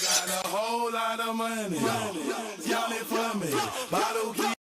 got a whole lot of money. Y'all it for me. Bottle key.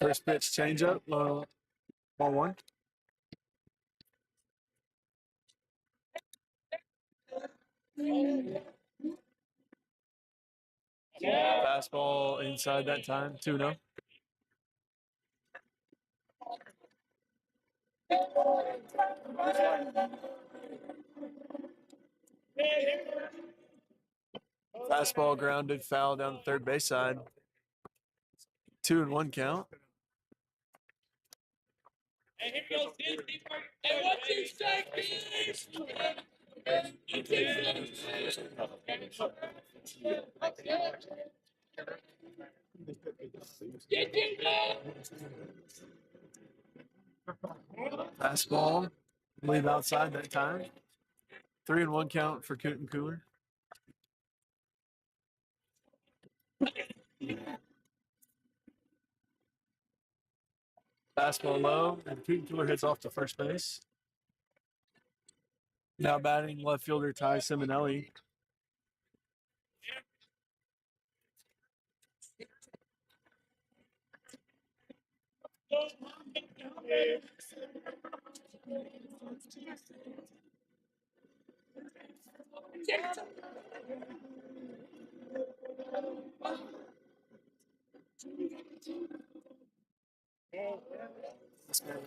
First pitch changeup, ball one. Fastball inside that time, 2-0. Fastball grounded, foul down the third base side. 2-1 count. Fastball, leave outside that time. 3-1 count for Coot and Cooler. Fastball low, and Coot and Cooler hits off to first base. Now batting left fielder Ty Simonelli.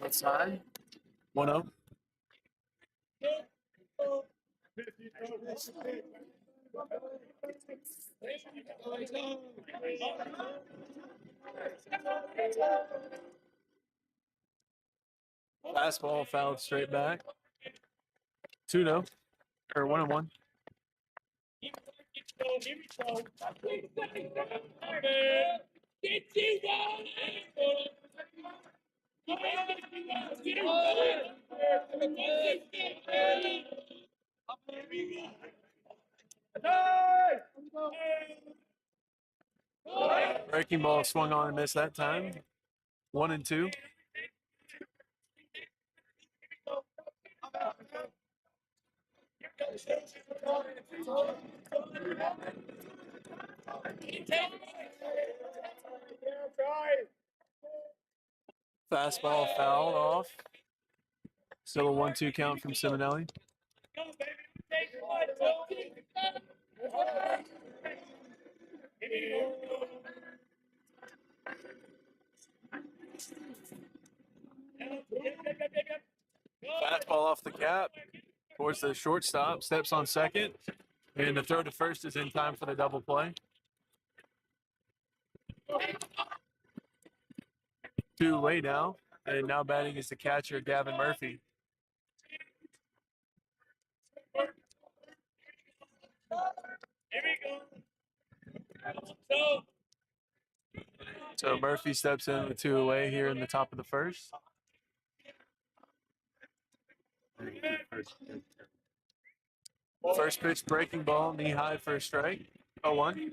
Outside. 1-0. Fastball fouled straight back. 2-0. Or 1-1. Breaking ball swung on and missed that time. 1-2. Fastball fouled off. Still a 1-2 count from Simonelli. Fastball off the cap towards the shortstop, steps on second, and the throw to first is in time for the double play. 2 away now, and now batting is the catcher, Gavin Murphy. So Murphy steps in with 2 away here in the top of the first. First pitch, breaking ball, knee high for a strike. 0-1.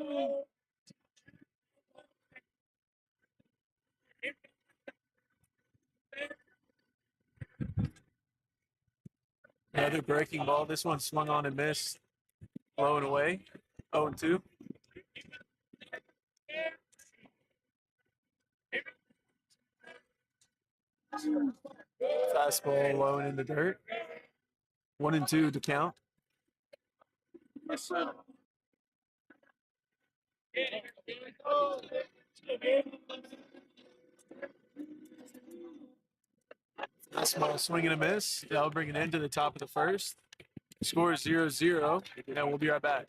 Another breaking ball. This one swung on and missed. Low and away. 0-2. Fastball low and in the dirt. 1-2 to count. Fastball swing and a miss. That'll bring it into the top of the first. Score is 0-0, and we'll be right back.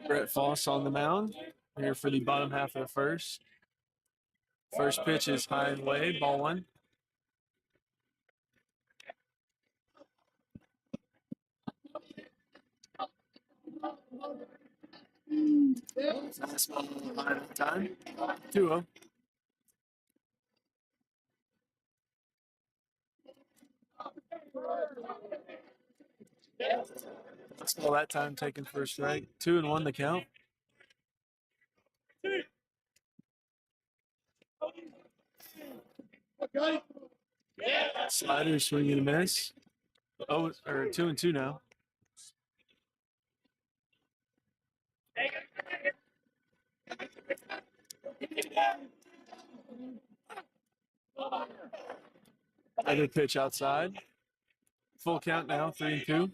Brett Foss on the mound here for the bottom half of the first. First pitch is high and away, ball 1. Fastball line of time. 2-0. Fastball that time taken for a strike. 2-1 the count. Slider swing and a miss. 2-2 now. Another pitch outside. Full count now, 3-2.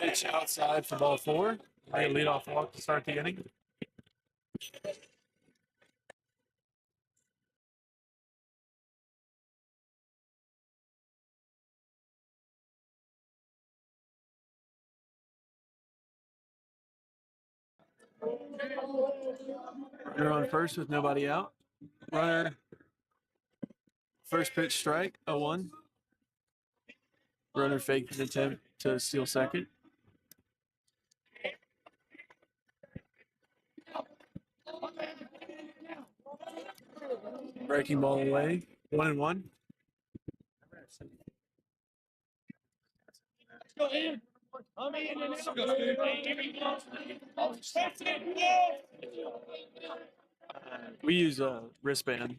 Pitch outside for ball 4. They lead off walk to start the inning. Runner on first with nobody out. Runner, first pitch strike, 0-1. Runner faked an attempt to steal second. Breaking ball away. 1-1. We use a wristband.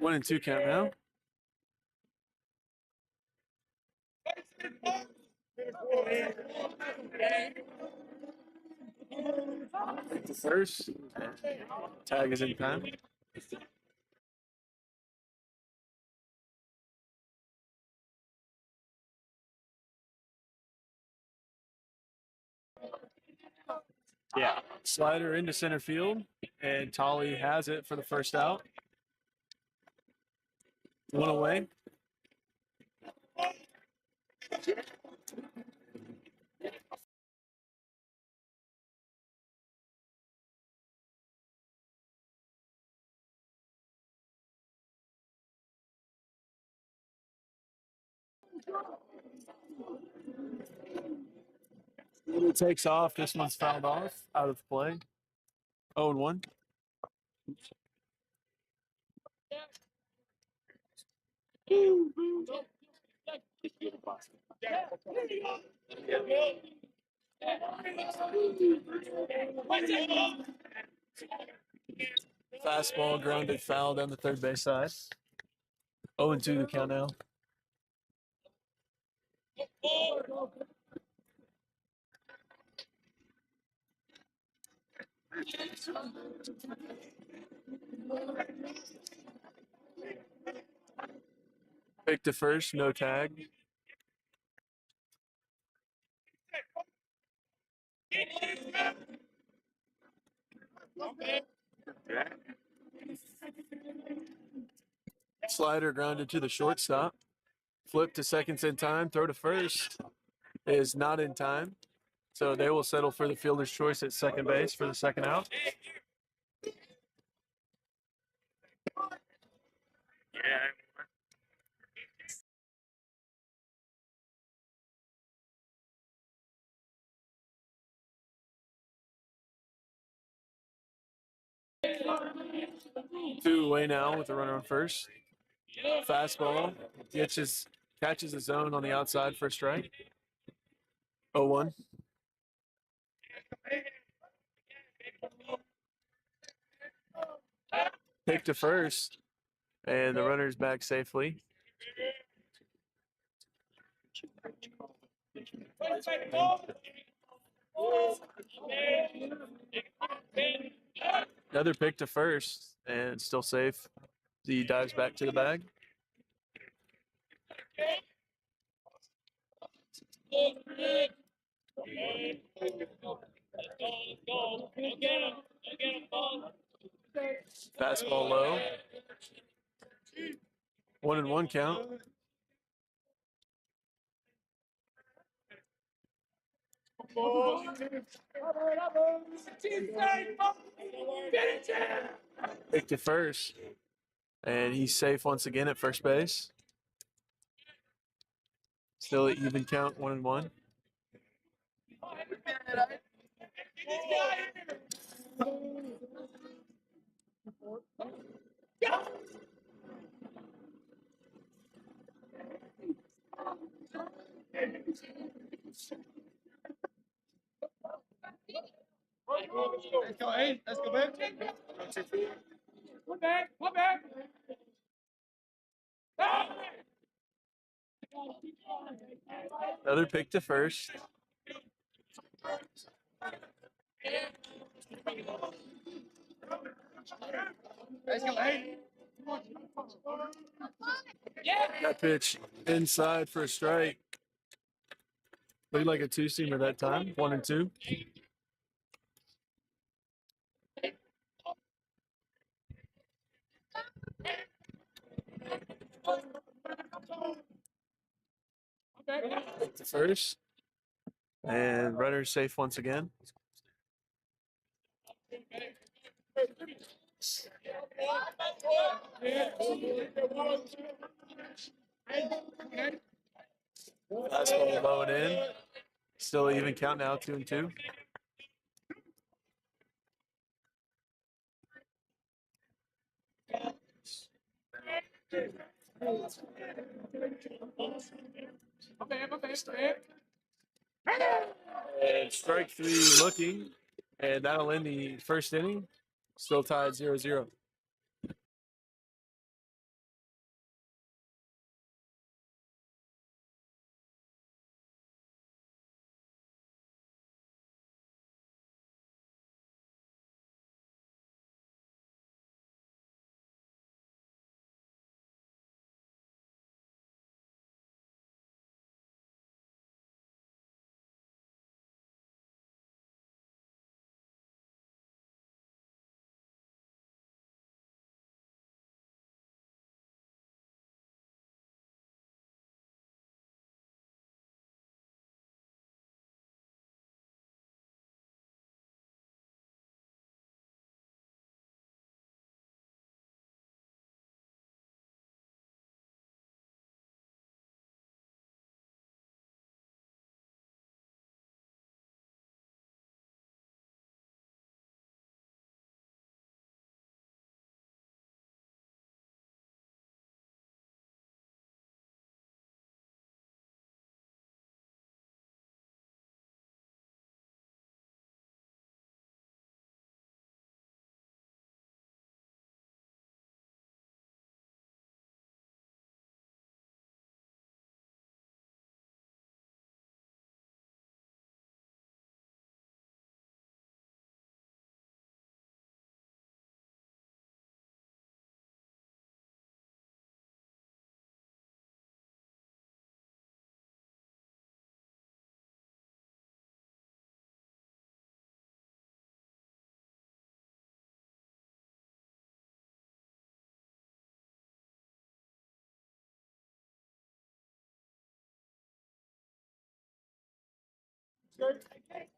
1-2 count now. The first. Tag is in time. Yeah. Slider into center field, and Tolly has it for the first out. One away. It takes off. This one's fouled off. Out of play. 0-1. Fastball grounded foul down the third base side. 0-2 the count now. Pick to first, no tag. Slider grounded to the shortstop. Flip to seconds in time. Throw to first is not in time. So they will settle for the fielder's choice at second base for the second out. Two away now with the runner on first. Fastball catches the zone on the outside for a strike. 0-1. Pick to first, and the runner's back safely. Another pick to first, and still safe. He dives back to the bag. Fastball low. 1-1 count. Pick to first, and he's safe once again at first base. Still an even count, 1-1. Let's go, hey, let's go back. One back. Another pick to first. Let's go, hey. That pitch inside for a strike. Looked like a two-seamer that time. 1-2. Pick to first, and runner safe once again. Fastball low and in. Still even count now, 2-2. And strike three looking, and that'll end the first inning. Still tied 0-0.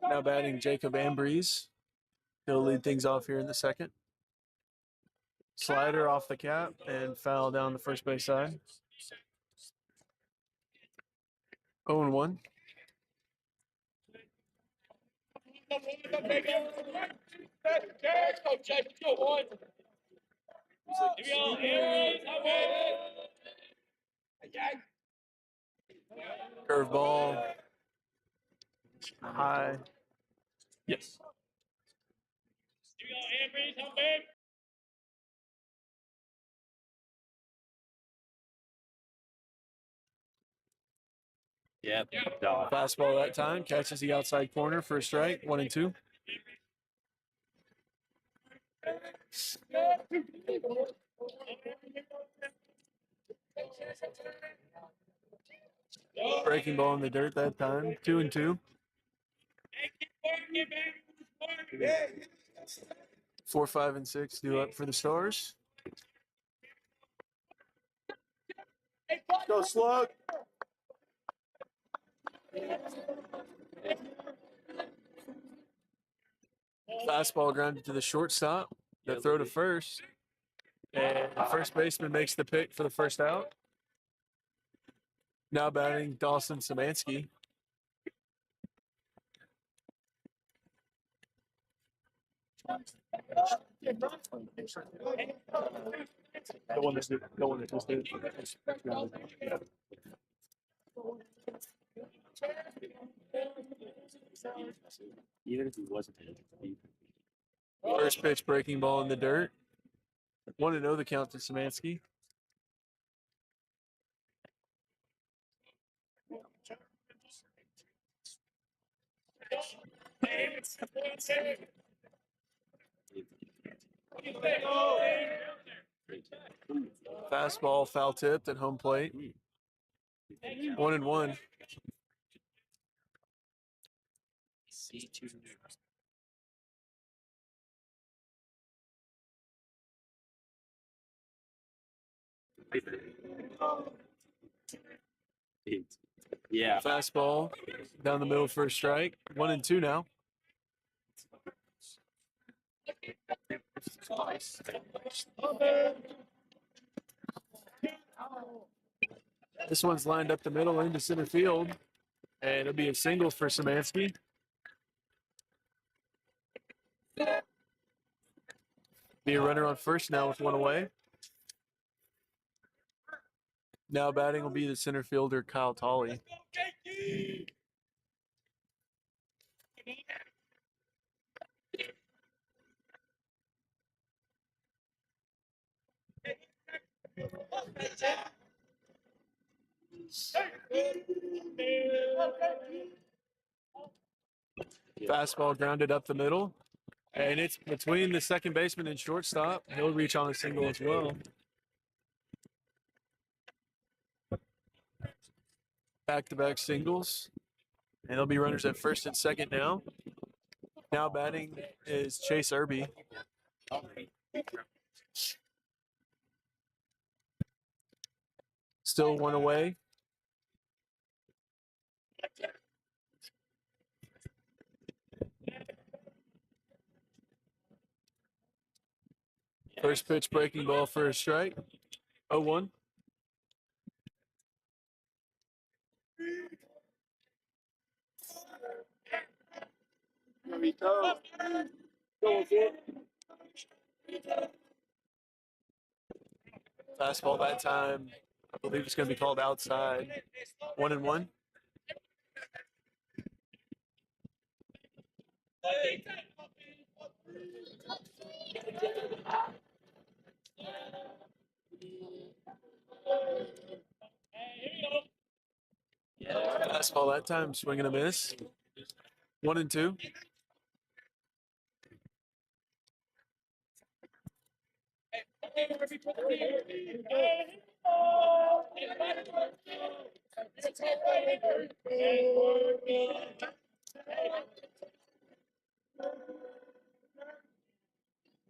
Now batting Jacob Ambrose. He'll lead things off here in the second. Slider off the cap and foul down the first base side. 0-1. Curveball. High. Yes. Yep. Fastball that time. Catches the outside corner for a strike. 1-2. Breaking ball in the dirt that time. 2-2. 4, 5, and 6 due up for the Stars. Go slug. Fastball grounded to the shortstop. The throw to first. And the first baseman makes the pick for the first out. Now batting Dawson Szymanski. The one that just did. Even if he wasn't First pitch breaking ball in the dirt. 1-0 the count to Szymanski. Fastball foul tipped at home plate. 1-1. Yeah. Fastball down the middle for a strike. 1-2 now. This one's lined up the middle into center field, and it'll be a single for Szymanski. Be a runner on first now with one away. Now batting will be the center fielder, Kyle Tolley. Fastball grounded up the middle, and it's between the second baseman and shortstop. He'll reach on a single as well. Back-to-back singles, and there'll be runners at first and second now. Now batting is Chase Irby. Still one away. First pitch breaking ball for a strike. 0-1. Fastball that time. I believe it's going to be called outside. 1-1. Fastball that time, swing and a miss. 1-2.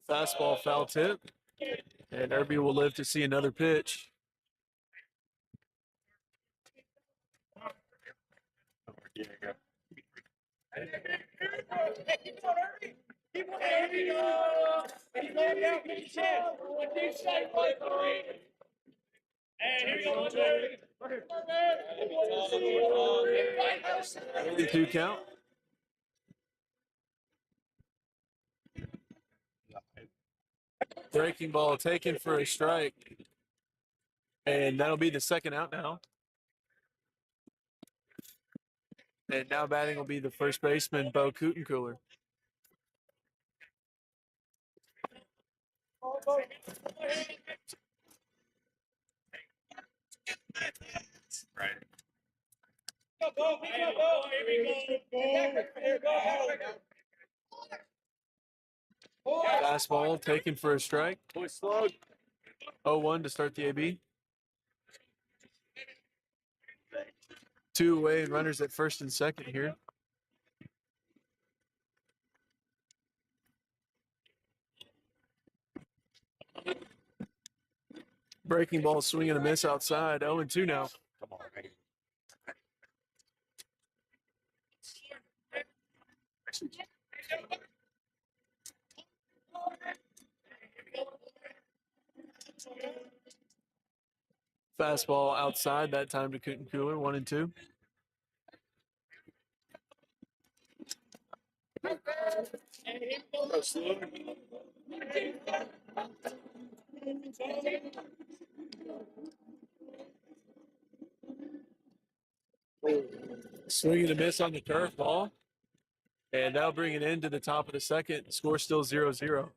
Fastball foul tip, and Irby will live to see another pitch. Only 2 count. Breaking ball taken for a strike. And that'll be the second out now. And now batting will be the first baseman, Bo Kutencooler. Fastball taken for a strike. 0-1 to start the AB. 2 away and runners at first and second here. Breaking ball, swing and a miss outside. 0-2 now. Fastball outside that time to Kutencooler. 1-2. Swing and a miss on the curveball. And that'll bring it into the top of the second. Score still 0-0.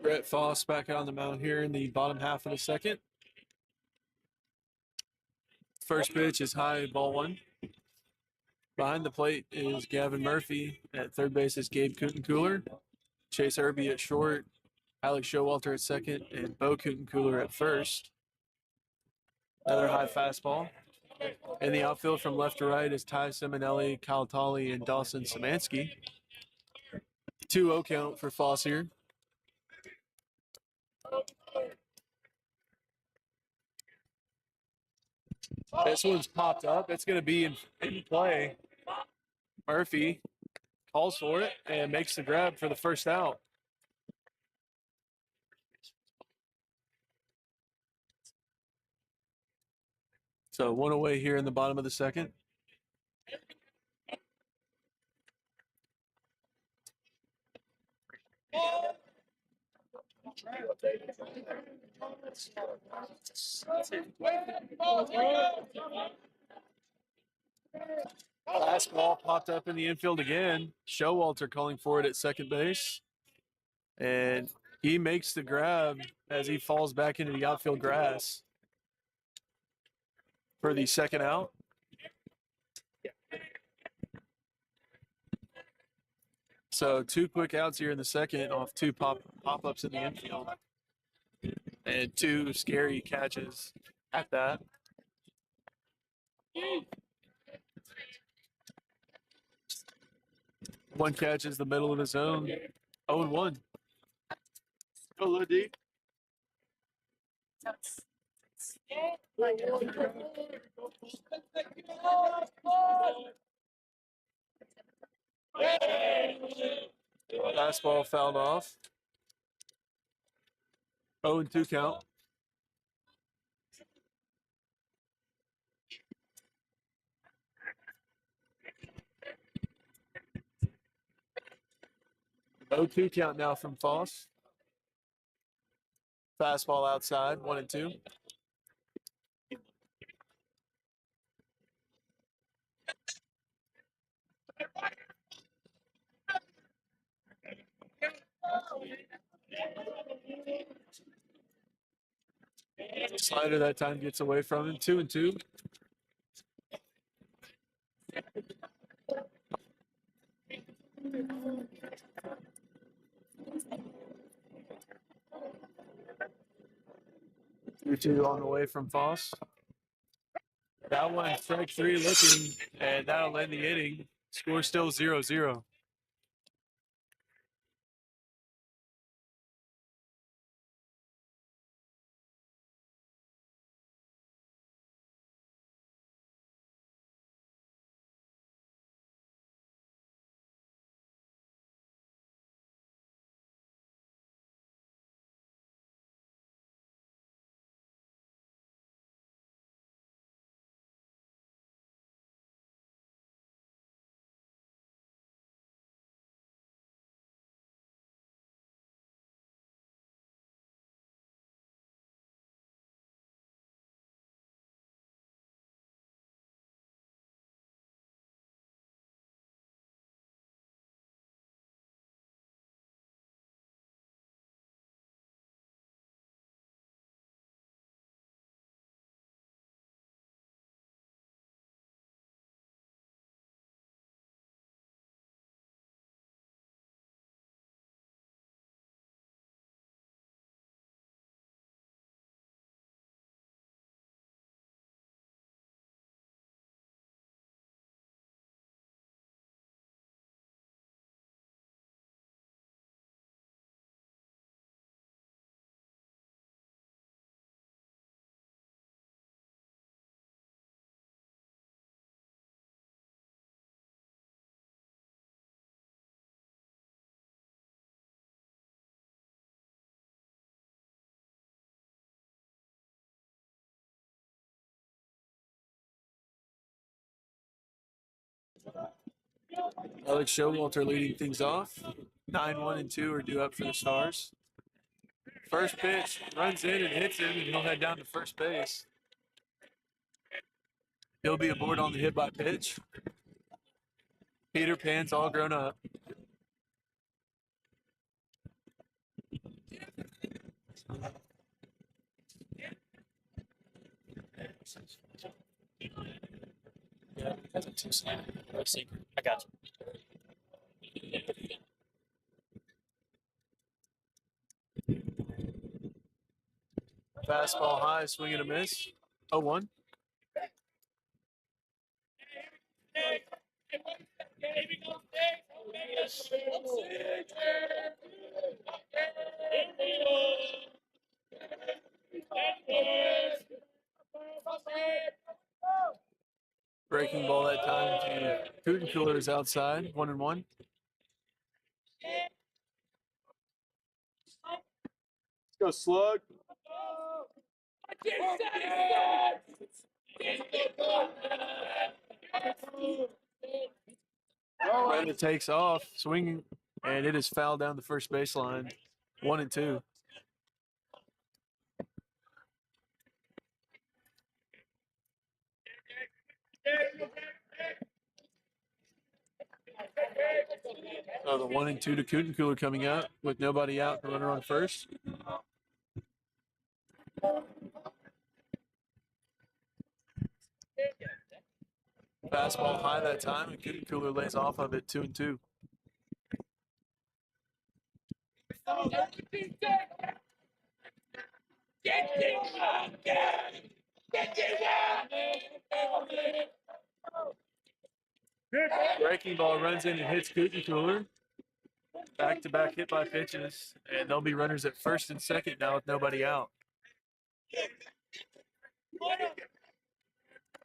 Brett Foss back out on the mound here in the bottom half of the second. First pitch is high, ball one. Behind the plate is Gavin Murphy. At third base is Gabe Cooler. Chase Irby at short. Alex Showalter at second. And Bo Cooler at first. Another high fastball. In the outfield from left to right is Ty Simonelli, Kyle Tolley, and Dawson Szymanski. 2-0 count for Foss here. This one's popped up. It's going to be in play. Murphy calls for it and makes the grab for the first out. So one away here in the bottom of the second. Fastball popped up in the infield again. Showalter calling for it at second base. And he makes the grab as he falls back into the outfield grass for the second out. So 2 quick outs here in the second off 2 pop-ups in the infield. And 2 scary catches at that. One catch is the middle of his zone. 0-1. Go, Lil D. Fastball fouled off. 0-2 count. Oh, 2 count now from Foss. Fastball outside, 1-2. Slider that time gets away from him. 2-2. Two on the way from Foss. That one, strike 3 looking, and that'll end the inning. Score still 0-0. Alex Showalter leading things off. 9-1-2 are due up for the Stars. First pitch, runs in and hits him, and he'll head down to first base. He'll be aboard on the hit by pitch. Peter Pan's all grown up. Yeah, that's a two slam. I got you. Fastball high, swing and a miss. 0-1. Breaking ball that time to Cooten Coolers outside, 1-1. Let's go, slug. Brenda takes off, swinging, and it is fouled down the first baseline, 1-2. So the 1-2 to Cooten Cooler coming out with nobody out and runner on first. Fastball high that time, and Cooten Cooler lays off of it, 2-2. Breaking ball runs in and hits Cooten Cooler. Back-to-back hit by pitches, and there'll be runners at first and second now with nobody out.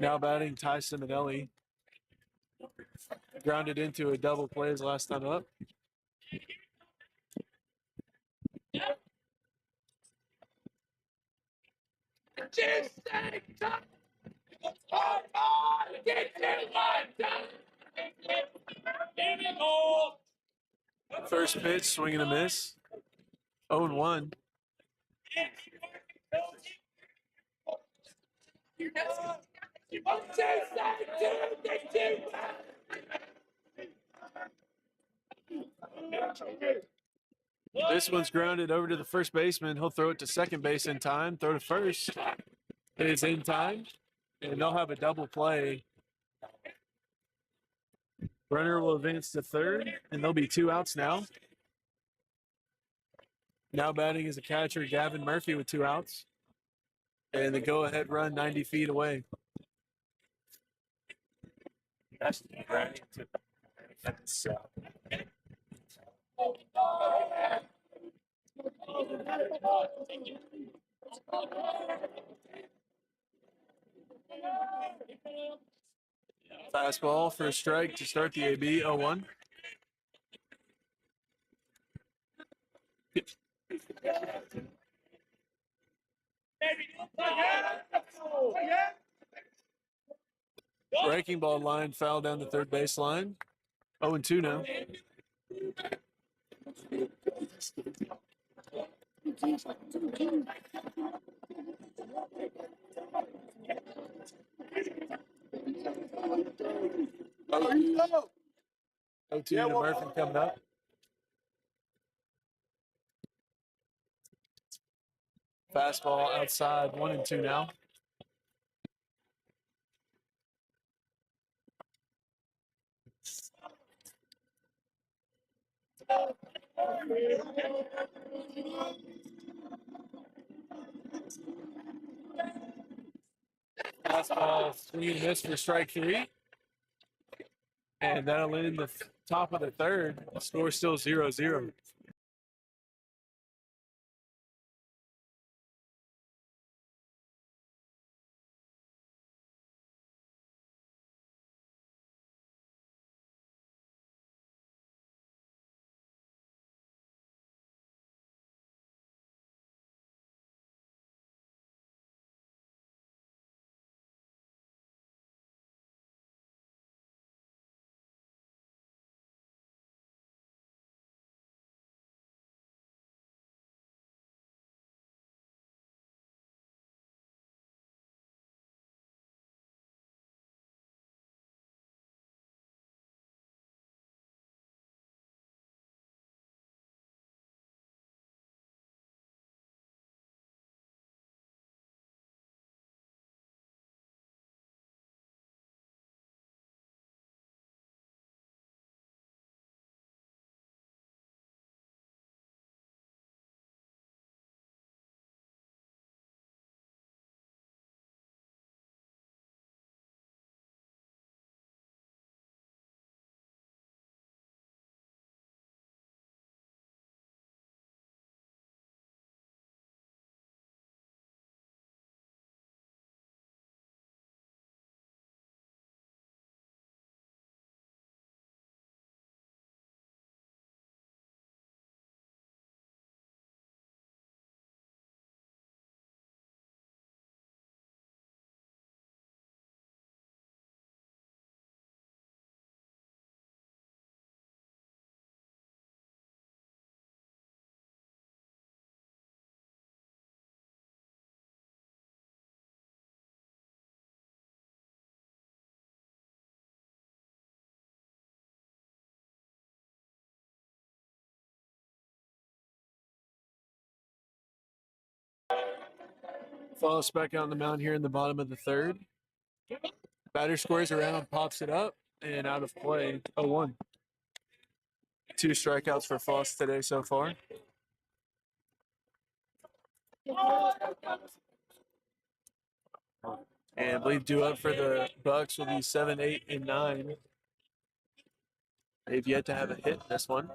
Now batting Ty Simonelli. Grounded into a double play his last time up. First pitch, swing and a miss. 0-1. This one's grounded over to the first baseman. He'll throw it to second base in time. Throw to first. It is in time. And they'll have a double play. Runner will advance to third, and there'll be 2 outs now. Now batting is a catcher, Gavin Murphy, with 2 outs. And the go-ahead run 90 feet away. That's right. That's Fastball for a strike to start the AB, 0-1. Breaking ball line foul down the third baseline. 0-2 now. Oh, 0-2 to Murphy coming up. Fastball outside, 1-2 now. Fastball, swing and miss for strike 3. And that'll end the top of the third. The score still 0-0. Falls back out on the mound here in the bottom of the third. Batter squares around, pops it up, and out of play. 0-1. 2 strikeouts for Foss today so far. And I believe due up for the Bucks will be 7, 8, and 9. They've yet to have a hit in this one.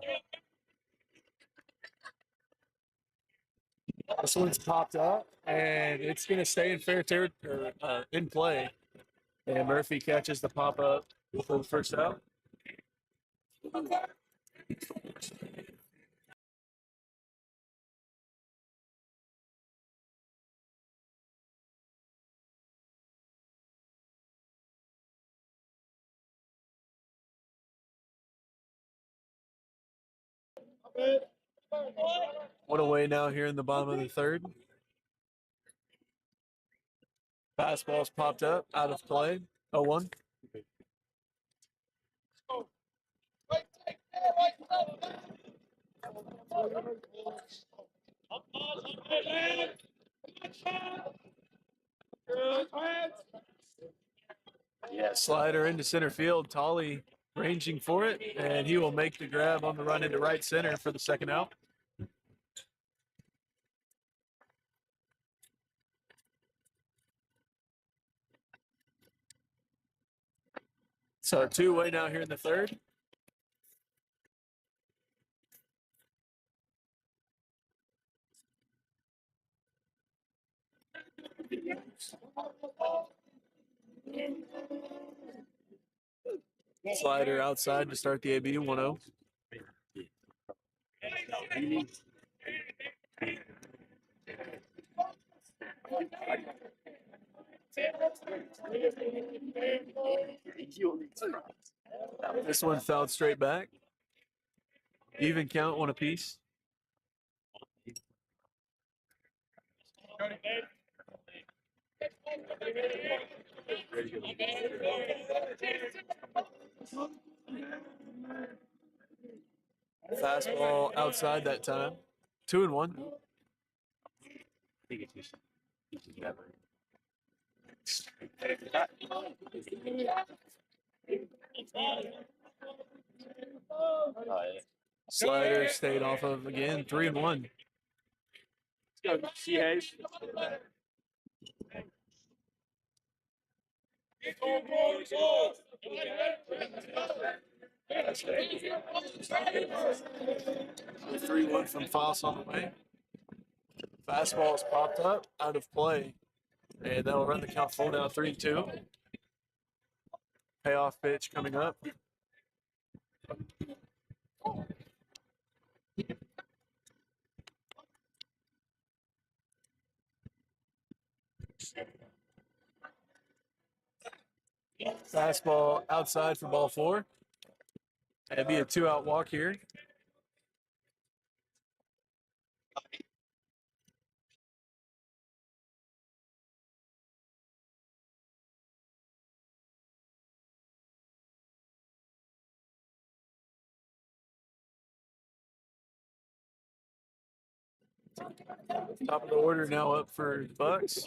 This one's popped up, and it's going to stay in fair territory, in play. And Murphy catches the pop up for the first out. One away now here in the bottom of the third. Fastball's popped up, out of play. 0-1. Yeah, slider into center field. Tolley ranging for it, and he will make the grab on the run into right center for the second out. So 2 away now here in the third. Slider outside to start the AB. 1-0. This one fouled straight back. Even count, 1 apiece. Fastball outside that time. 2-1. Slider stayed off of again. 3-1. Let's go, C. Hayes. The 3-1 from Foss on the way. Fastball is popped up, out of play. And that'll run the count full down 3-2. Payoff pitch coming up. Fastball outside for ball 4. It'd be a 2-out walk here. Top of the order now up for Bucks.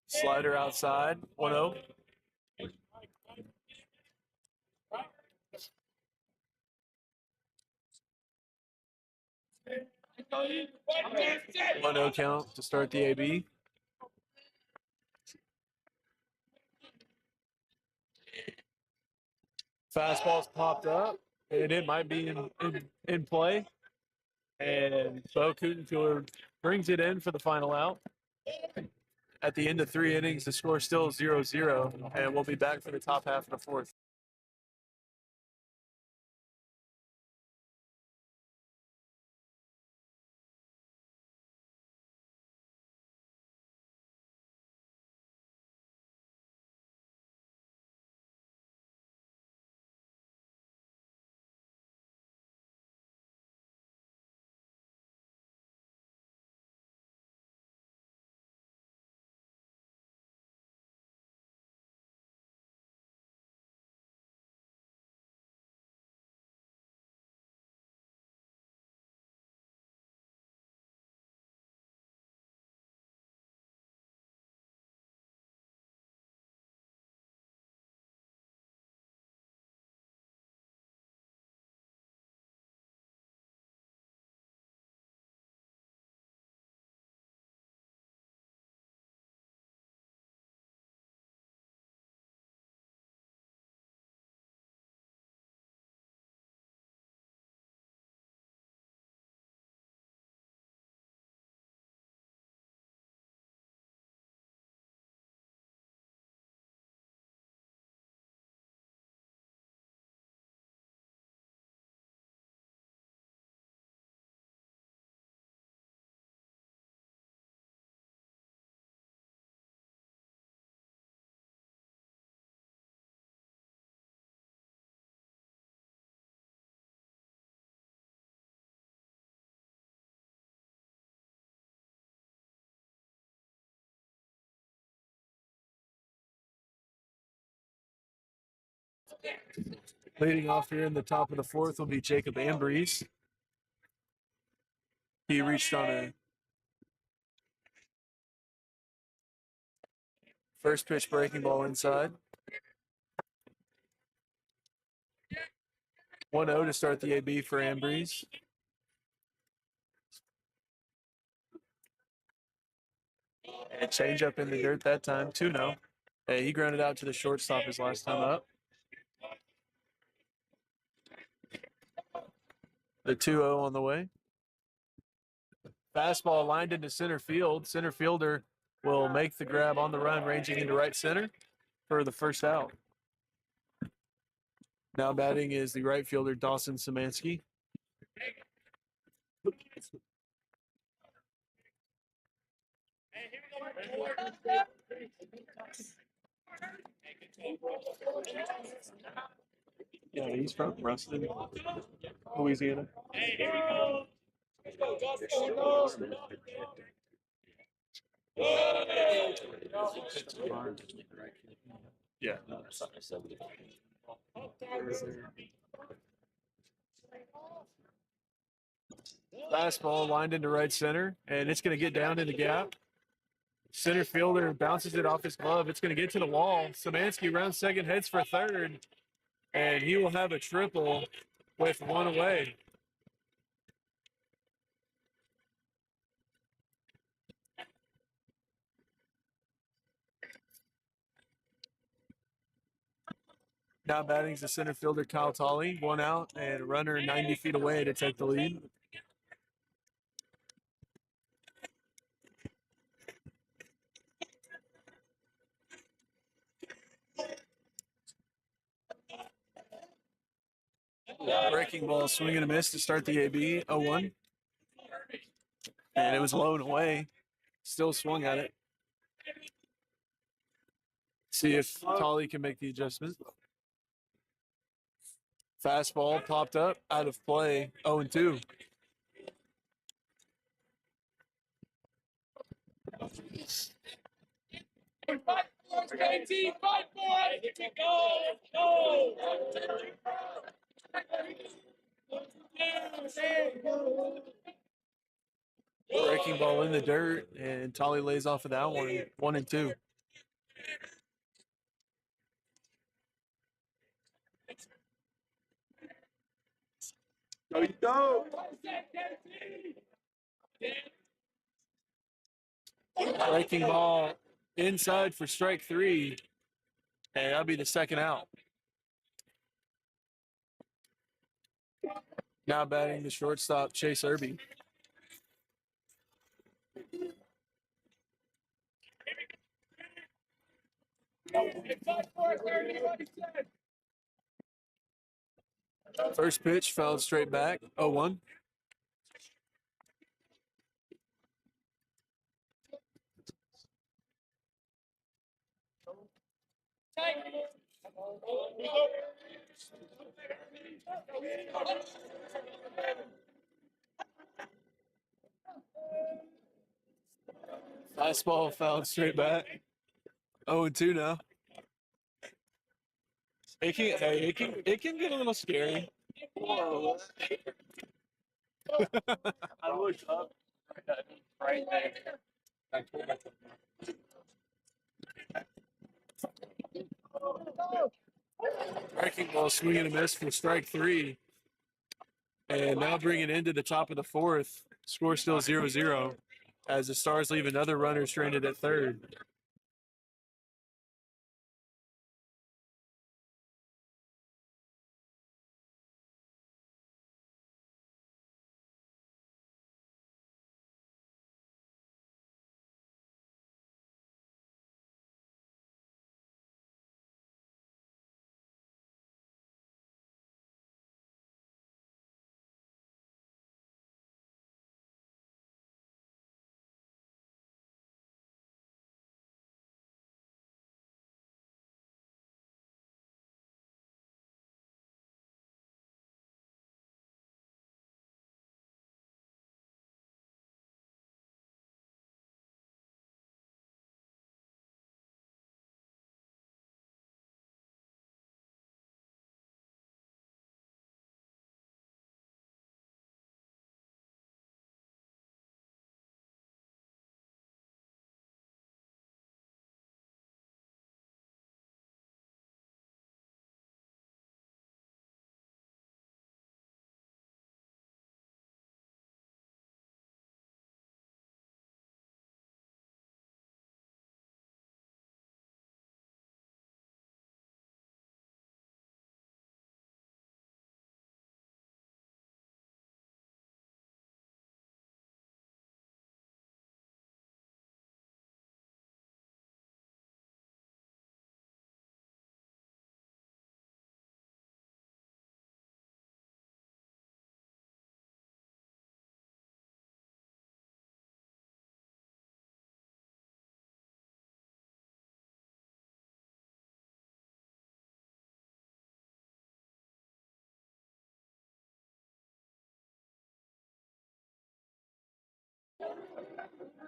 Slider outside. 1-0. One 0 count to start the AB. Fastball's popped up, and it might be in play. And Bo Kutencooler brings it in for the final out. At the end of 3 innings, the score still 0-0, and we'll be back for the top half of the fourth. Leading off here in the top of the fourth will be Jacob Ambrose. He reached on a first pitch breaking ball inside. 1-0 to start the AB for Ambrose. And change up in the dirt that time, 2-0. Hey, he grounded out to the shortstop his last time up. The 2-0 on the way. Fastball lined into center field. Center fielder will make the grab on the run, ranging into right center for the first out. Now batting is the right fielder, Dawson Szymanski. Yeah, he's from Ruston, Louisiana. Yeah. Fastball lined into right center, and it's going to get down in the gap. Center fielder bounces it off his glove. It's going to get to the wall. Szymanski rounds second, heads for third, and he will have a triple with one away. Now batting is the center fielder, Kyle Tolley. One out and a runner 90 feet away to take the lead. Breaking ball, swing and a miss to start the AB, 0-1. And it was low and away. Still swung at it. See if Tolley can make the adjustment. Fastball popped up, out of play, 0-2. Breaking ball in the dirt, and Tolley lays off of that one, 1-2. Breaking ball inside for strike 3, and that'll be the second out. Now batting the shortstop, Chase Irby. First pitch fouled straight back, 0-1. Fastball fouled straight back, 0-2 now. It can get a little scary. I looked up right there. Breaking ball, swing and a miss for strike 3. And now bringing it into the top of the fourth. Score still 0-0 as the Stars leave another runner stranded at third.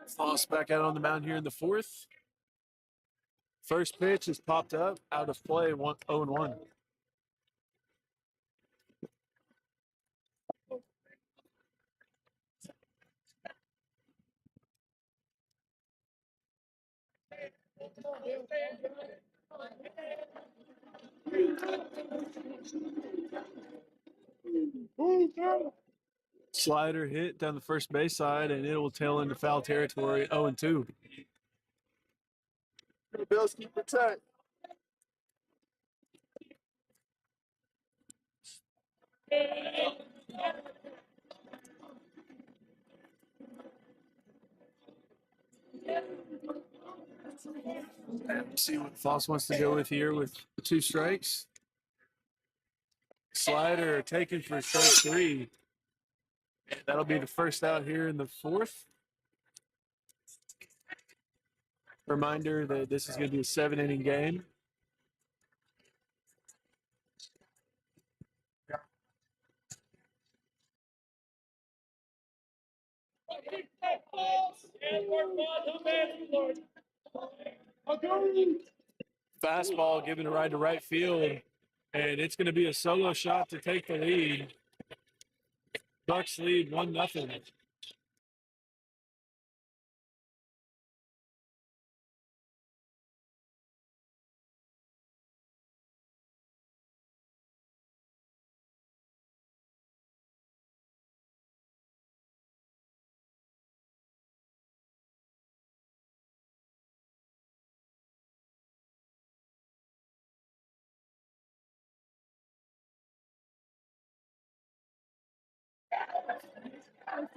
Foss back out on the mound here in the fourth. First pitch is popped up, out of play, 0-1. Slider hit down the first base side, and it will tail into foul territory, 0-2. Bilski, protect. See what Foss wants to go with here with 2 strikes. Slider taken for strike 3. And that'll be the first out here in the fourth. Reminder that this is going to be a 7-inning game. Fastball given a ride to right field, and it's going to be a solo shot to take the lead. Bucks lead 1-0.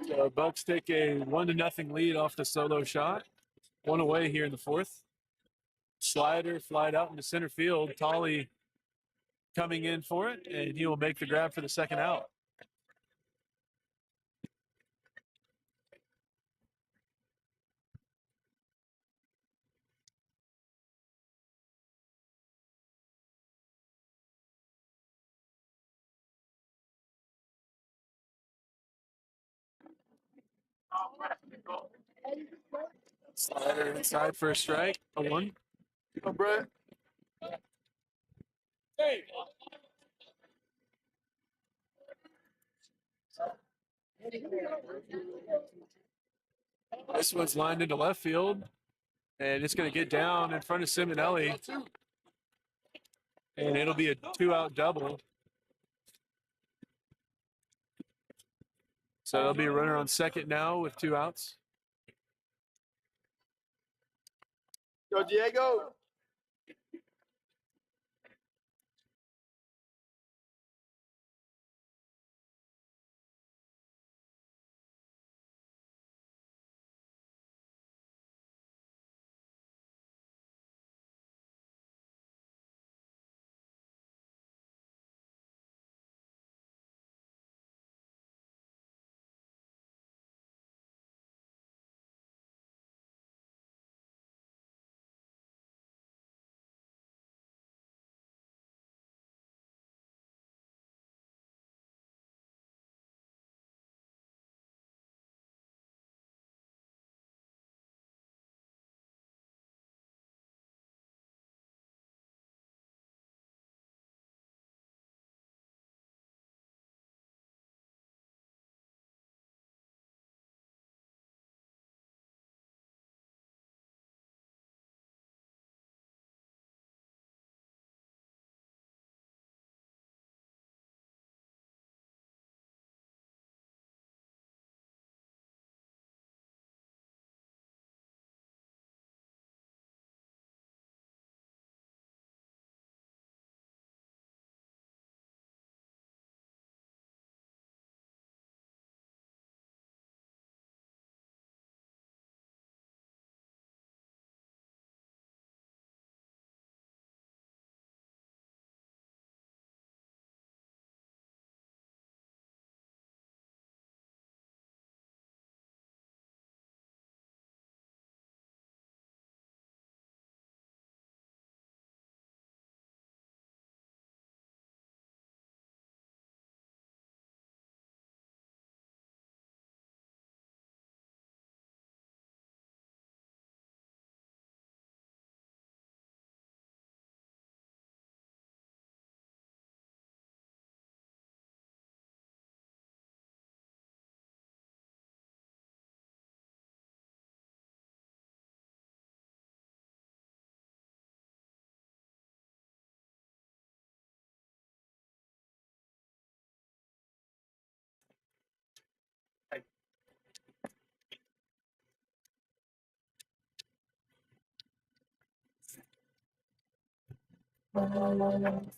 The Bucks take a 1-0 lead off the solo shot. 1 away here in the fourth. Slider flied out into center field. Tolley coming in for it, and he will make the grab for the second out. Slider inside for a strike, 1. Oh, Brett. This one's lined into left field, and it's going to get down in front of Simonelli, and it'll be a 2-out double. So there'll be a runner on second now with 2 outs. Go, Diego. I'm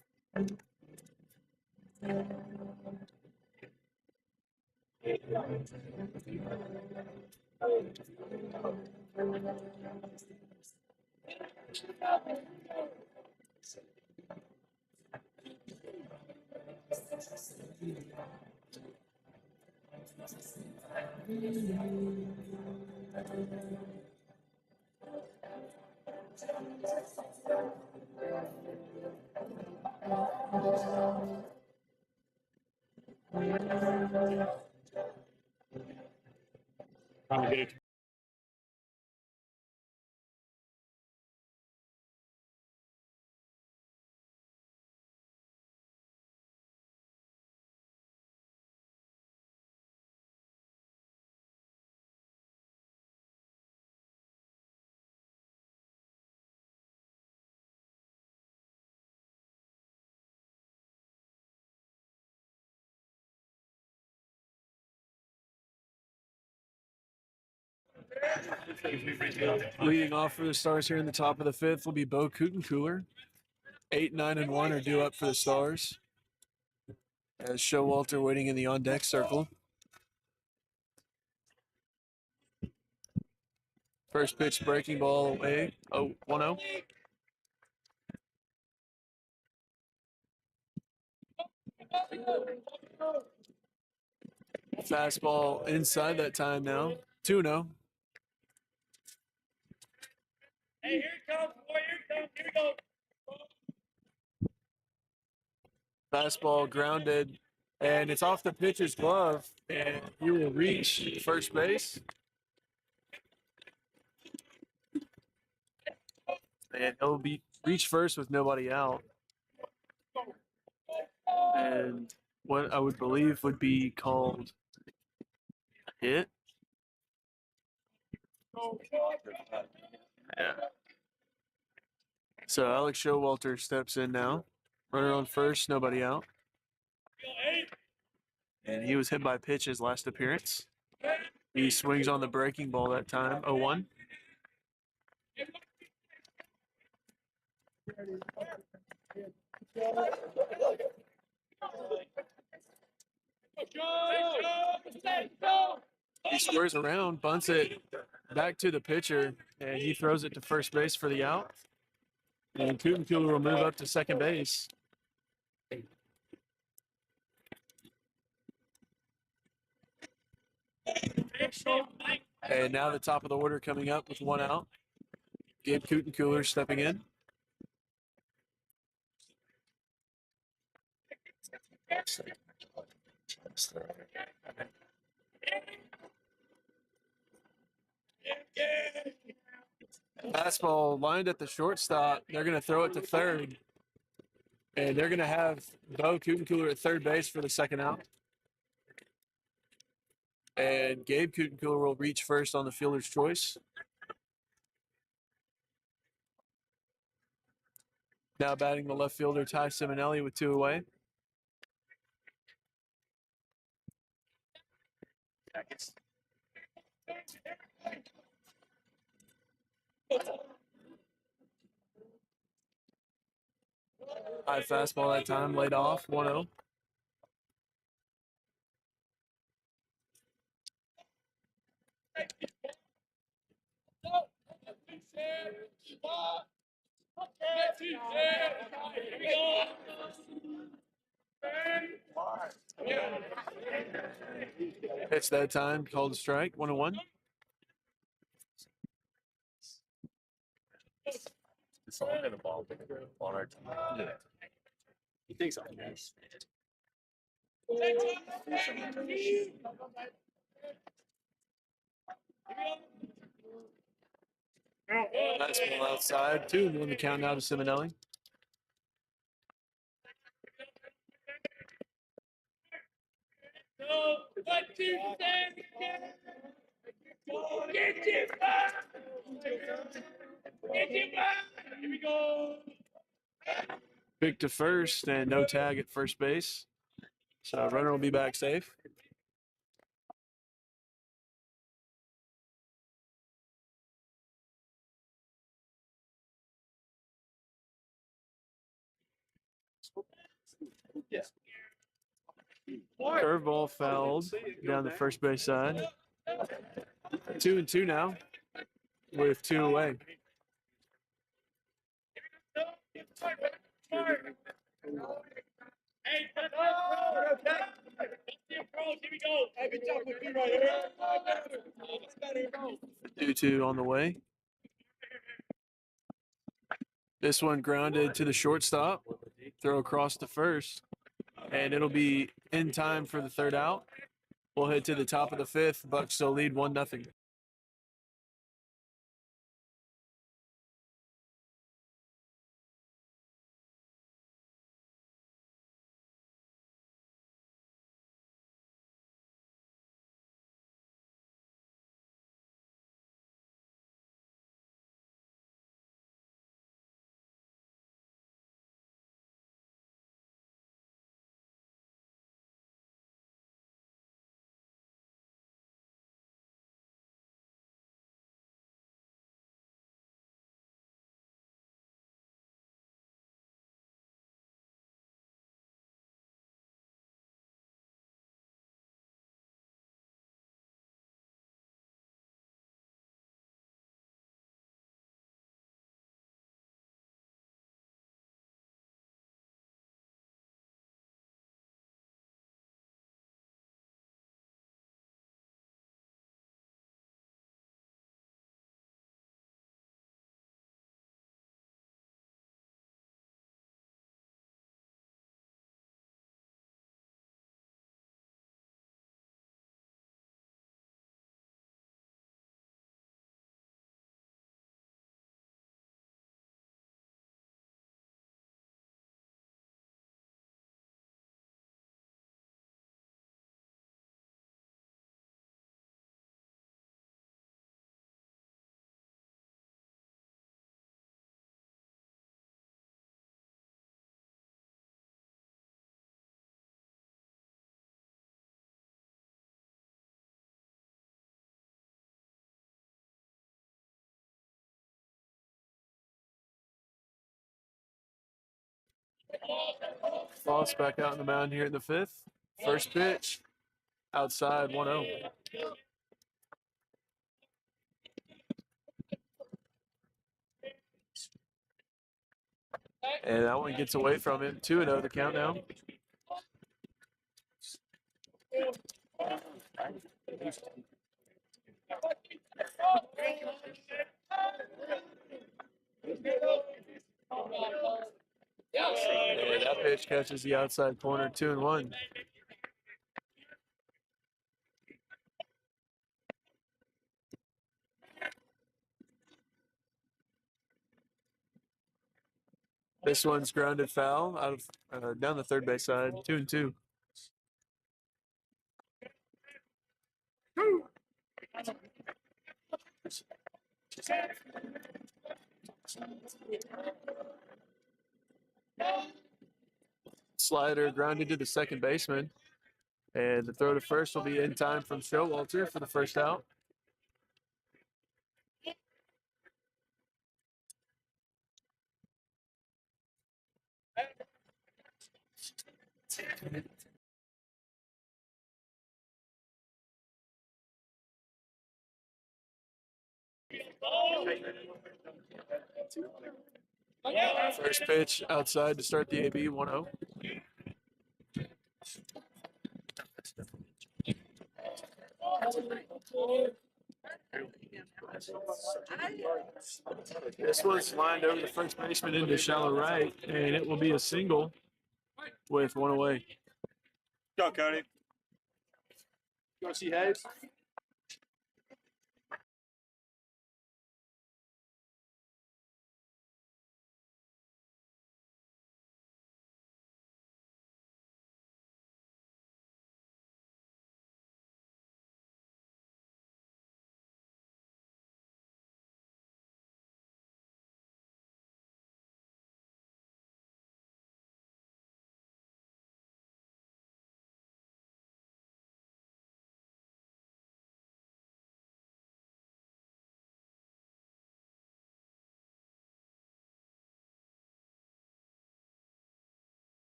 good. Leading off for the Stars here in the top of the fifth will be Bo Cooler. 8, 9, and 1 are due up for the Stars. As Showalter waiting in the on deck circle. First pitch breaking ball away. 1-0. Fastball inside that time now. 2-0. Hey, here it comes, boy. Here it comes. Here we go. Fastball grounded, and it's off the pitcher's glove, and he will reach first base. And he'll be reach first with nobody out. And what I would believe would be called a hit. Yeah. So Alex Showalter steps in now. Runner on first, nobody out. And he was hit by a pitch his last appearance. He swings on the breaking ball that time, 0-1. He squares around, bunts it back to the pitcher, and he throws it to first base for the out. And Cooler will move up to second base. And now the top of the order coming up with one out. Gabe Cooler stepping in. Fastball lined at the shortstop. They're going to throw it to third. And they're going to have Bo Cooler at third base for the second out. And Gabe Cooler will reach first on the fielder's choice. Now batting the left fielder, Ty Simonelli, with 2 away. High fastball that time, laid off, 1-0. Pitch that time, called a strike, 1-1. It's all in the ball on our team. Yeah. He thinks I'm nice. Fastball outside, 2-1 the count now to Simonelli. Pick to first and no tag at first base. So runner will be back safe. Curveball fouled down the first base side. 2-2 now with 2 away. Hey, touch it, bro. Touch it, bro. Here we go. Hey, good job with you right here. 2-2 on the way. This one grounded to the shortstop. Throw across to first. And it'll be in time for the third out. We'll head to the top of the fifth. Bucks still lead 1-0. Foss back out on the mound here in the fifth. First pitch, outside 1-0. And that one gets away from him. 2-0 the count now. And that pitch catches the outside corner, 2-1. This one's grounded foul out of down the third base side, 2-2. Slider grounded to the second baseman. And the throw to first will be in time from Showalter for the first out. First pitch outside to start the AB, 1-0. This one's lined over the first baseman into shallow right, and it will be a single with 1 away. Go, Cody. Go see Hayes.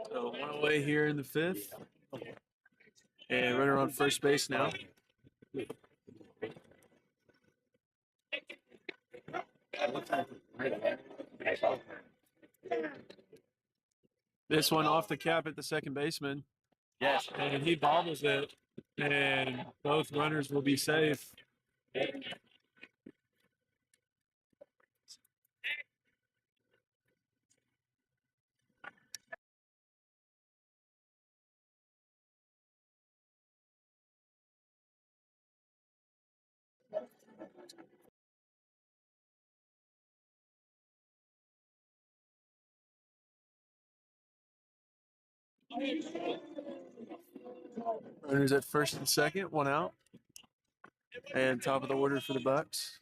So one away here in the fifth. And runner on first base now. This one off the cap at the second baseman. Yes. And he bobbles it. And both runners will be safe. Runners at first and second, one out. And top of the order for the Bucks.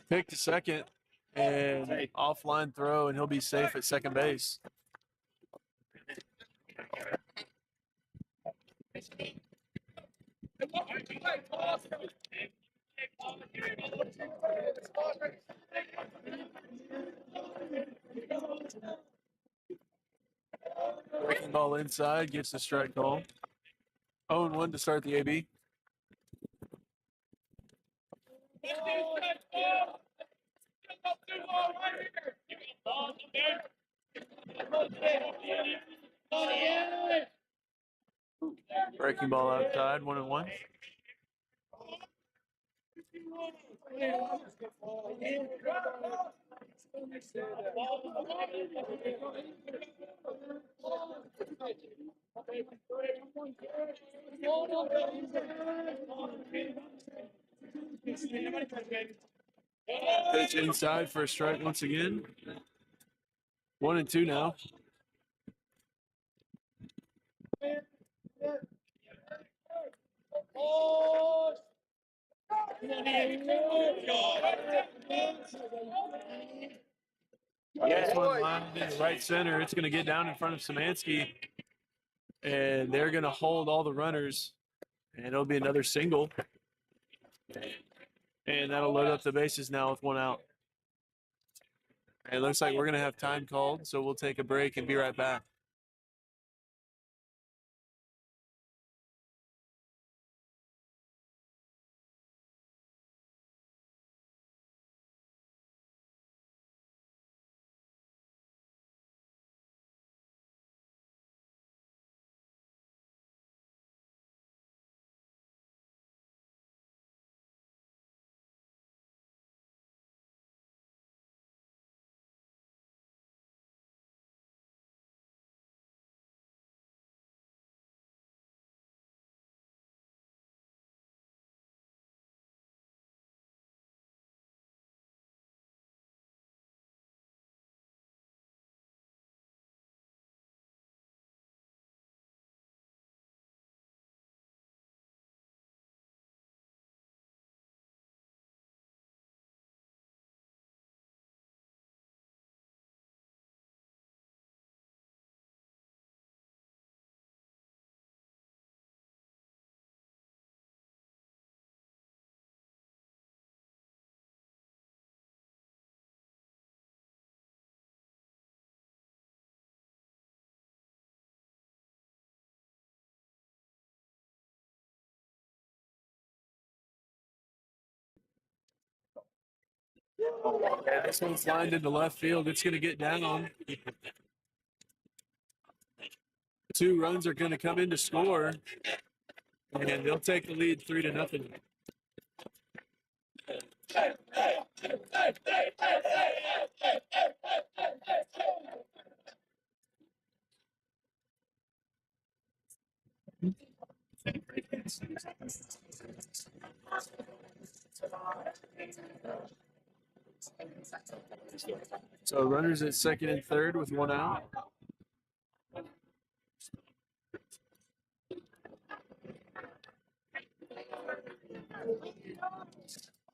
Pick to second and offline throw, and he'll be safe at second base. Breaking ball inside, gets the strike call. 0-1 to start the AB. Breaking ball outside, 1-1. Pitch inside for a strike once again. 1-2 now. This one lined in right center. It's going to get down in front of Szymanski. And they're going to hold all the runners. And it'll be another single. And that'll load up the bases now with one out. And it looks like we're going to have time called, so we'll take a break and be right back. Yeah, this one's lined into left field. It's going to get down. 2 runs are going to come in to score, and they'll take the lead 3-0. So runners at second and third with one out.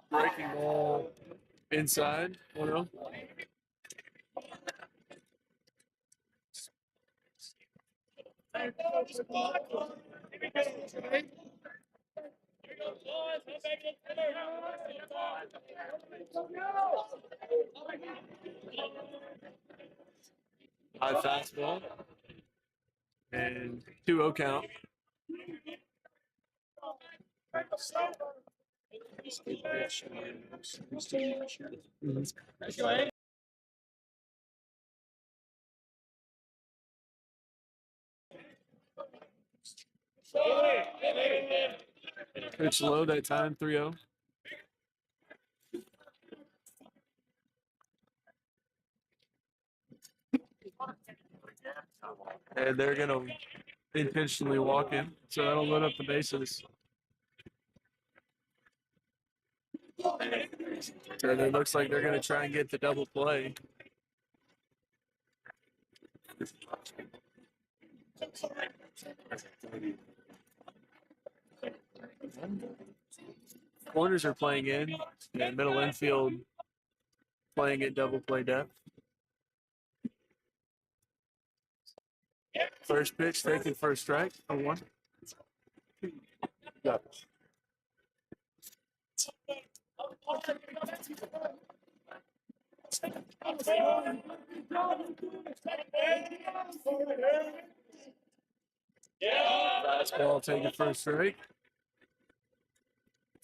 Breaking ball inside, 1-0. High fastball. And 2-0 count. Pitch low that time, 3-0. And they're going to intentionally walk in, so that'll load up the bases. And it looks like they're going to try and get the double play. Corners are playing in, and middle infield playing at double play depth. First pitch taken for a strike, 0-1. Fastball taken for a strike.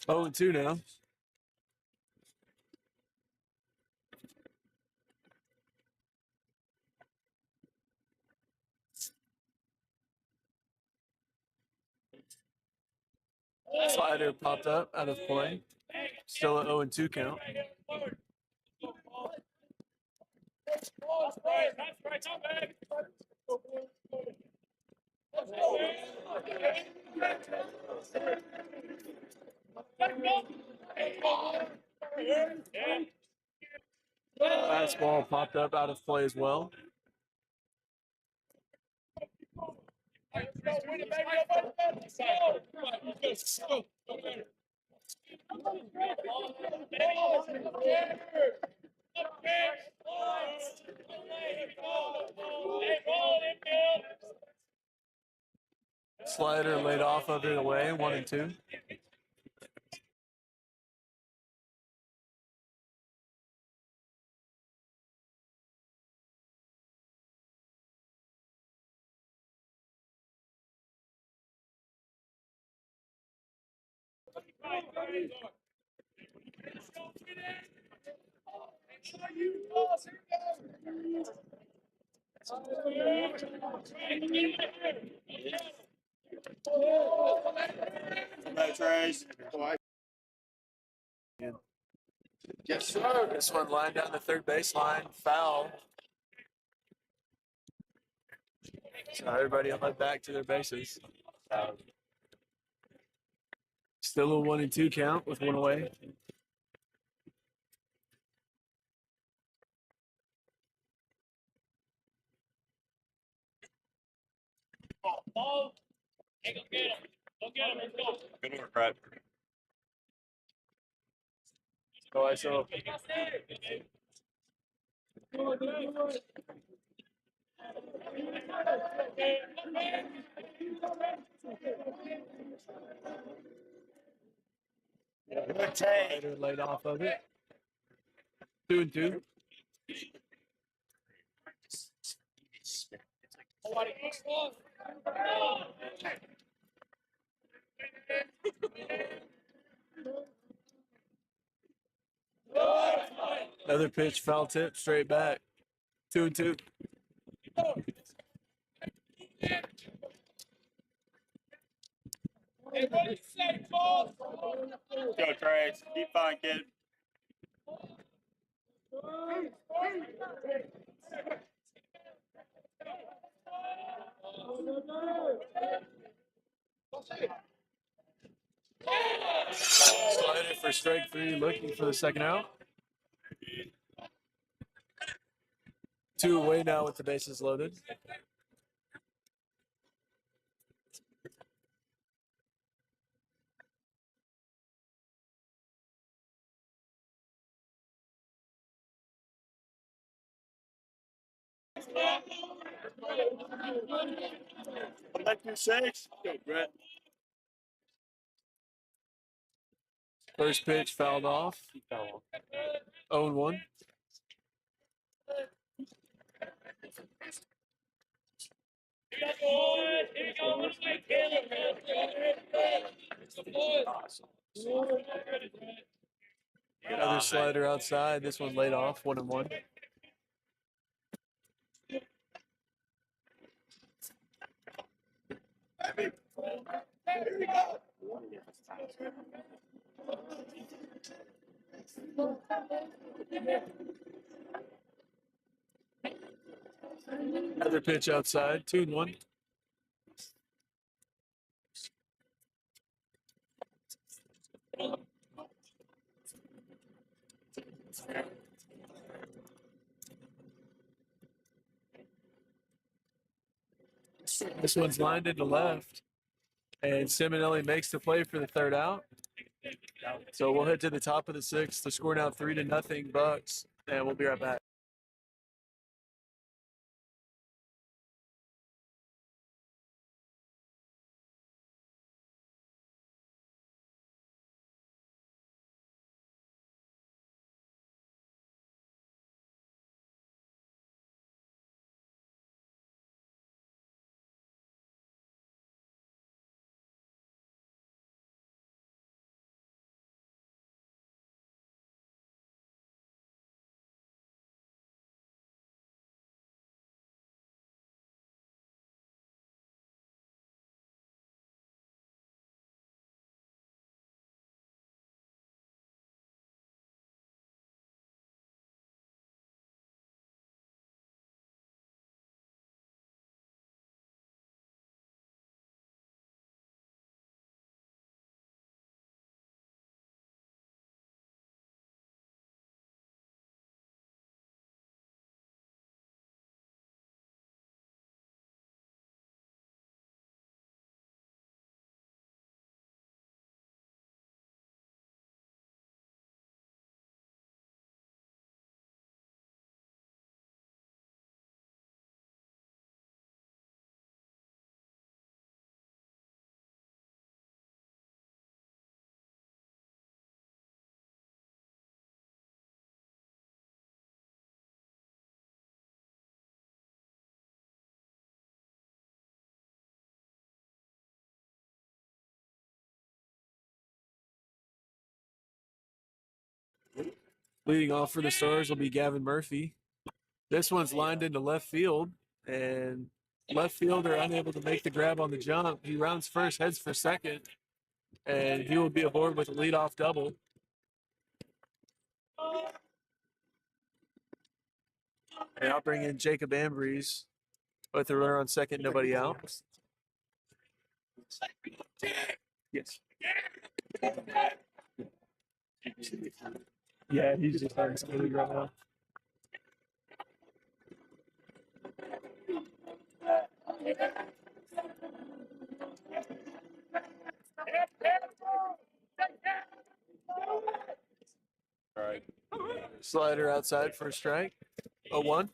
0-2 now. Slider popped up out of play. Still an 0-2 count. Fastball popped up out of play as well. Slider laid off of it away, 1-2. Trace. Yes, sir. This one lined down the third baseline, foul. So everybody will head back to their bases. Still a 1-2 count with one away. Hey, go get him. Go get him. Let's go. Good work, Brad. Go ISO. Slider laid off of it. 2-2. Another pitch, foul tip, straight back. 2-2. Go, Trace. Keep fine, kid. Slider for strike 3, looking for the second out. 2 away now with the bases loaded. Let you 6. Go, Brett. First pitch fouled off. 0-1. Here you go, boys. Here you go. What's my killer? Another slider outside. This one laid off, 1-1. Another pitch outside, 2-1. This one's lined into left, and Simonelli makes the play for the third out. So we'll head to the top of the sixth. The score now 3-0 Bucks, and we'll be right back. Leading off for the Stars will be Gavin Murphy. This one's lined into left field, and left fielder unable to make the grab on the jump. He rounds first, heads for second, and he will be aboard with a leadoff double. And I'll bring in Jacob Ambrose with the runner on second, nobody out. Yes. Yeah, he's just starting skating right now. All right. Slider outside for a strike. 0-1.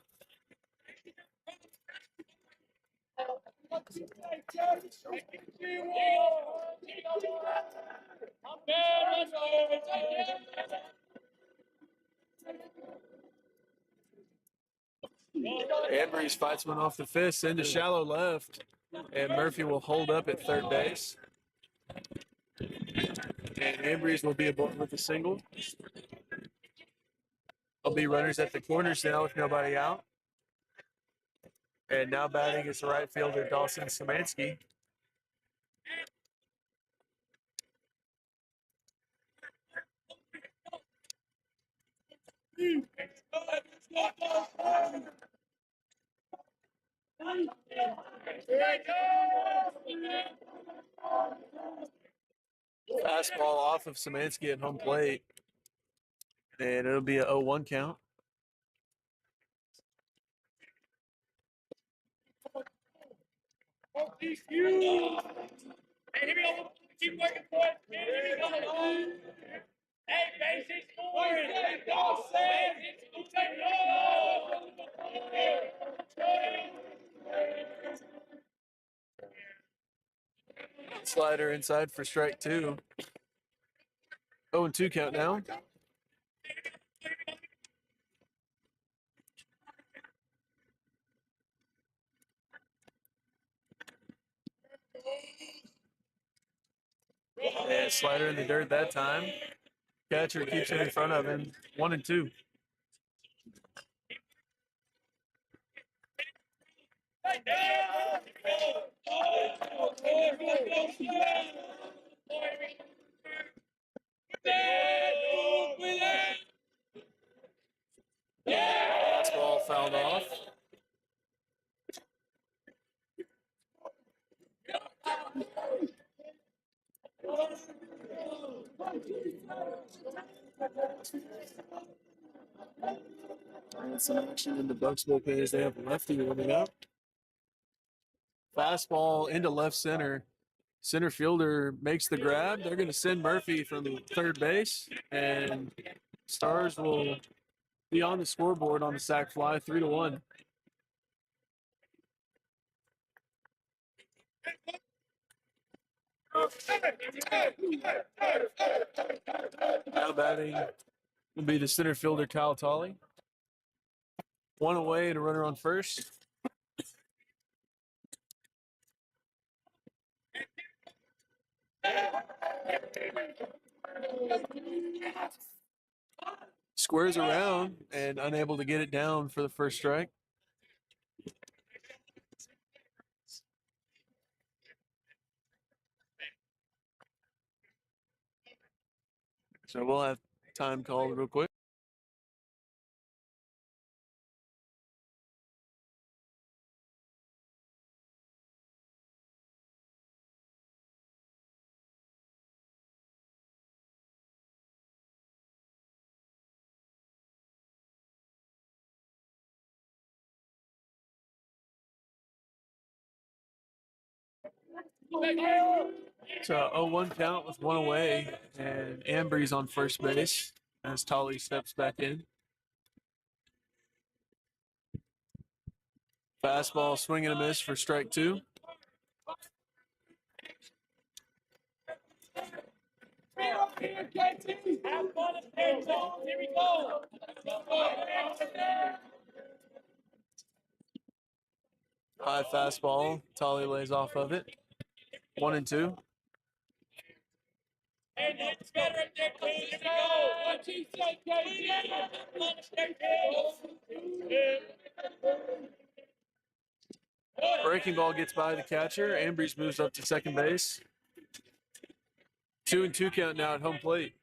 Ambrose fights one off the fist into shallow left, and Murphy will hold up at third base. And Ambrose will be aboard with a single. There'll be runners at the corners now with nobody out. And now batting is the right fielder, Dawson Szymanski. Fastball off of Szymanski at home plate. And it'll be a 0-1 count. Hey, here we go. Keep working for it. Here we go. Hey, basics forward. Slider inside for strike two. 0-2 count now. Slider in the dirt that time. Catcher keeps it in front of him. 1-2. Fastball fouled off. And some action in the Bucks bullpen as they have lefty warming up. Fastball into left center. Center fielder makes the grab. They're going to send Murphy from third base, and Stars will be on the scoreboard on the sac fly, 3-1. Now batting will be the center fielder, Kyle Tolley. One away and a runner on first. Squares around and unable to get it down for the first strike. So we'll have time called real quick. It's a 0-1 count with one away, and Ambry's on first base as Tolley steps back in. Fastball, swing and a miss for strike two. Here we go. High fastball, Tolley lays off of it. 1-2. Hey, that's better right there, Cole. Here we go. What you say, Breaking ball gets by the catcher. Ambry's moves up to second base. 2-2 count now at home plate.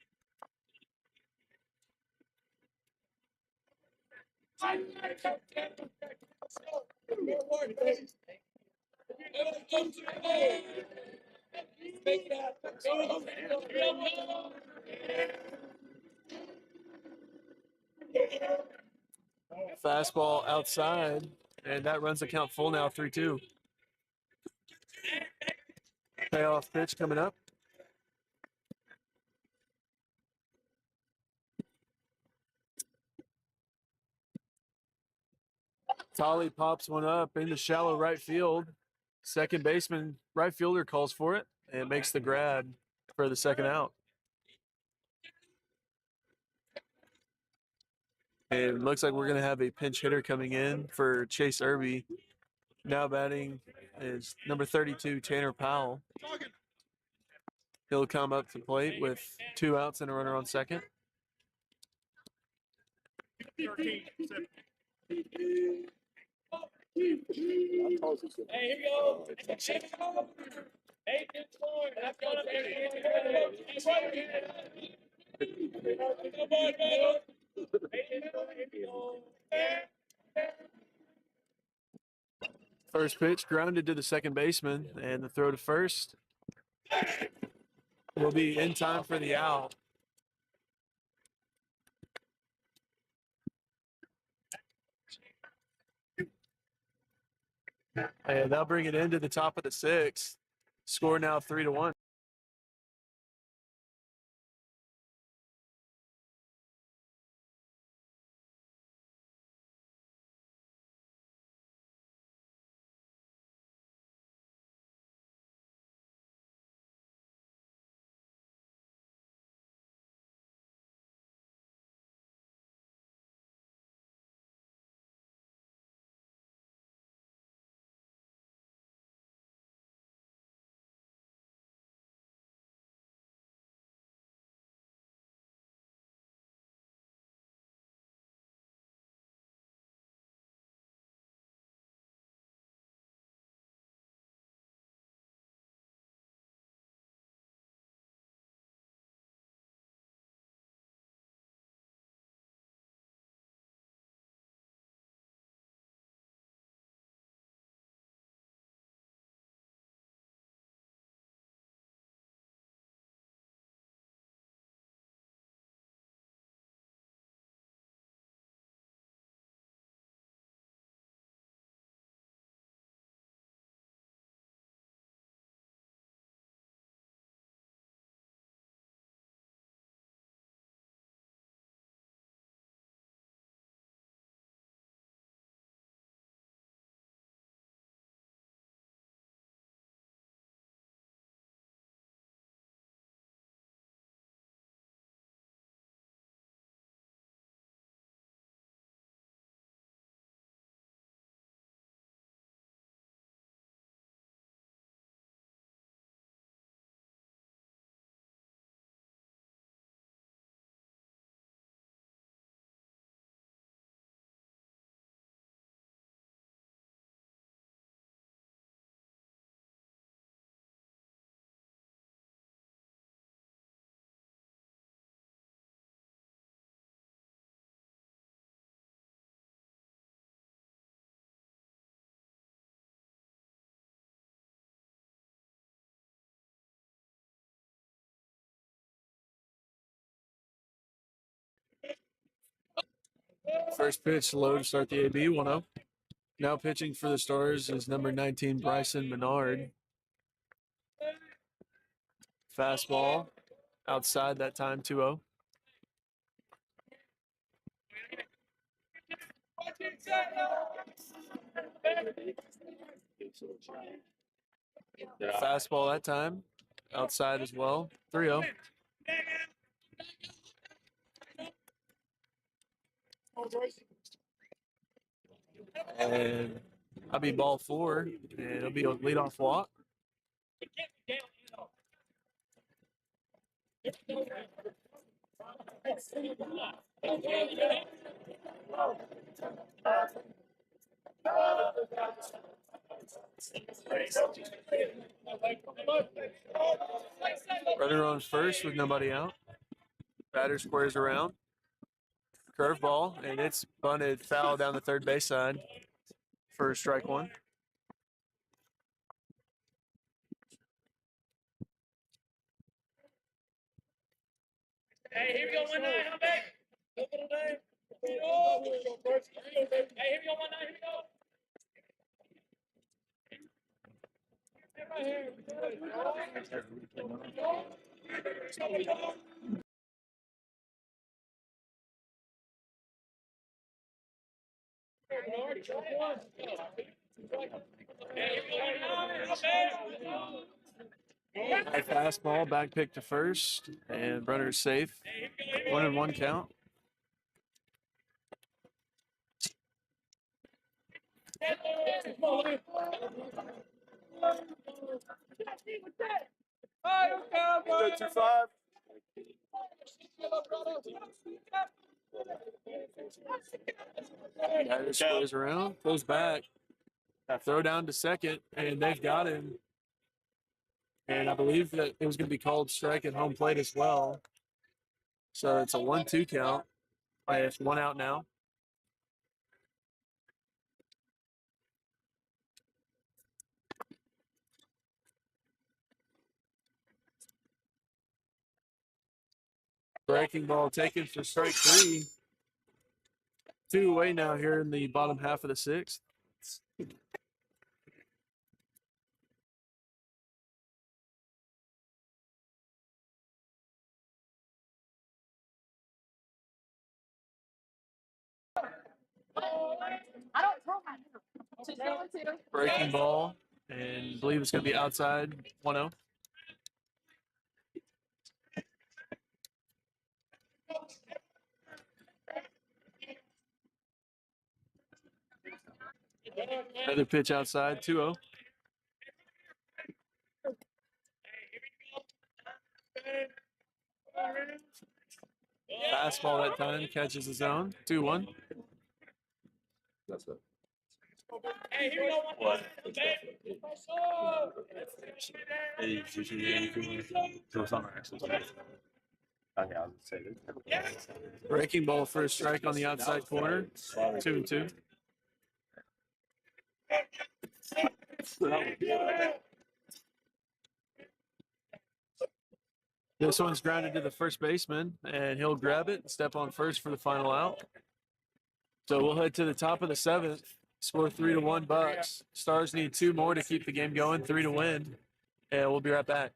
Fastball outside, and that runs the count full now, 3-2. Payoff pitch coming up. Tolley pops one up into shallow right field. Second baseman, right fielder calls for it and makes the grab for the second out. And it looks like we're going to have a pinch hitter coming in for Chase Irby. Now batting is number 32, Tanner Powell. He'll come up to plate with 2 outs and a runner on second. Hey, here we go. Hey, good score. That's going First pitch grounded to the second baseman, and the throw to first will be in time for the out. And they'll bring it into the top of the sixth. Score now 3-1. First pitch low to start the AB, 1-0. Now pitching for the Stars is number 19, Bryson Menard. Fastball outside that time, 2-0. Fastball that time, outside as well, 3-0. And I'll be ball 4, and it'll be a leadoff walk. Runner on first with nobody out. Batter squares around. Curveball, and it's bunted foul down the third base side for strike 1. Hey, here we go, 1-9, I'm back. Hey, here we go, 1-9, here we go. High fastball, back pick to first, and runner's safe. 1-1 count. Go 2-5. Batter squares around, goes back. Throw down to second, and they've got him. And I believe that it was going to be called strike at home plate as well. So it's a 1-2 count. It's 1 out now. Breaking ball taken for strike 3. 2 away now here in the bottom half of the 6th. Breaking ball, and I believe it's going to be outside, 1-0. Another pitch outside, 2-0. Fastball that time, catches his own, 2-1. That's it. Hey, here we go, 1-9. Hey, okay, I'll say this. Breaking ball for a strike on the outside corner, 2-2. This one's grounded to the first baseman, and he'll grab it and step on first for the final out. So we'll head to the top of the 7th. Score 3-1 Bucks. Stars need 2 more to keep the game going, 3 to win. And we'll be right back.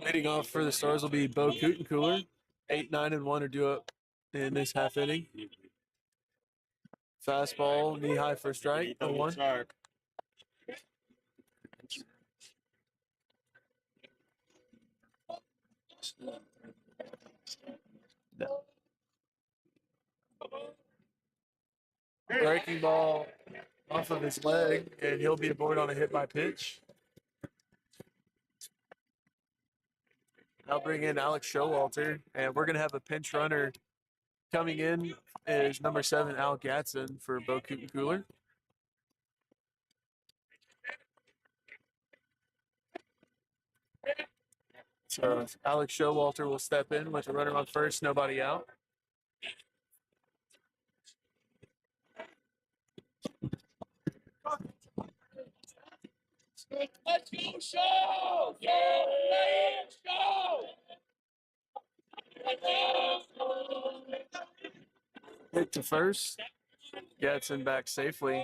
Leading off for the Stars will be Bo Cooler. 8, 9, and 1 are due up in this half inning. Fastball, knee high for a strike. 0-1. Breaking ball off of his leg, and he'll be aboard on a hit by pitch. I'll bring in Alex Showalter, and we're going to have a pinch runner coming in is number 7, Al Gatson for Bo Cooler. So Alex Showalter will step in with a runner on first, nobody out. Let's go, show! Yeah, let's go! Hit to first. Gatson back safely.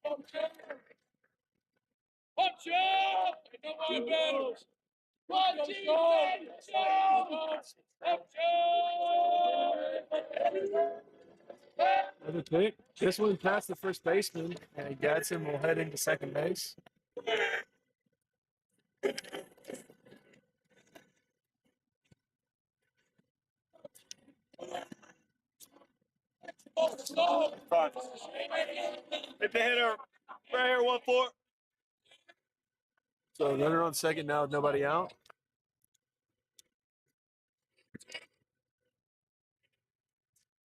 Punch up! No more battles! One, two, three, Another pick. This one past the first baseman, and Gatson will head into second base. Hit the hitter. Right here, 1-4. So runner on second now with nobody out.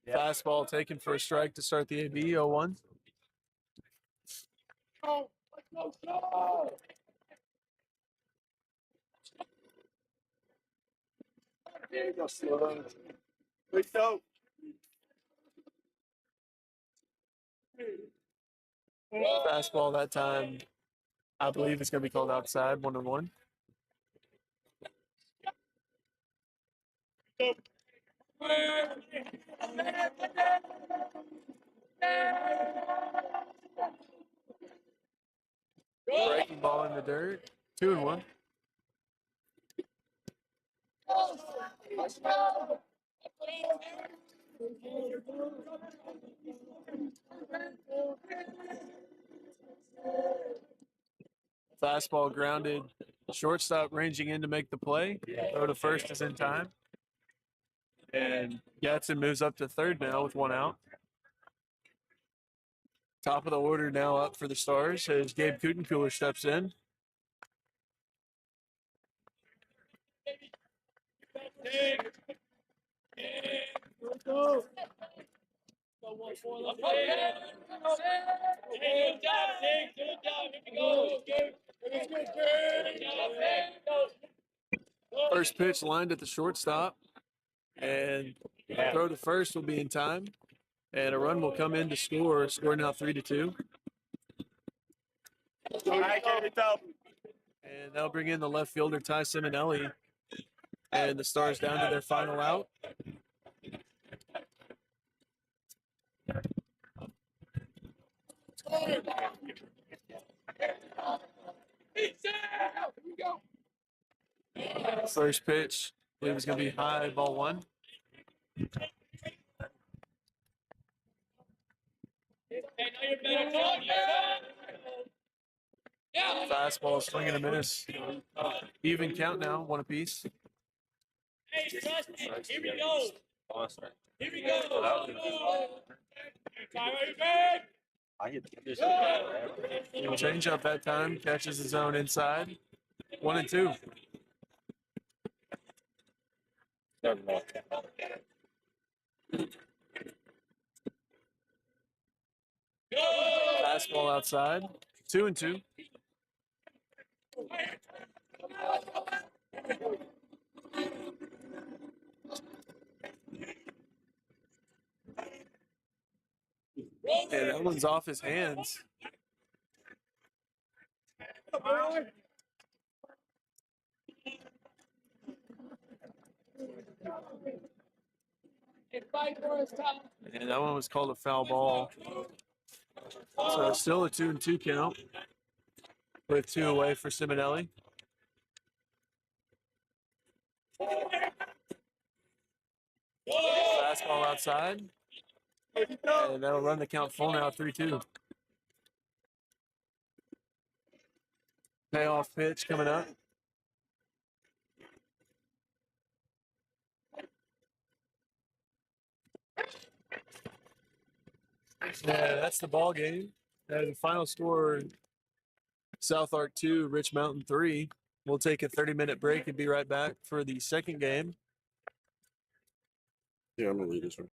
Fastball taken for a strike to start the AB, 0-1. Wait, no. Fastball that time, I believe it's going to be called outside, 1-1. Breaking ball in the dirt, 2-1. Fastball grounded, shortstop ranging in to make the play. Throw to first is in time. And Gatson moves up to third now with 1 out. Top of the order now up for the Stars as Gabe Cooler steps in. First pitch lined at the shortstop, and throw to first will be in time, and a run will come in to score. Score now 3-2. And they'll bring in the left fielder Ty Simonelli, and the Stars down to their final out. First pitch, I believe it's going to be high, ball 1. Fastball, swing and a miss. Even count now, 1 apiece. Hey, trust me. Here we go. Here we go. I hit the Change up that time, catches his own inside. 1-2. Fastball outside. 2-2. And that one's off his hands. And that one was called a foul ball. So still a 2-2 count. with 2 away for Simonelli. Fastball outside. And that'll run the count full now, 3-2. Payoff pitch coming up. Yeah, that's the ball game. The final score, SouthArk 2, Rich Mountain 3. We'll take a 30-minute break and be right back for the second game. Yeah, I'm gonna leave this one.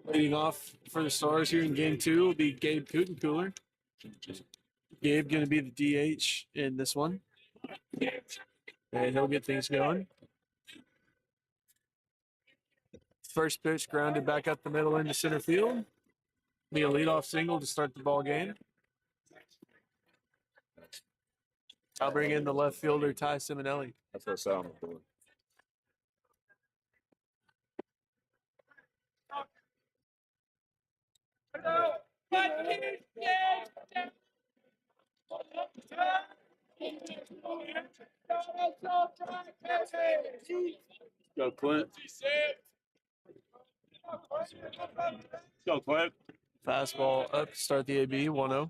Leading off for the Stars here in game 2 will be Gabe Cooler. Gabe going to be the DH in this one. And he'll get things going. First pitch grounded back up the middle into center field. Be a leadoff single to start the ball game. I'll bring in the left fielder, Ty Simonelli. That's what sound for. Go Clint. Go Clint. Fastball up to start the AB, 1-0.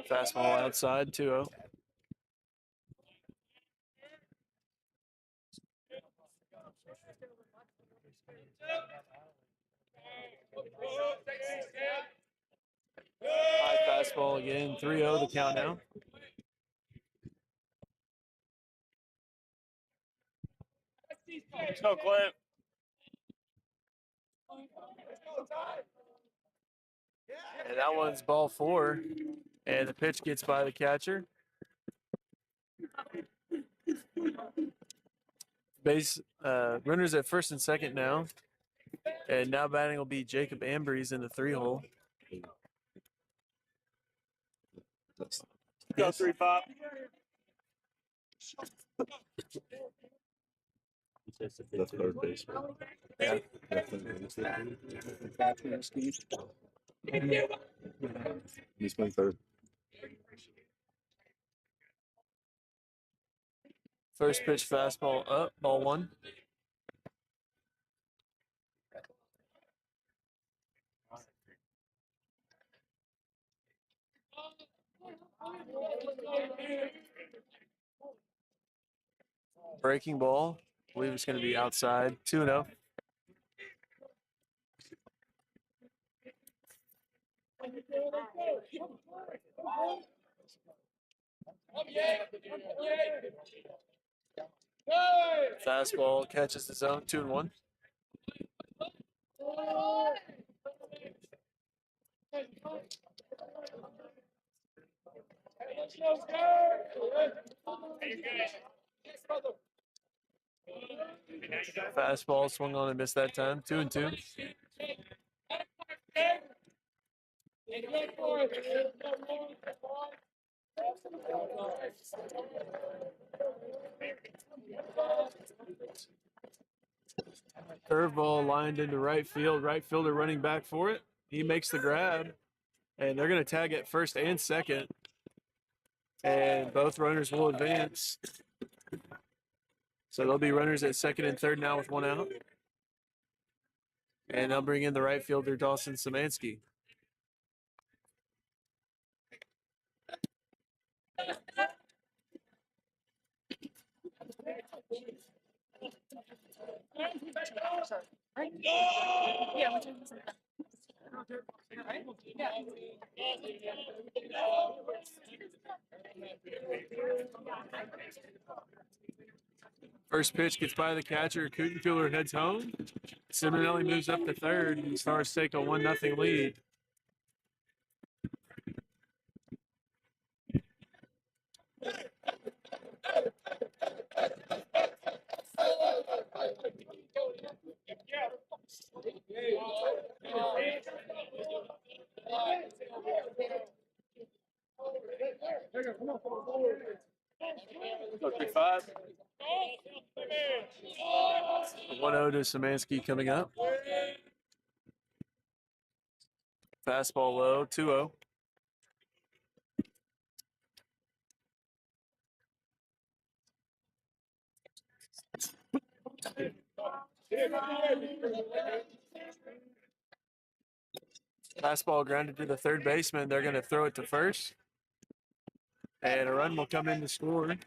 Fastball outside, 2-0. High fastball again, 3-0 the count now. Go Clint. And that one's ball 4. And the pitch gets by the catcher. Runners at first and second now. And now batting will be Jacob Ambrose in the 3-hole. Go 3-5. The third baseman. Yeah. He's playing third. First pitch fastball up, ball 1. Breaking ball. I believe it's going to be outside, 2-0. Fastball catches the zone, 2-1. Fastball swung on and missed that time, 2-2. Curveball lined into right field. Right fielder running back for it. He makes the grab, and they're going to tag it first and second. And both runners will advance. So there'll be runners at second and third now with 1 out. And they'll bring in the right fielder, Dawson Szymanski. First pitch gets by the catcher. Cooler heads home. Simonelli moves up to third and Stars take a 1-0 lead. Go 3-5. 1-0 to Szymanski coming up. Fastball low, 2-0. Fastball grounded to the third baseman. They're going to throw it to first. And a run will come in to score.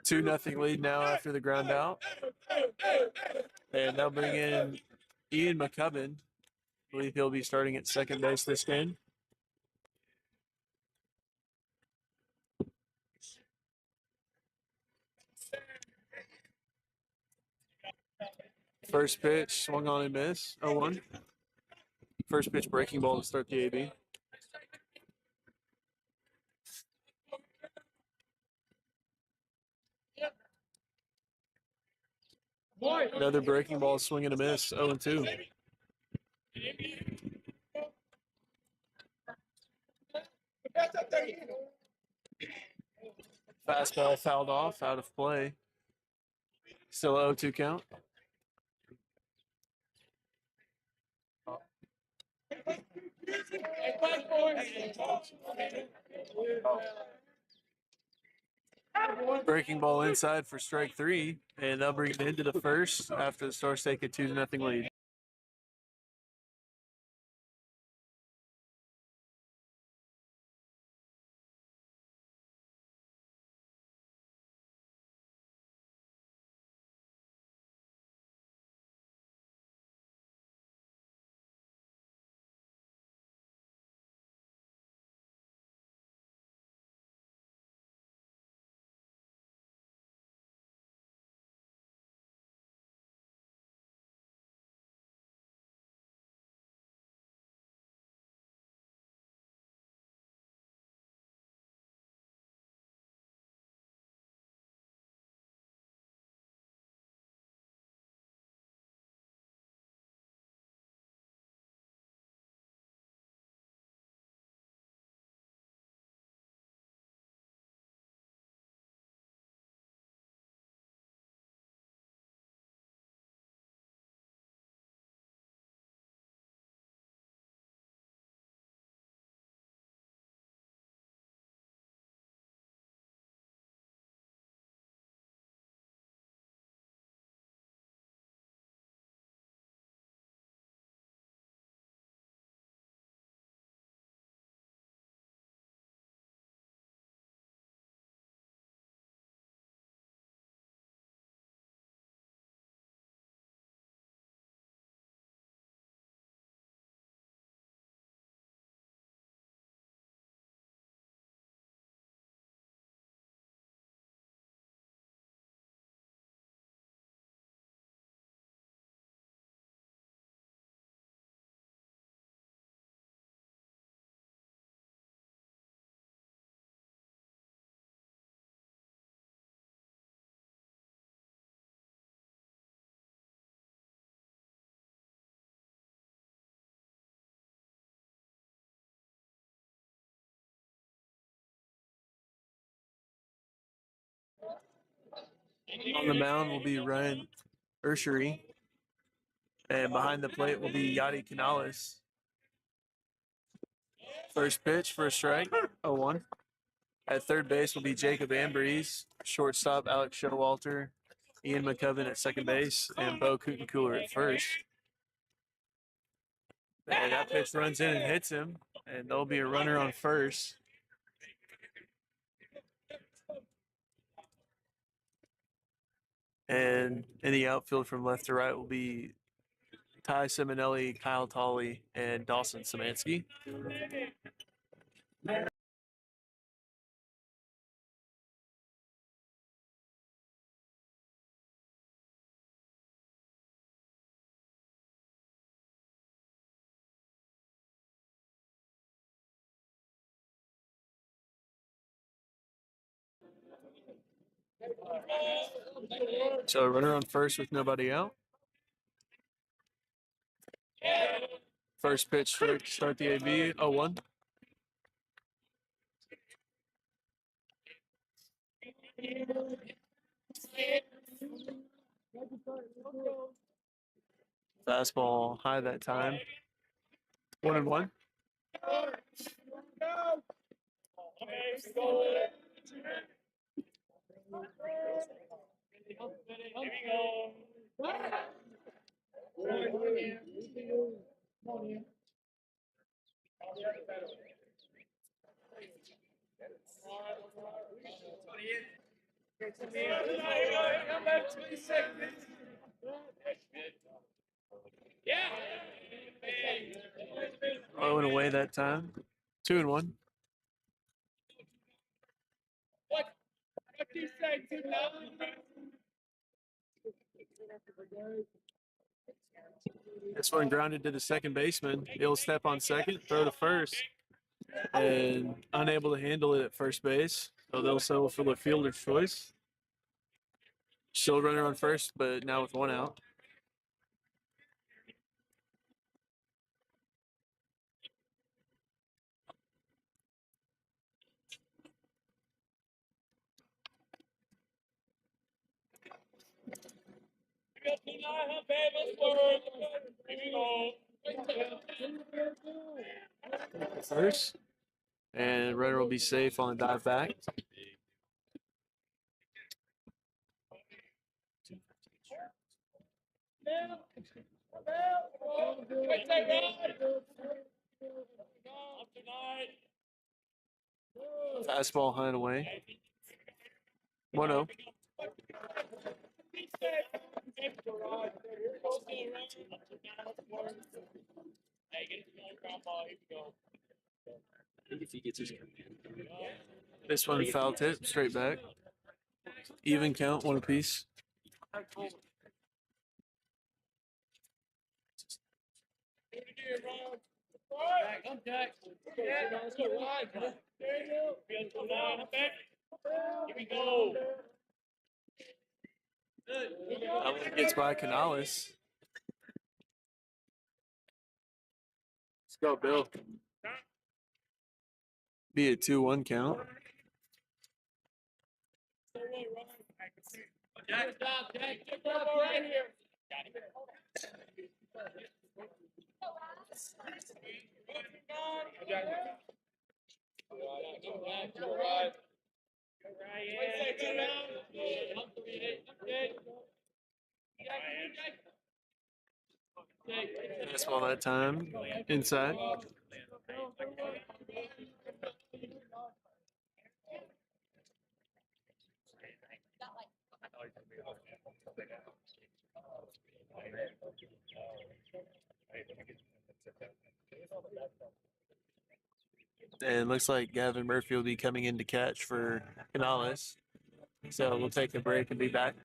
2-0 lead now after the ground out. And they'll bring in Ian McCubbin. I believe he'll be starting at second base this game. First pitch, swung on and miss, 0-1. First pitch breaking ball to start the AB. Another breaking ball, swing and a miss, 0-2. Fastball fouled off, out of play. Still 0-2 count. Breaking ball inside for strike 3, and they'll bring it into the first after the Stars take a 2-0 lead. On the mound will be Ryan Urshary, and behind the plate will be Yadi Canales. First pitch for a strike, 0-1. At third base will be Jacob Ambrose, shortstop Alex Showalter, Ian McCubbin at second base, and Bo Cooler at first. And that pitch runs in and hits him, and there'll be a runner on first. And in the outfield from left to right will be Ty Simonelli, Kyle Tolley, and Dawson Szymanski. So a runner on first with nobody out. First pitch strike to start the AB, 0-1. Fastball high that time. 1-1. Throwing away that time. 2-1. What do you say, 2-9? This one grounded to the second baseman. He'll step on second, throw to first, and unable to handle it at first base. So they'll settle for the fielder's choice. Still runner on first, but now with one out. First, and runner will be safe on the dive back. Fastball hunted away. 1-0. This one foul tip, straight back. Even count, one apiece. Here we go. That one gets by Canales. Let's go, Bill. Be a 2-1 count. Fastball that time. Inside. And looks like Gavin Murphy will be coming in to catch for Canales. So we'll take a break and be back.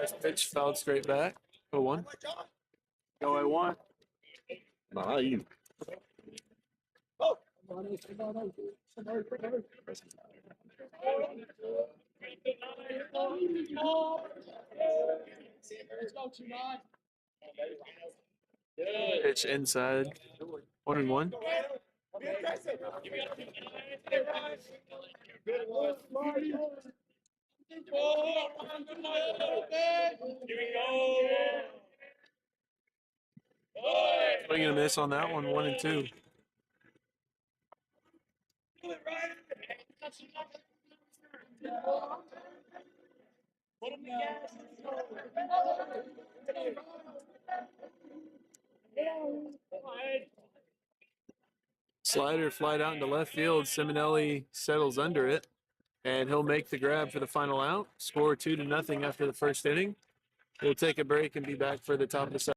First pitch fouled straight back. 0-1. Go at 1. Nah, you. Pitch inside. 1-1. Swing and a miss on that one. 1-2. Slider flied out into left field. Simonelli settles under it, and he'll make the grab for the final out. Score 2-0 after the first inning. We'll take a break and be back for the top of the second.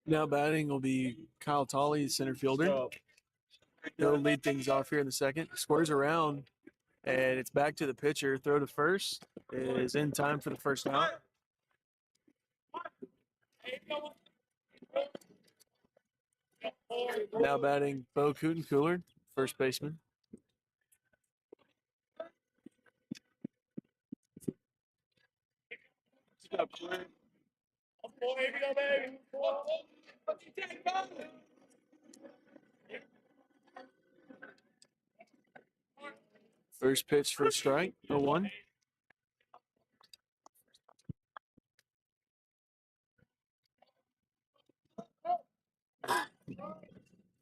Now batting will be Kyle Tolley, center fielder. He'll lead things off here in the second. Squares around, and it's back to the pitcher. Throw to first is in time for the first out. Now batting Bo Cooler, first baseman. First pitch for a strike, 0-1.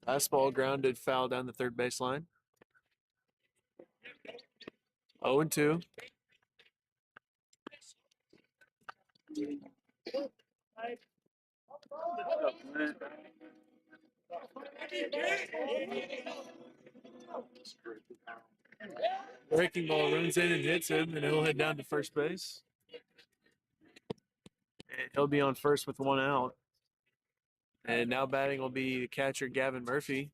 Fastball grounded foul down the third baseline. 0-2. Breaking ball runs in and hits him, and he'll head down to first base. And he'll be on first with one out. And now batting will be the catcher, Gavin Murphy.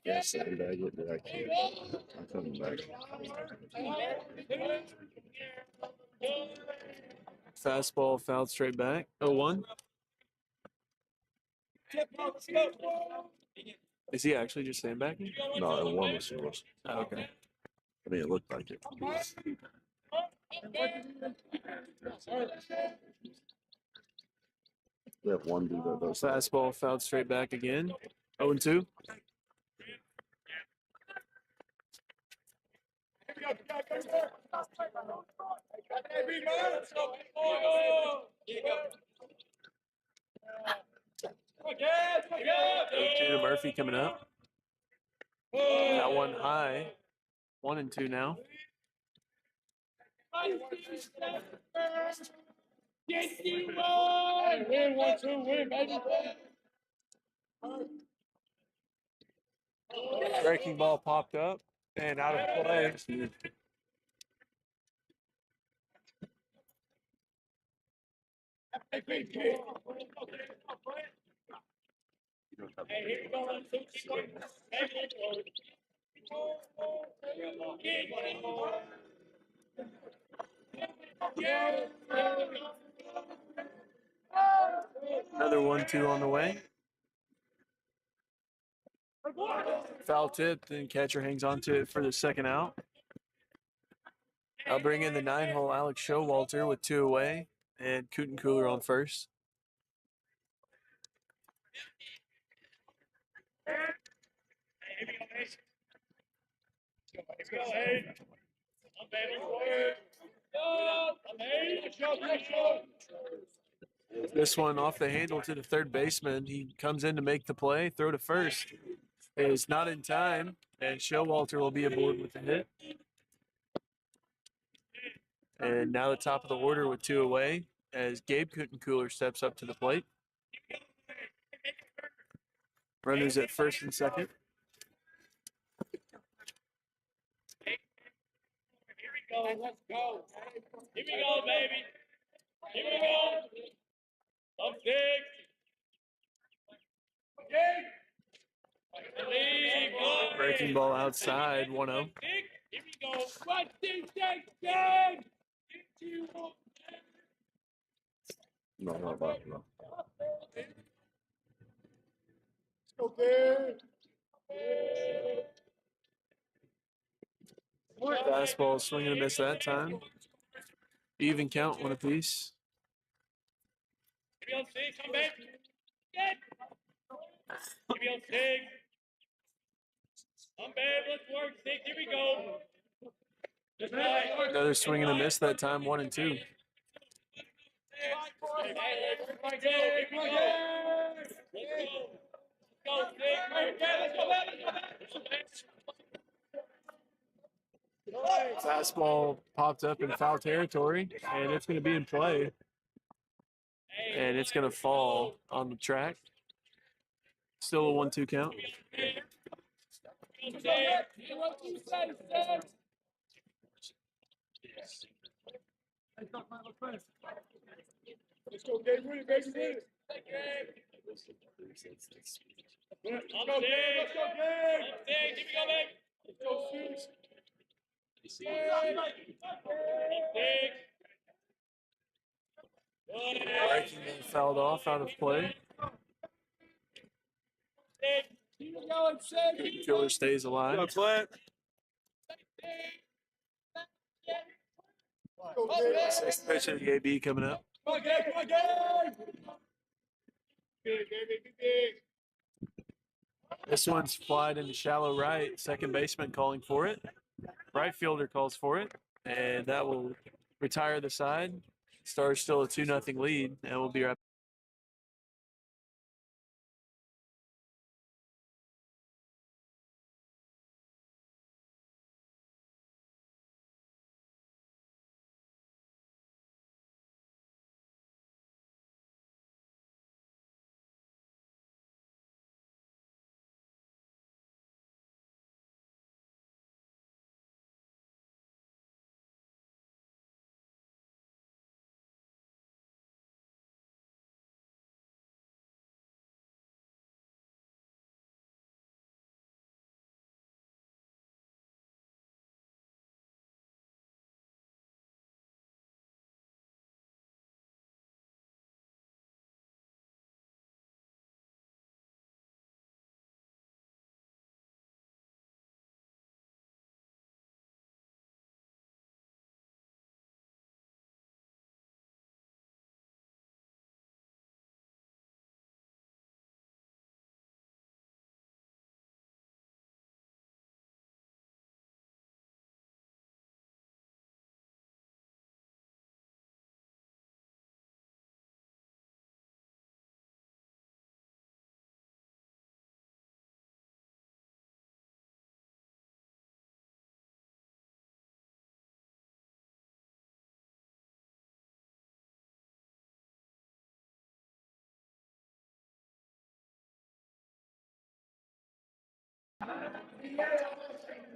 Yes, I get that. I can't. I'm coming back. Fastball fouled straight back, 0-1. Is he actually just sandbagging? No, it was yours. Oh, okay. I mean, it looked like it. We have one dude that does that. Fastball fouled straight back again, 0-2. To Murphy coming up. That one high. 1-2 now. Win, 1-2, win, baby. Breaking ball popped up and out of play. Hey, here we go. Another 1-2 on the way. Foul tipped and catcher hangs on to it for the second out. I'll bring in the 9-hole Alex Showalter with 2 away and Cooten Cooler on first. This one off the handle to the third baseman. He comes in to make the play, throw to first. Is not in time, and Showalter will be aboard with the hit. And now the top of the order with 2 away as Gabe Cooten Cooler steps up to the plate. Runners at first and second. Here we go. Let's go. Here we go, baby. Here we go. Up six. Breaking ball outside, 1-0. Here we go. 1, 2, 6, 7. No, no. Fastball swing and a miss that time. Even count, 1 apiece. Give me on 6, come back. Give me on 6. I'm bad, let's work 6, here we go. Just right. Another swing and a miss that time, 1 and 2. Here we go, here we go. Let's go, 6. Let's go back, Fastball popped up in foul territory, and it's going to be in play. And it's going to fall on the track. Still a 1-2 count. Let's go, Gabe. Win it, baby. Win it. Let's go, Gabe. Here we go, baby. Let's go, Suits. Breaking ball fouled off out of play. Killer stays alive. Sixth pitch of the AB coming up. Come on, Gabe. Come on, Gabe. Big, baby. Big. This one's flied into shallow right. Second baseman calling for it. Right fielder calls for it. And that will retire the side. Stars still a 2-0 lead. And we'll be right back.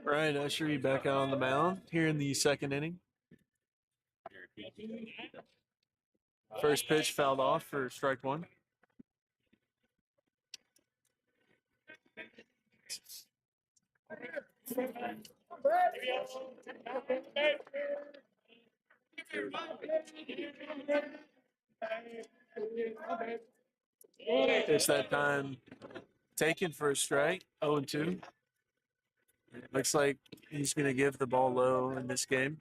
Ryan Ushery back out on the mound here in the second inning. First pitch fouled off for strike one. It's that time taken for a strike, 0-2. Looks like he's going to give the ball low in this game.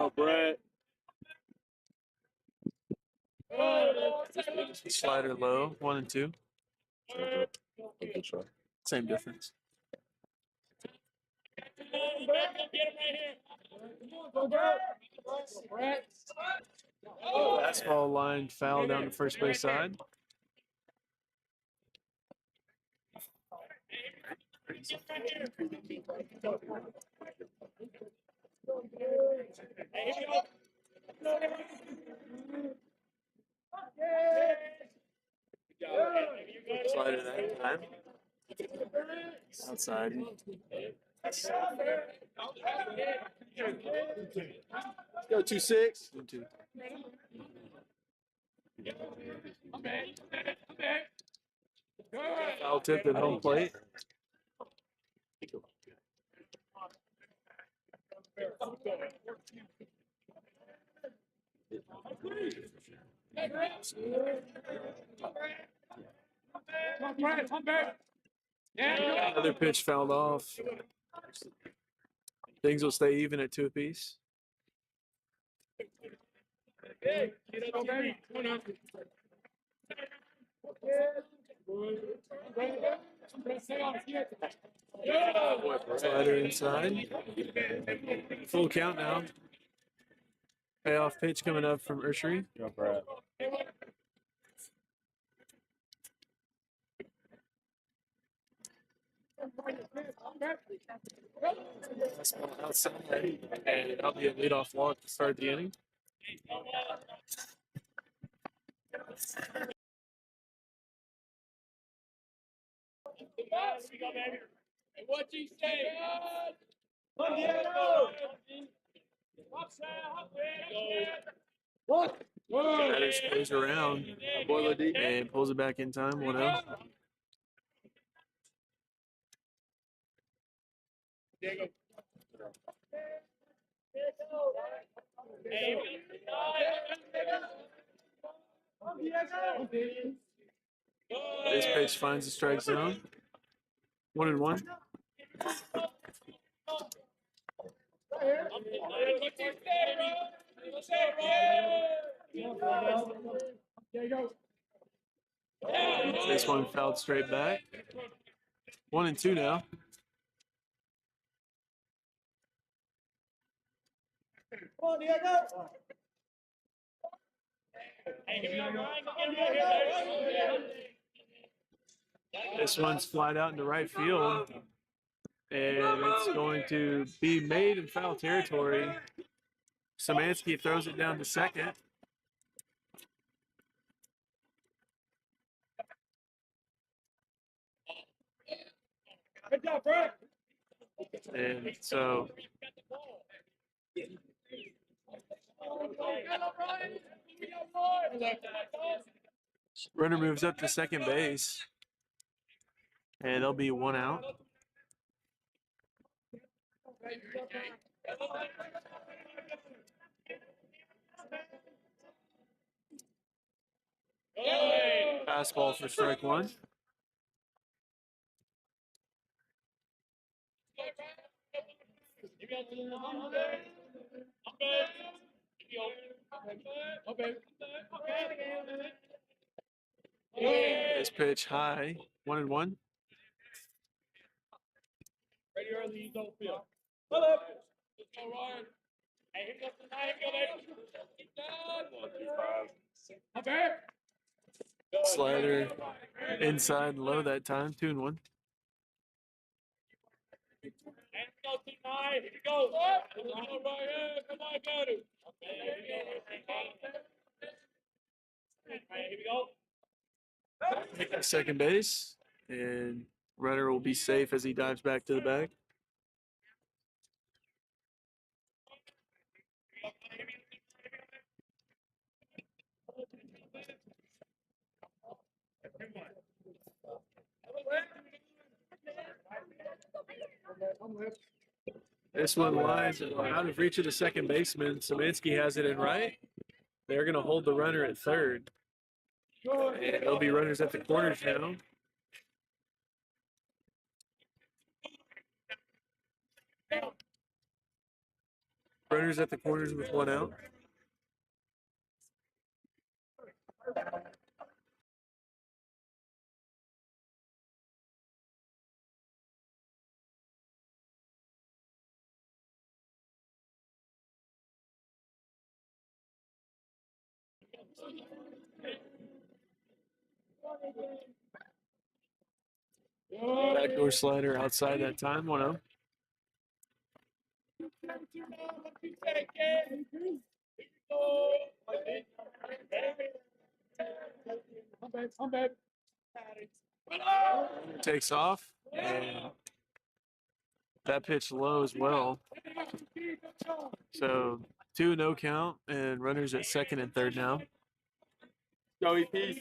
Oh, Brett. Slider low, 1-2. Good try. Same difference. Fastball line foul down the first base side. Slider that time. Outside. Go 2-6. 2-2. Foul tip at home plate. Another pitch fouled off. Things will stay even at 2 apiece. Slider inside. Full count now. Payoff pitch coming up from Ushery. Outside, and that'll be a leadoff walk to start the inning. And what you say? Batter goes around and pulls it back in time. 1-0. This pitch finds the strike zone. 1-1. This one fouled straight back. 1-2 now. This one's flied out into right field. And it's going to be made in foul territory. Szymanski throws it down to second. Good job, Brett. And so runner moves up to second base. And there'll be one out. Fastball for strike one. This pitch high, 1-1. Ready early, you don't feel. Let's go, Ryan. Hey, here goes the nine, go, baby. Slider inside low that time, 2-1. And we go to nine. Here we go. Come on, right here. Come on, got it. Here we go. Second base, And runner will be safe as he dives back to the bag. This one lies out of reach of the second baseman. Szymanski has it in right. They're going to hold the runner at third. And there'll be runners at the corners now. Runners at the corners with one out. Backdoor slider outside that time, 1-0. Takes off, and that pitch low as well. So 2 no count, and runners at second and third now. Joey, peace.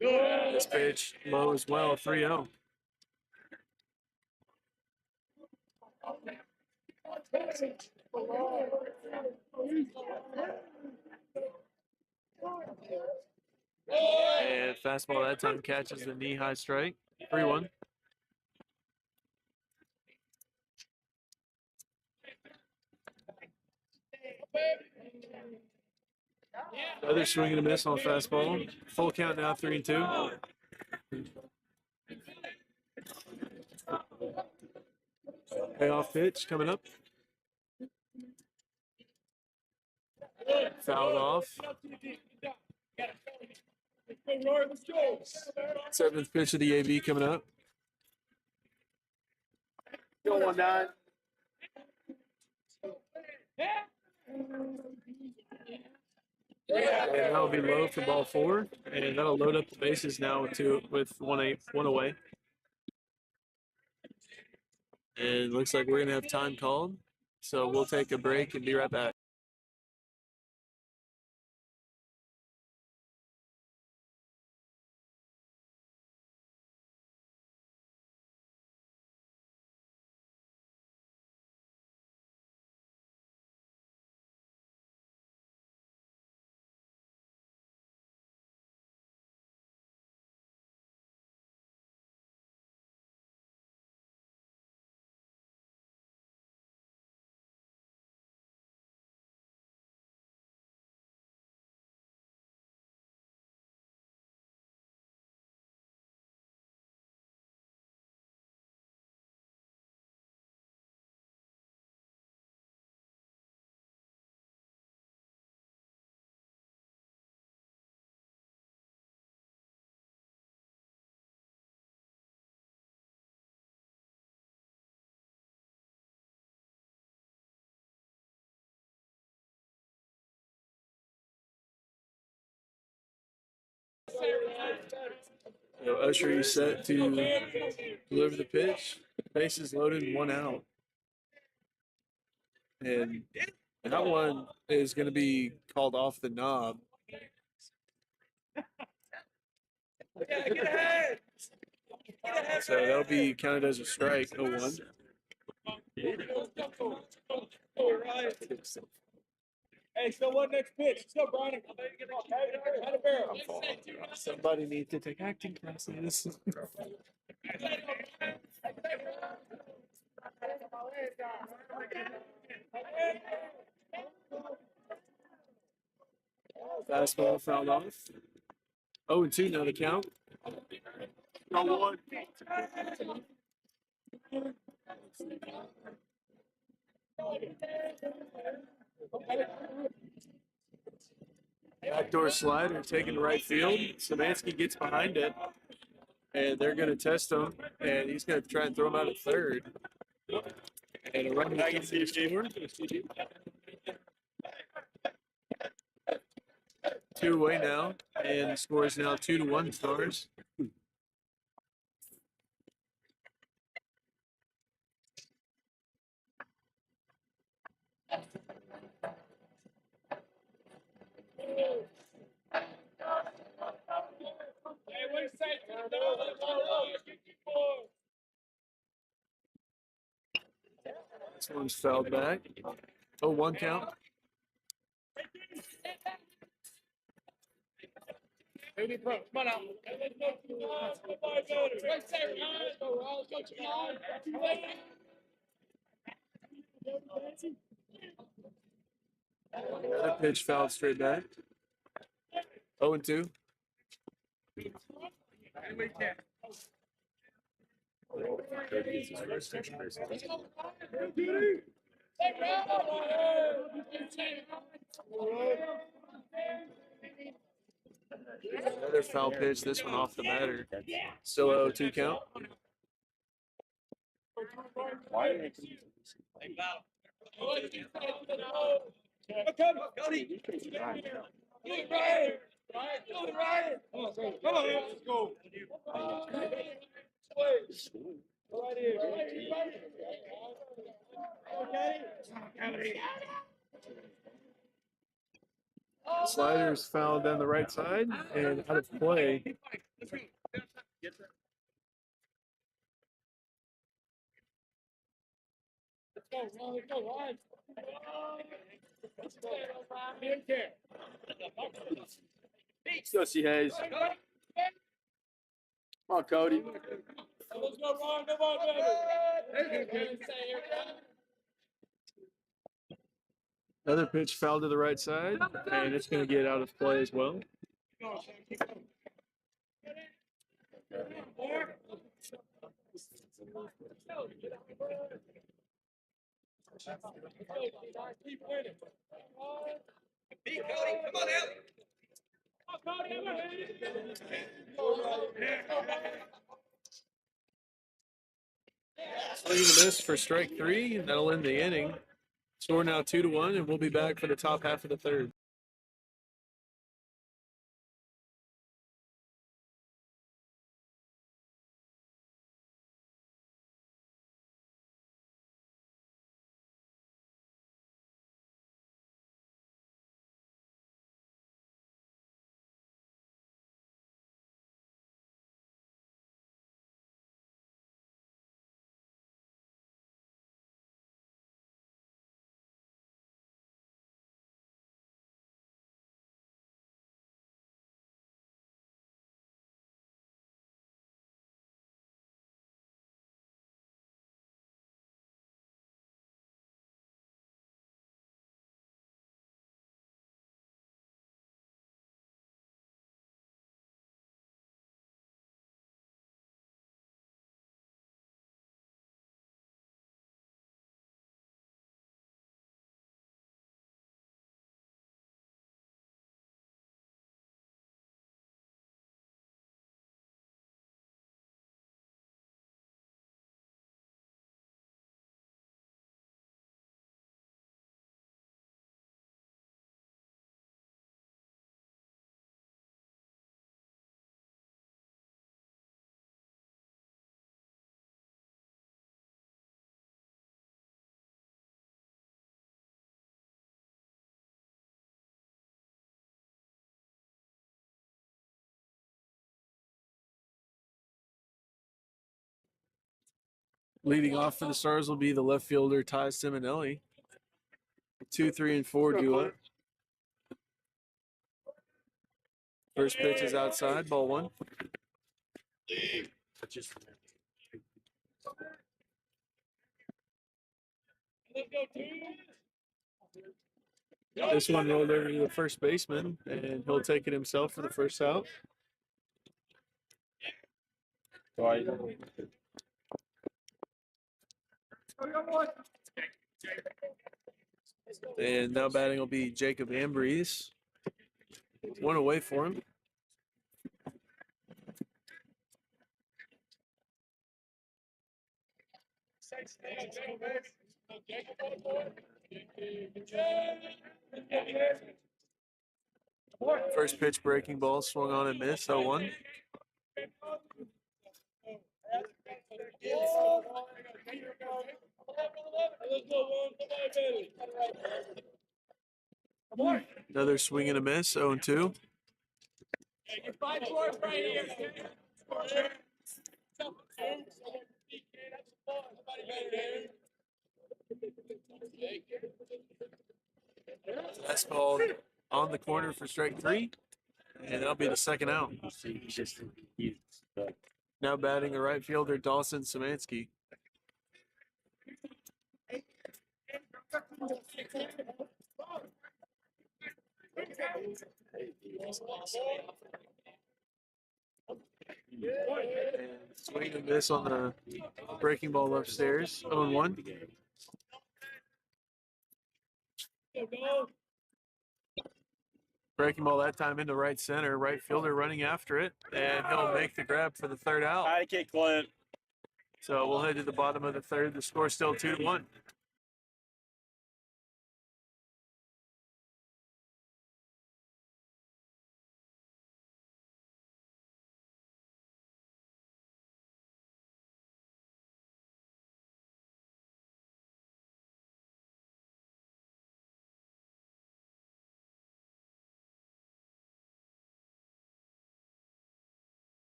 This pitch low as well, 3-0. And fastball that time catches the knee-high strike, 3-1. Another swing and a miss on fastball. Full count now, 3-2. Payoff pitch coming up. Fouled off. 7th pitch of the AB coming up. Go 1-9. And that'll be low for ball 4, and that'll load up the bases now with 1 away. And looks like we're gonna have time called, so we'll take a break and be right back. So Usher, you set to deliver the pitch. Bases loaded, 1 out. And that one is going to be called off the knob. So that'll be counted as a strike, 0-1. Hey, so what next pitch? Let's go, Brian. Somebody needs to take acting classes. Fastball fouled off. 0-2 now the count. 1-1. Backdoor slider taken to right field. Szymanski gets behind it, and they're going to test him, and he's going to try and throw him out at third. And a run back into the score. 2 away now, and the score is now 2-1 Stars. This one's fouled back. 0-1 count. Come on out. Another pitch fouled straight back. 0-2. Another foul pitch, this one off the batter. Still a 0-2 count. Slider's fouled down the right side and out of play. Let's go see Hayes. Come on, Cody. Another pitch fouled to the right side, and it's going to get out of play as well. Swing and a miss for strike 3, and that'll end the inning. Score now 2-1, and we'll be back for the top half of the third. Leading off for the Stars will be the left fielder, Ty Simonelli. 2, 3, and 4 duo. First pitch is outside, ball 1. This one rolled over to the first baseman, and he'll take it himself for the first out. And now batting will be Jacob Ambrose. 1 away for him. First pitch breaking ball swung on and missed. 0-1. Another swing and a miss. 0-2. That's called on the corner for strike 3, and that'll be the second out. Now batting the right fielder, Dawson Szymanski. And swing and miss on the breaking ball upstairs. 0-1. Breaking ball that time into right center. Right fielder running after it, and he'll make the grab for the third out. High kick, Clint. So we'll head to the bottom of the third. The score's still 2-1.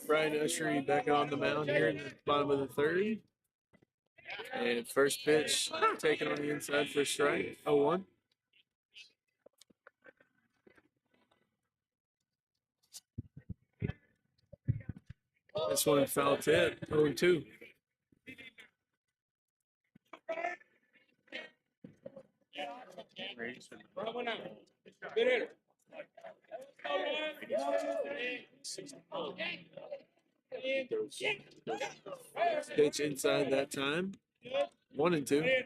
Brian Ushery back on the mound here in the bottom of the third. And first pitch taken on the inside for a strike. 0-1. This one foul tip. 0-2. Good hitter. Pitch inside that time. 1-2.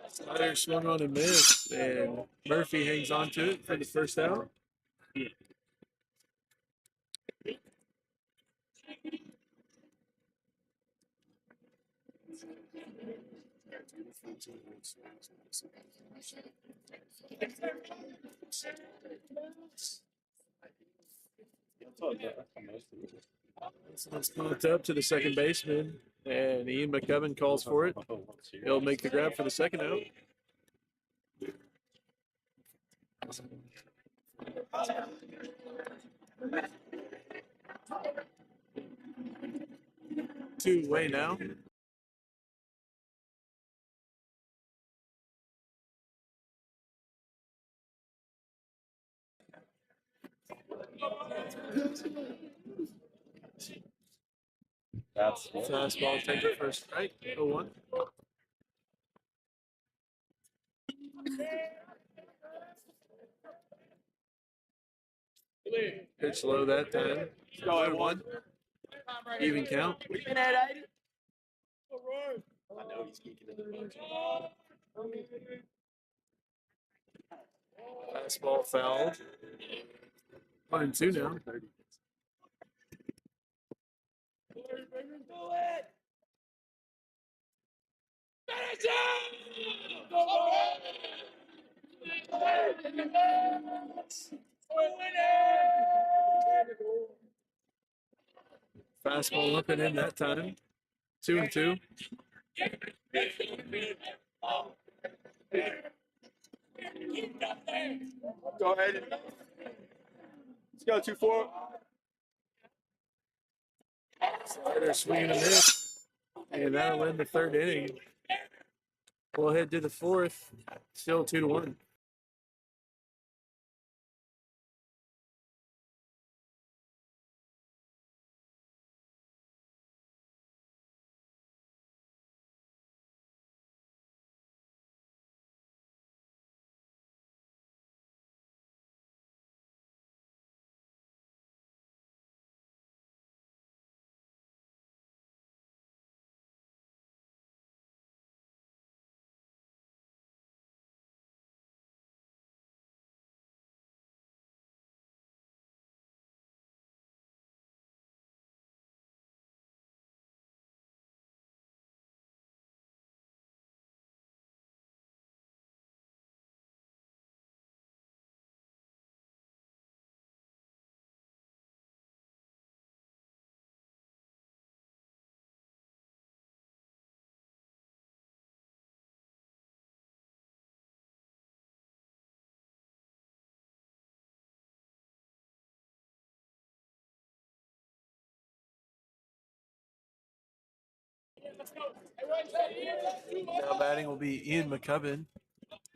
Slider swung on and missed, and Murphy hangs on to it for the first out. It's pumped up to the second baseman, and Ian McCubbin calls for it. He'll make the grab for the second out. Two-way now. That's Fastball taken for a strike. 0-1. Pitch low that time. 0-1. Even count. I know he's geeking in the Fastball fouled. 1-2 now. Fastball up and in that time. 2-2. Go ahead. Let's go 2-4. Slider swing and a miss. And that'll end the third inning. We'll head to the fourth. Still 2-1. Now batting will be Ian McCubbin.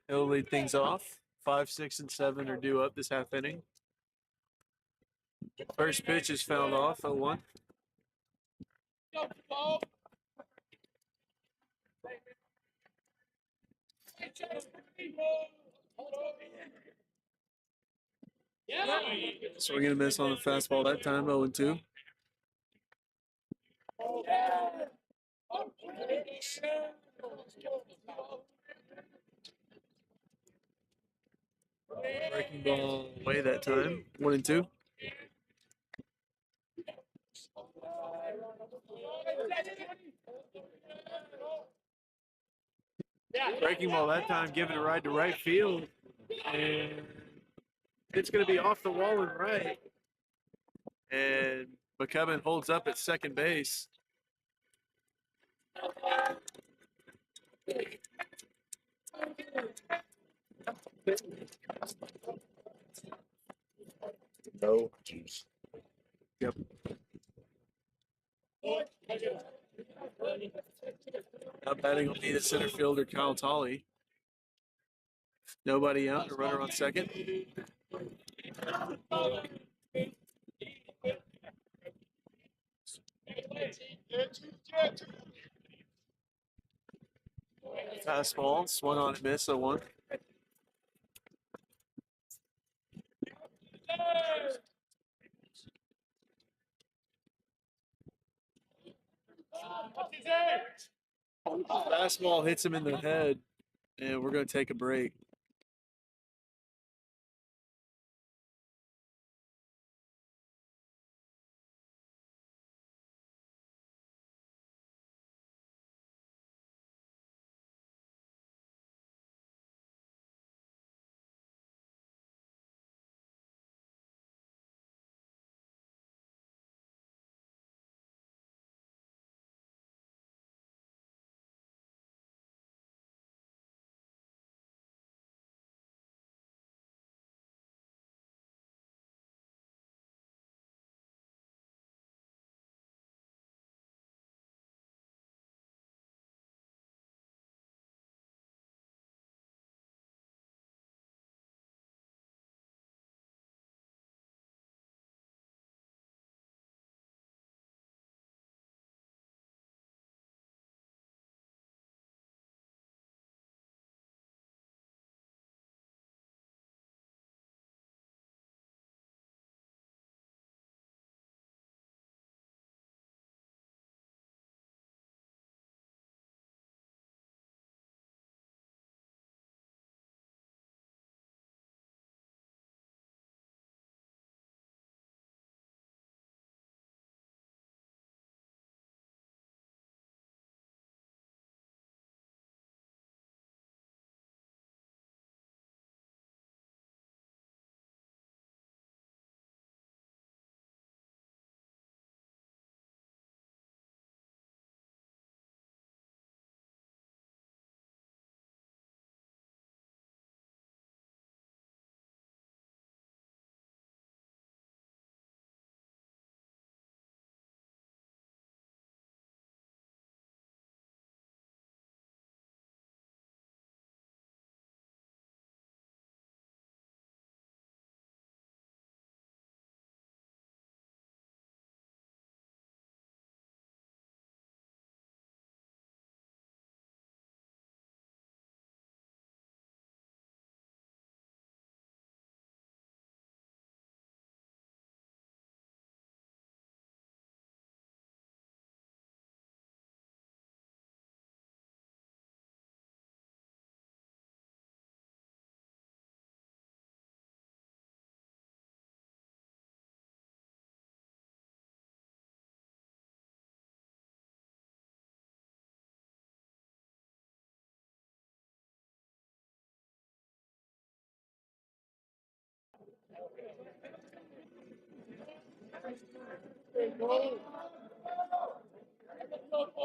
He'll lead things off. 5, 6, and 7 are due up this half inning. First pitch is fouled off, 0-1. Swing and a miss on the fastball that time, 0-2. Breaking ball away that time, 1-2. Breaking ball that time, giving a ride to right field. And it's going to be off the wall and right. And McCubbin holds up at second base. No juice. Yep. Now batting will be the center fielder, Kyle Tolley. Nobody out, a runner on second. Fastball, swung on and miss, 0-1. Fastball hits him in the head, and we're going to take a break.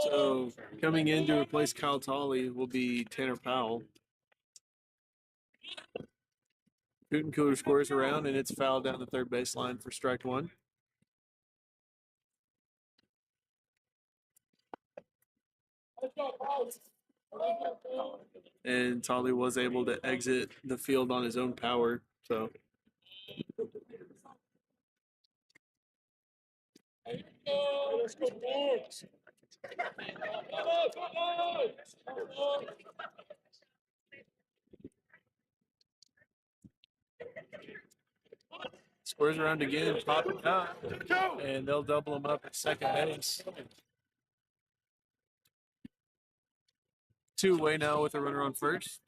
So coming in to replace Kyle Tolley will be Tanner Powell. Cooten Cooler scores around, and it's fouled down the third baseline for strike one. And Tolley was able to exit the field on his own power. So Let's go, boys. Come on. scores around again, pop it out, and they'll double him up at second base. Two away now with a runner on first.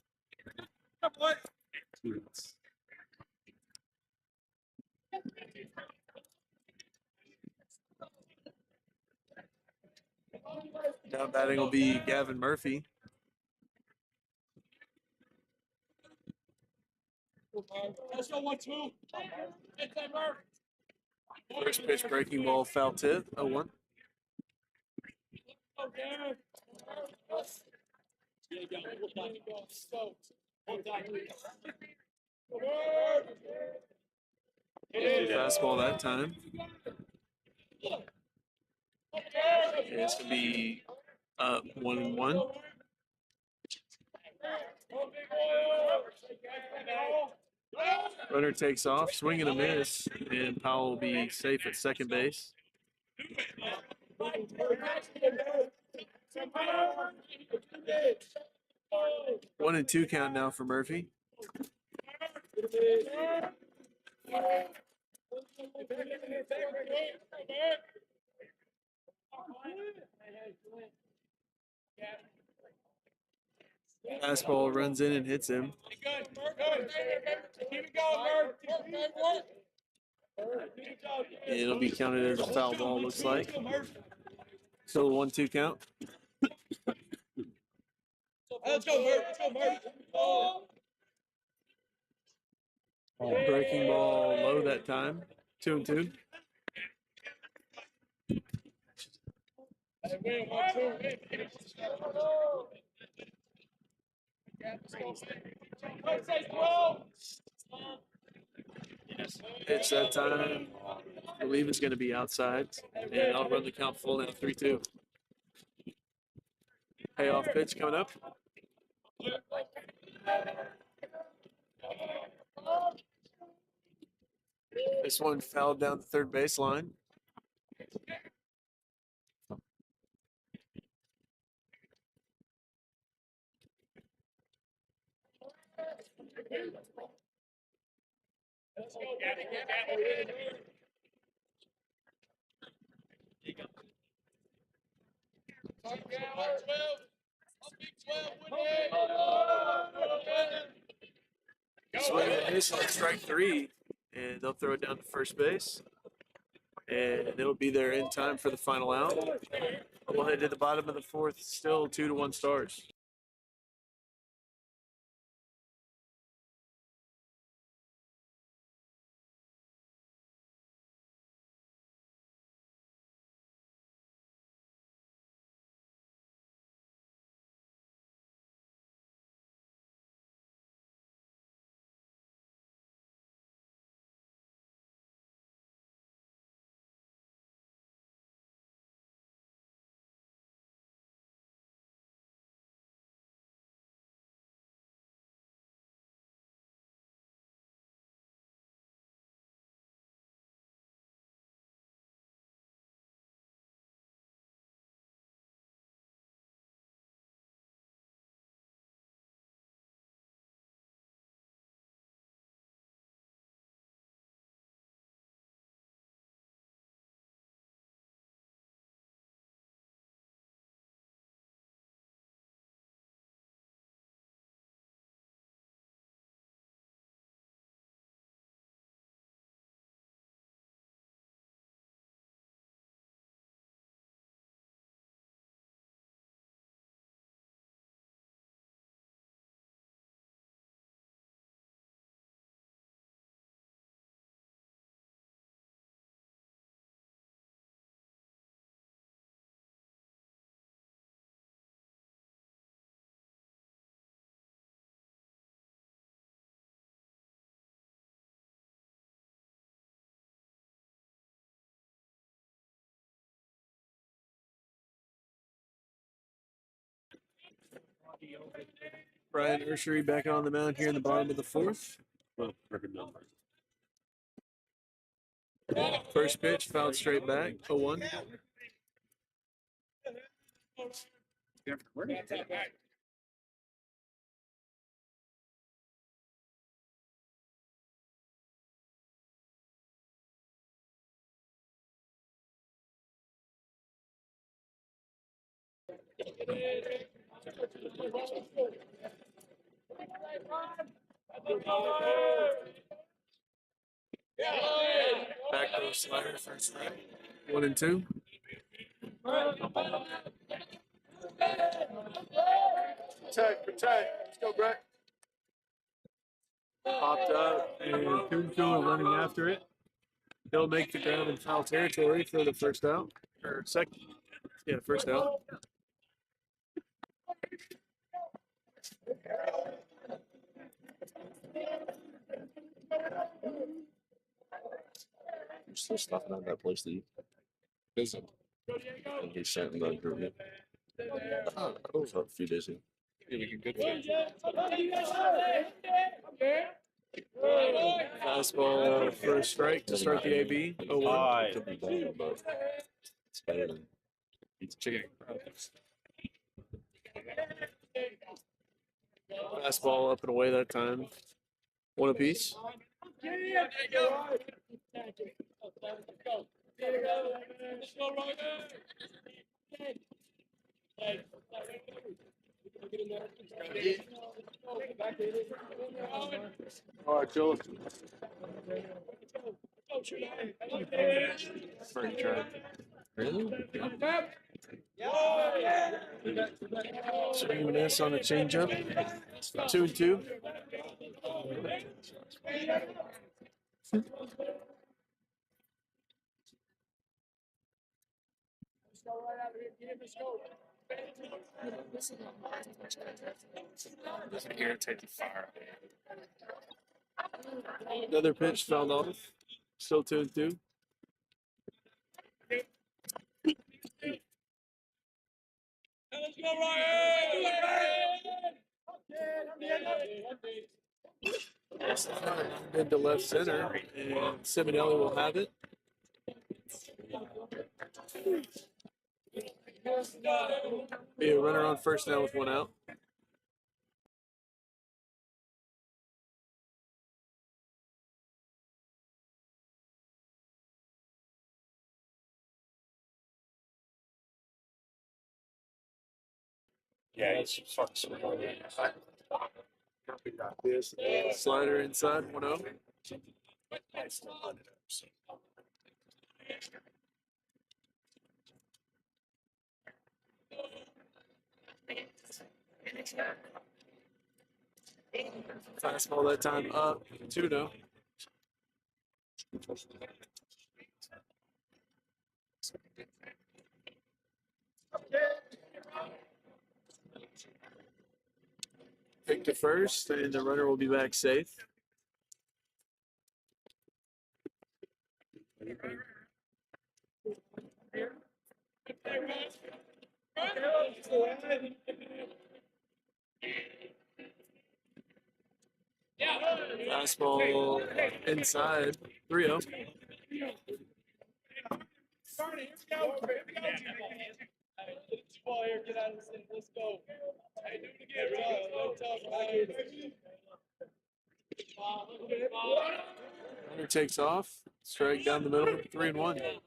Now batting will be Gavin Murphy. Let's go 1-2. First pitch breaking ball, foul tip, 0-1. Fastball that time. And it's going to be 1-1. Runner takes off, swing and a miss, and Powell will be safe at second base. 1-2 count now for Murphy. Fastball runs in and hits him. It'll be counted as a foul ball, looks like. So 1-2 count. Let's go, Murph. Breaking ball low that time. 2-2. Pitch that time. I believe it's going to be outside. And I'll run the count full now, 3-2. Payoff pitch coming up. This one fouled down the third baseline. Swing and miss on strike three, and they'll throw it down to first base. And it'll be there in time for the final out. We'll head to the bottom of the fourth, still 2-1 Stars. Brian Ursery back on the mound here in the bottom of the fourth. First pitch, fouled straight back, 0-1. Back row slider, first strike. 1-2. Protect. Let's go, Brett. Popped up, and Coon Cooler running after it. He'll make the ground in foul territory for the first out. Or second. Yeah, first out. You're still stuffing out that place that you visit. And he sent in the group. That was a few days ago. Yeah, we can good Fastball for a strike to start the AB. 0-1. Could be better, but it's better than pizza chicken. Fastball up and away that time. One apiece. All right, Joe. Really? Swing and miss on the changeup. 2-2. Doesn't irritate the fire. Another pitch fouled off. Still 2-2. Into left center, and Simonelli will have it. Be a runner on first now with one out. Yeah, it's fucking smart. Slider inside, 1-0. Fastball that time up, 2-0. Pick to first, and the runner will be back safe. Fastball inside, 3-0. Let's go. Hey, do it again. Runner takes off, strike down the middle, 3-1.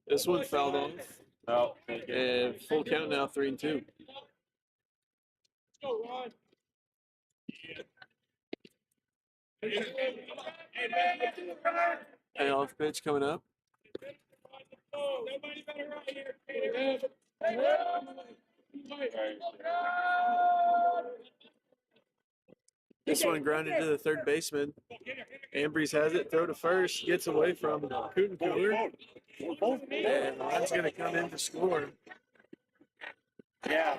This one fouled off. Oh, And full count now, 3-2. Payoff pitch coming up. This one grounded to the third baseman. Ambrose has it, throw to first, gets away from Cooten Cooler. And Ron's going to come in to score. yeah.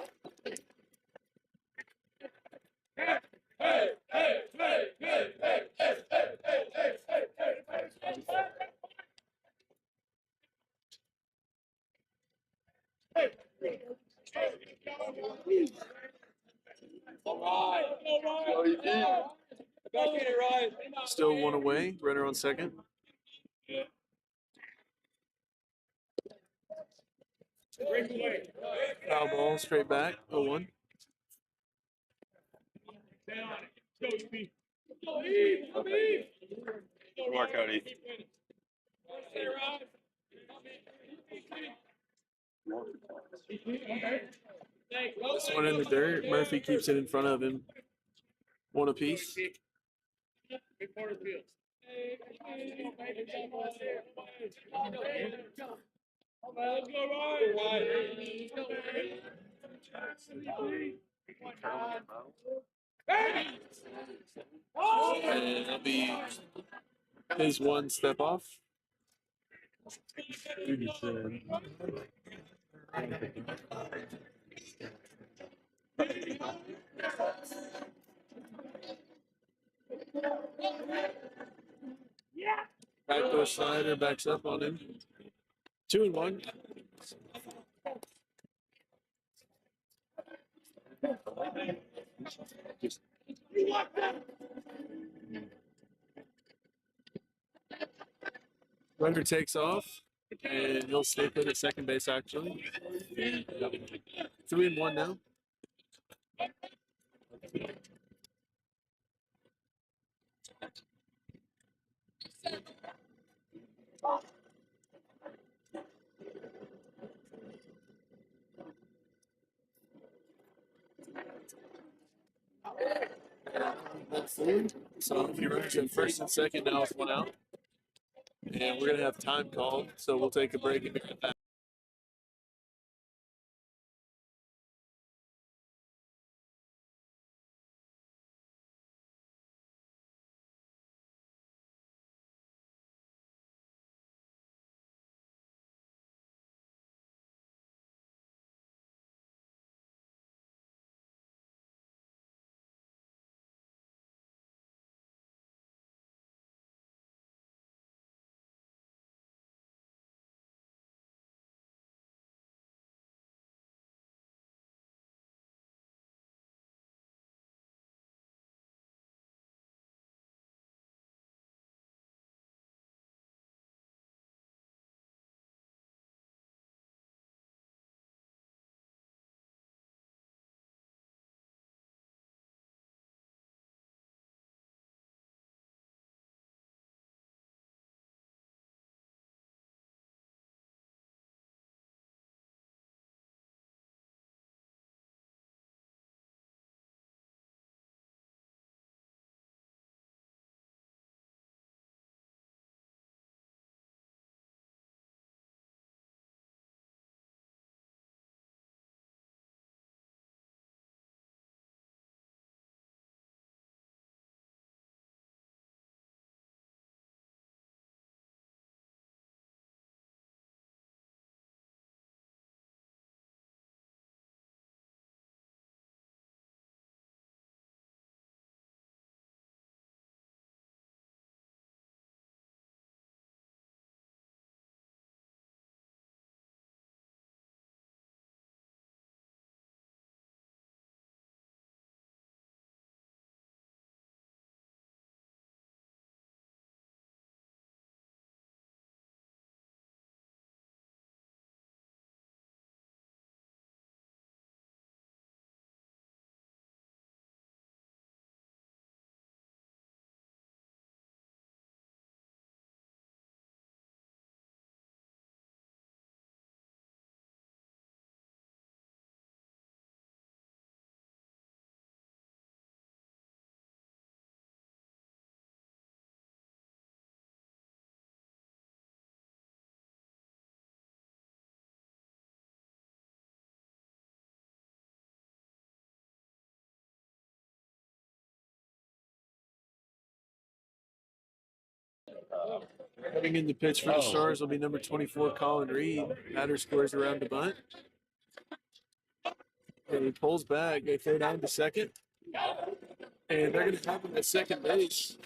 Still one away. Runner on second. Foul ball, straight back. 0-1. Good work, Cody. This one in the dirt. Murphy keeps it in front of him. One apiece. And that'll be his one step off. Backdoor slider backs up on him. 2-1. Runner takes off, and he'll stay put at second base, actually. 3-1 now. So he runs at first and second now with one out. And we're going to have time called, so we'll take a break and be right back. Heading in the pitch for the Stars will be number 24, Colin Reed. Batter scores around the bunt. And he pulls back. They throw down to second. And they're going to have him at second base.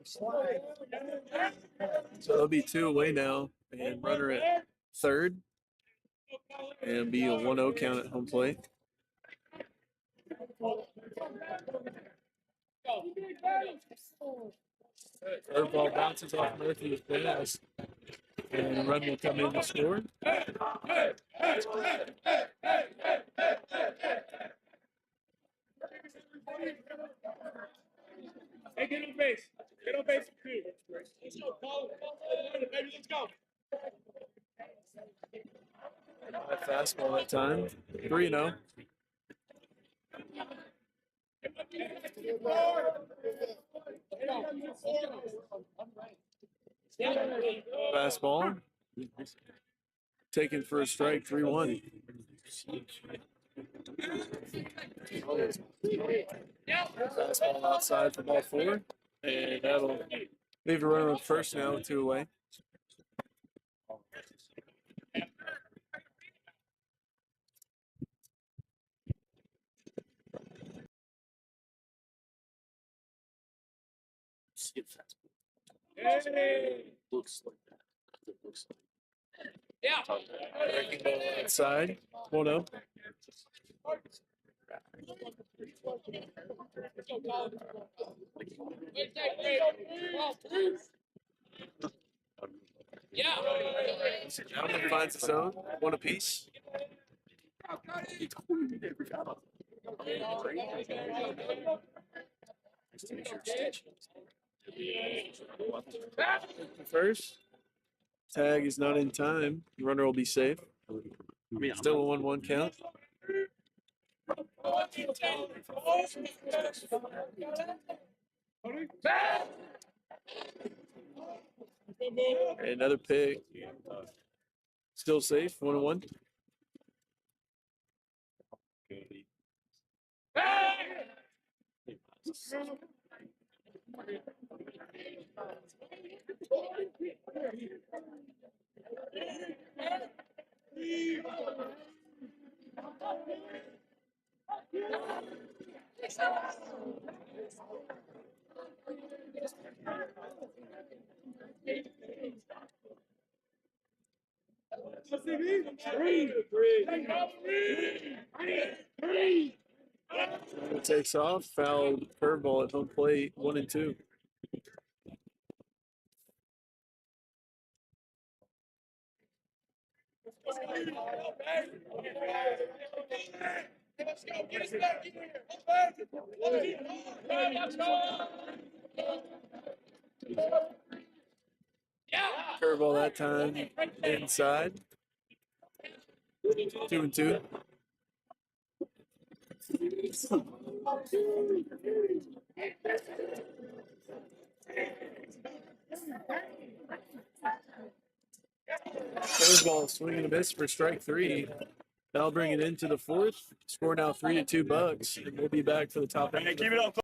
So it'll be 2 away now, and runner at third, and be a 1-0 count at home plate. Curveball bounces off Murphy's pass, and run will come in to score. Hey, get on base. Get on base. Let's go, Paul. Baby, let's go. Fastball that time. 3-0. Fastball. Taken for a strike, 3-1. Fastball outside for ball 4. And that'll leave a runner on first now with 2 away. Hey. Looks like that. It looks like Yeah. Breaking ball outside, 1-0. Yeah. Alvin finds his own, 1 apiece. First, tag is not in time. The runner will be safe. Still a 1-1 count. And another pick. Still safe, 1-1. It takes off, fouled curveball at home plate, 1-2. Curveball that time, inside. 2-2. Curveball swinging a miss for strike 3. That'll bring it into the 4th. Score now 3-2 Bucks, and we'll be back for the top half. Keep it up.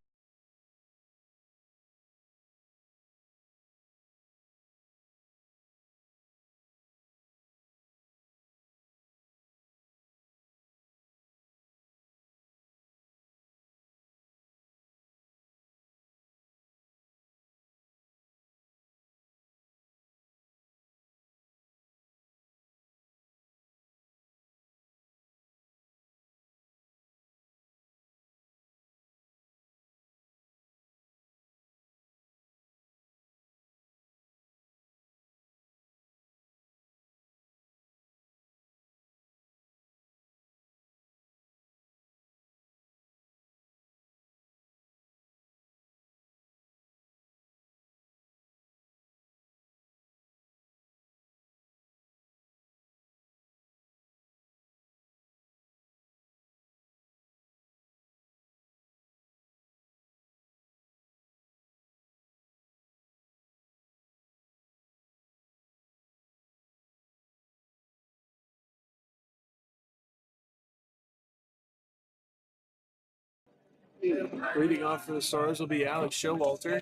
Leading off for the Stars will be Alex Showalter.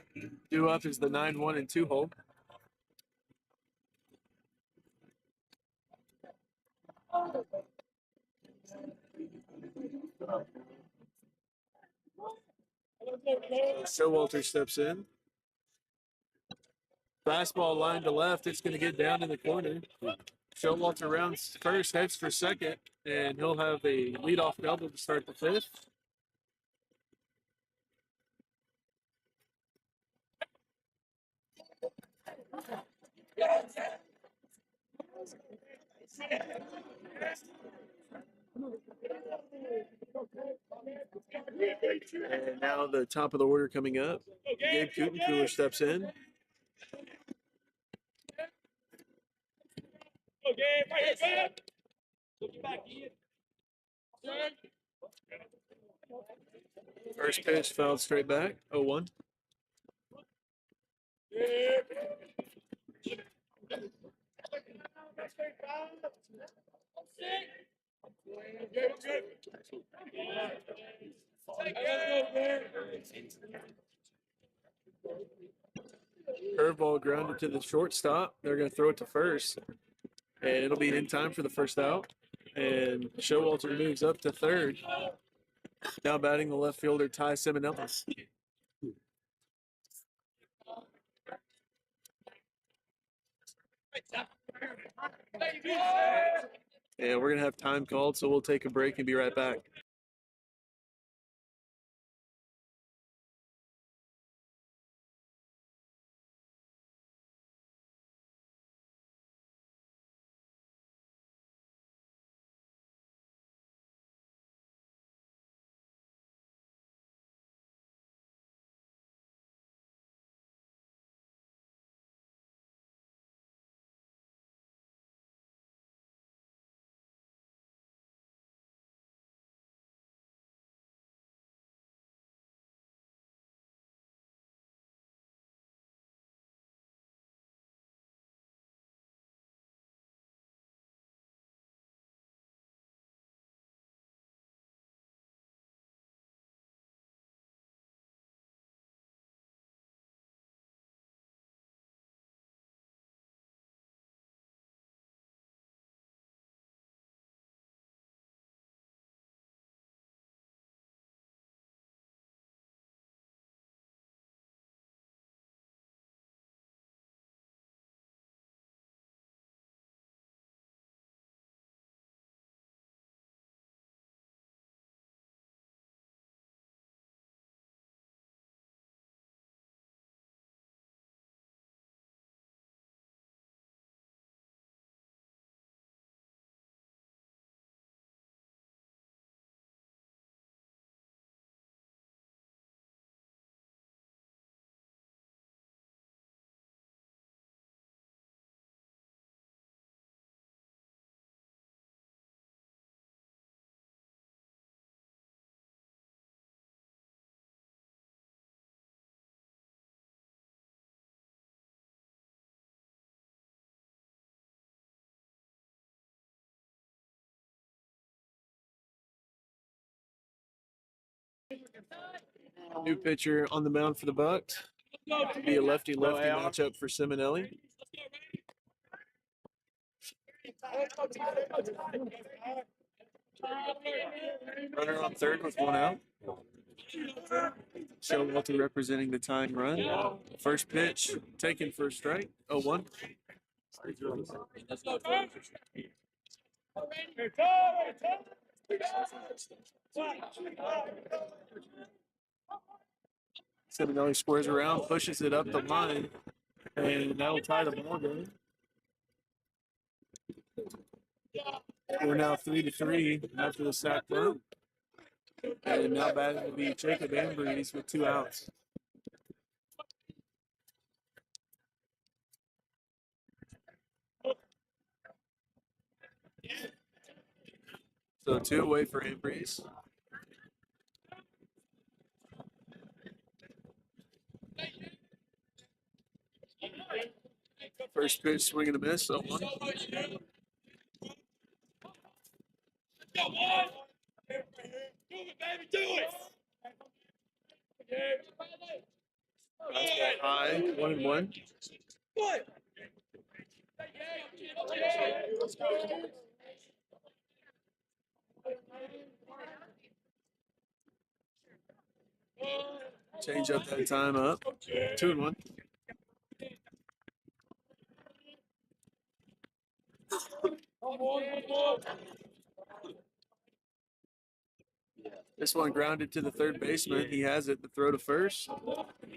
Due up is the 9-1 and 2 hole. Showalter steps in. Fastball line to left. It's going to get down in the corner. Showalter rounds first, heads for second, and he'll have a leadoff double to start the fifth. And now the top of the order coming up. Gabe Kutencooler steps in. Okay, right here, back. Look back here. First pitch fouled straight back, 0-1. Curveball grounded to the shortstop. They're going to throw it to first, and it'll be in time for the first out. And Showalter moves up to third. Now batting the left fielder, Ty Simonellis. And we're going to have time called, so we'll take a break and be right back. New pitcher on the mound for the Bucks. Be a lefty-lefty matchup for Simonelli. Runner on third with one out. Showalter representing the tying run. First pitch taken for a strike, 0-1. Simonelli squares around, pushes it up the line, and that'll tie the ball game. We're now 3-3 after the sack bunt. And now batting will be Jacob Ambrose with 2 outs. So 2 away for Ambrose. First pitch, swing and a miss, 0-1. Do it, baby, do it. High, 1-1. Change up that time up. 2-1. This one grounded to the third baseman. He has it to throw to first.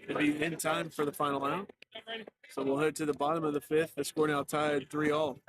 It'll be in time for the final out. So we'll head to the bottom of the fifth. The score now tied 3-all.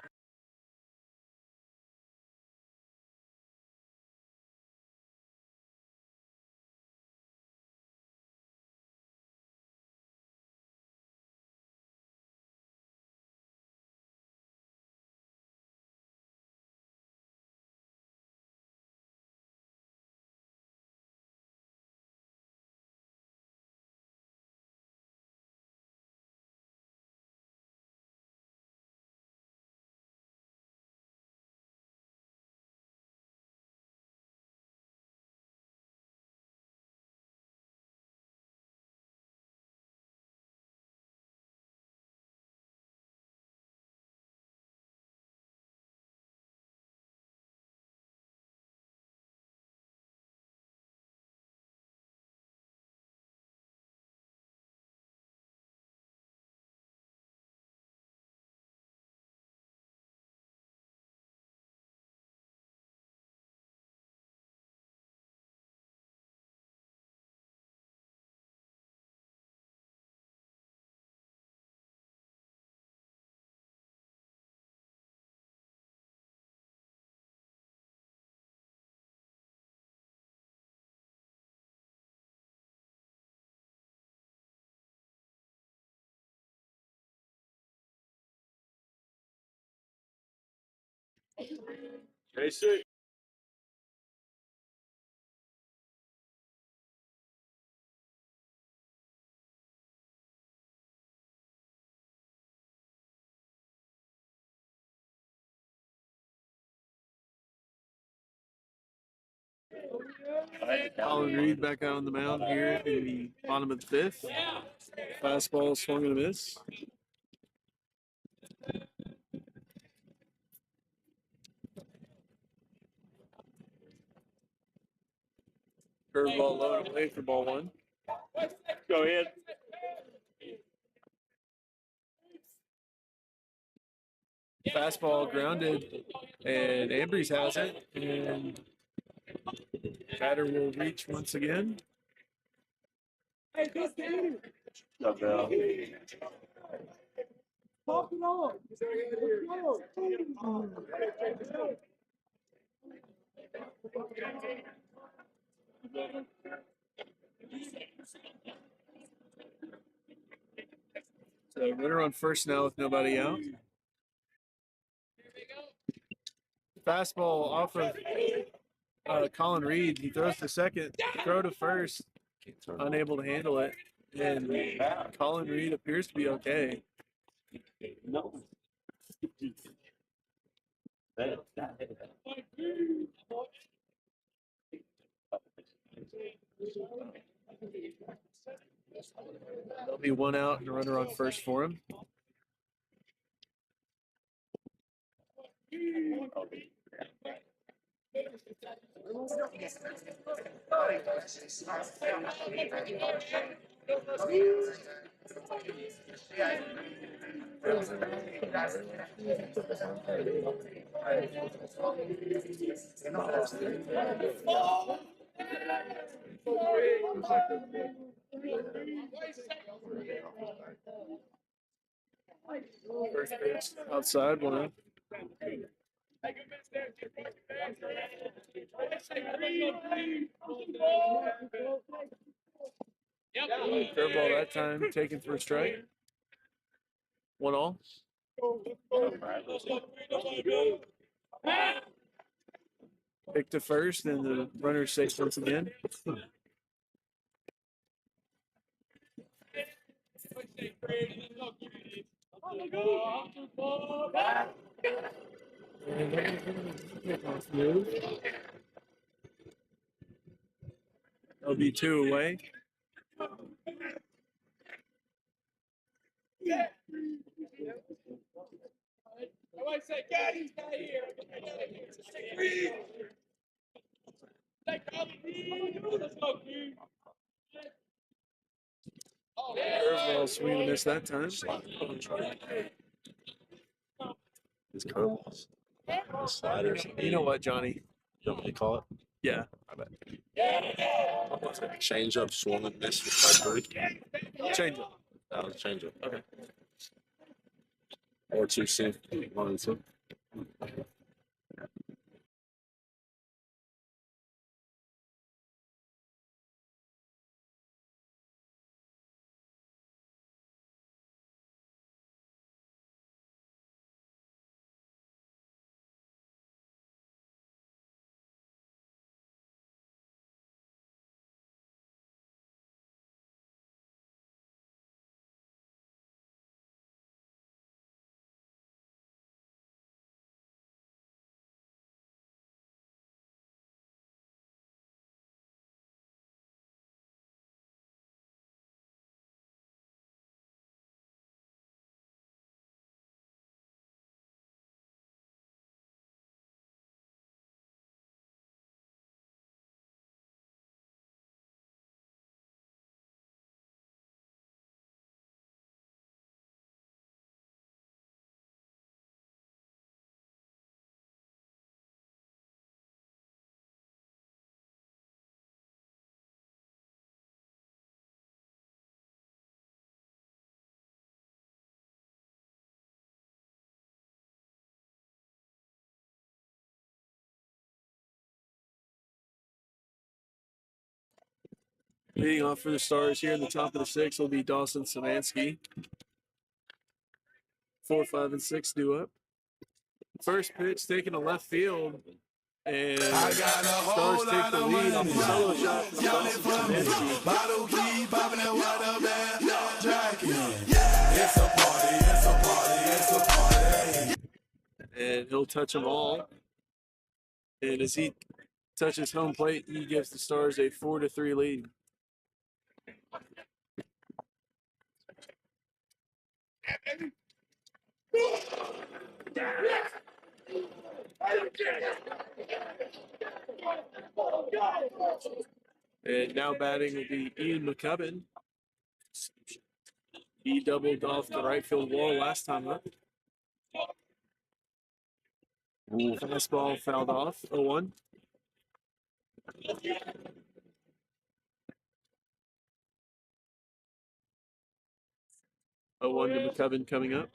Basic. Colin Reed back out on the mound here in the bottom of the fifth. Fastball swung and a miss. Curveball low and away for ball one. Go ahead. Fastball grounded, and Ambries has it. And batter will reach once again. Not bad. So runner on first now with nobody out. Fastball off of Colin Reed. He throws to second, throw to first, unable to handle it. And Colin Reed appears to be okay. No. There'll be one out and a runner on first for him. First base outside, one out. Curveball that time, taken for a strike. 1-all. Pick to first, and the runner safe once again. That'll be 2 away. Curveball swing and miss that time. The It's curveballs. Sliders. You know what, Johnny? You want me to call it? Yeah. I bet. What's it? Change up, swung and missed with my 3. Change it. That was change up. Okay. Or 2 C. 1 and 2. Leading off for the Stars here in the top of the 6th will be Dawson Samansky. 4, 5, and 6 due up. First pitch taken to left field. And Stars take the lead on the solo shot from Dawson Samansky. And he'll touch them all. And as he touches home plate, he gives the Stars a 4-3 lead. And now batting will be Ian McCubbin. He doubled off the right field wall last time up. Fastball fouled off, 0-1. To McCubbin coming up.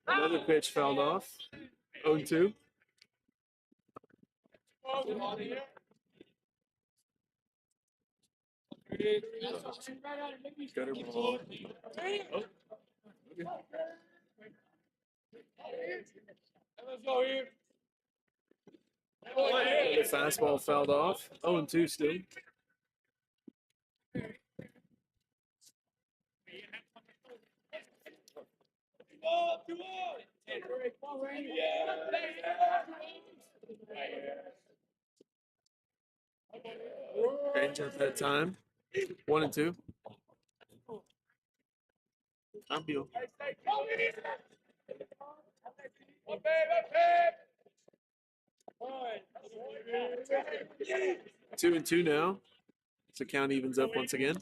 Another pitch fouled off, 0-2. Gutter ball. The fastball fouled off, 0-2 still. Change up that time, 1-2. Cambio. 2-2 now. So count evens up once again.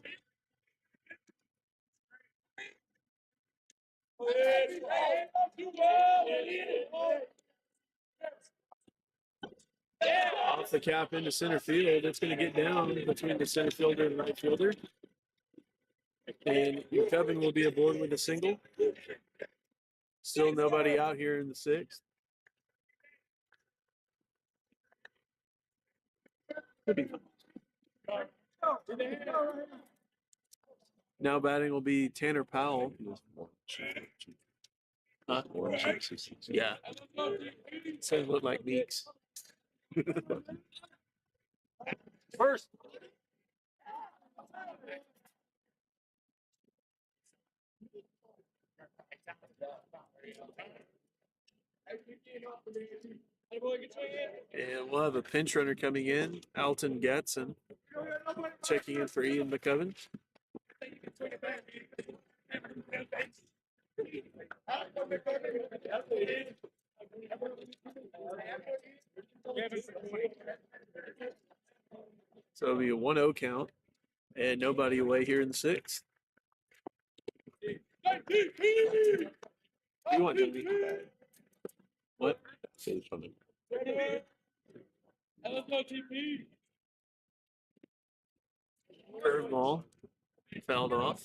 Off the cap into center field. It's going to get down between the center fielder and right fielder. And McCubbin will be aboard with a single. Still nobody out here in the 6th. Now batting will be Tanner Powell. Huh? Yeah. So it looked like Meeks. First. And we'll have a pinch runner coming in, Alton Gatson, checking in for Ian McCubbin. So it'll be a 1-0 count, and nobody away here in the 6th. You want Johnny? What? Say something. Let's go, TP. Curveball. Fouled off.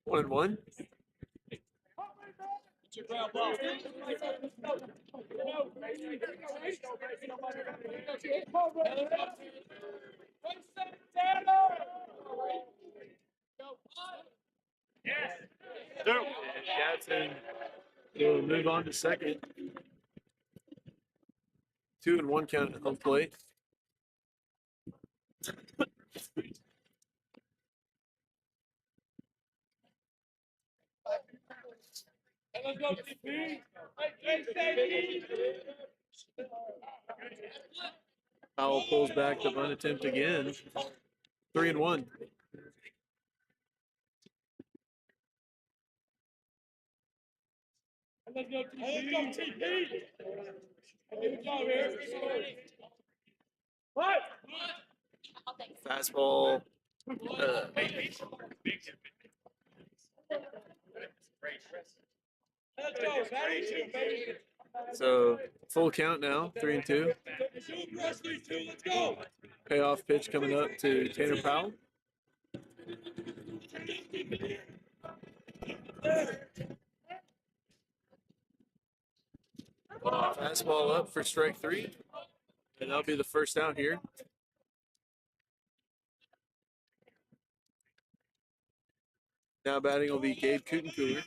1-1. It's your ground ball. Gadsden will move on to second. 2-1 count at home plate. Let's go, TP. Powell pulls back the run attempt again. 3-1. Let's go, TP. Good job, Eric. What? Fastball. Let's go. Batting two, baby. So full count now. 3-2. Let's go. Payoff pitch coming up to Tanner Powell. Fastball up for strike 3. And that'll be the first out here. Now batting will be Gabe Kutencooler.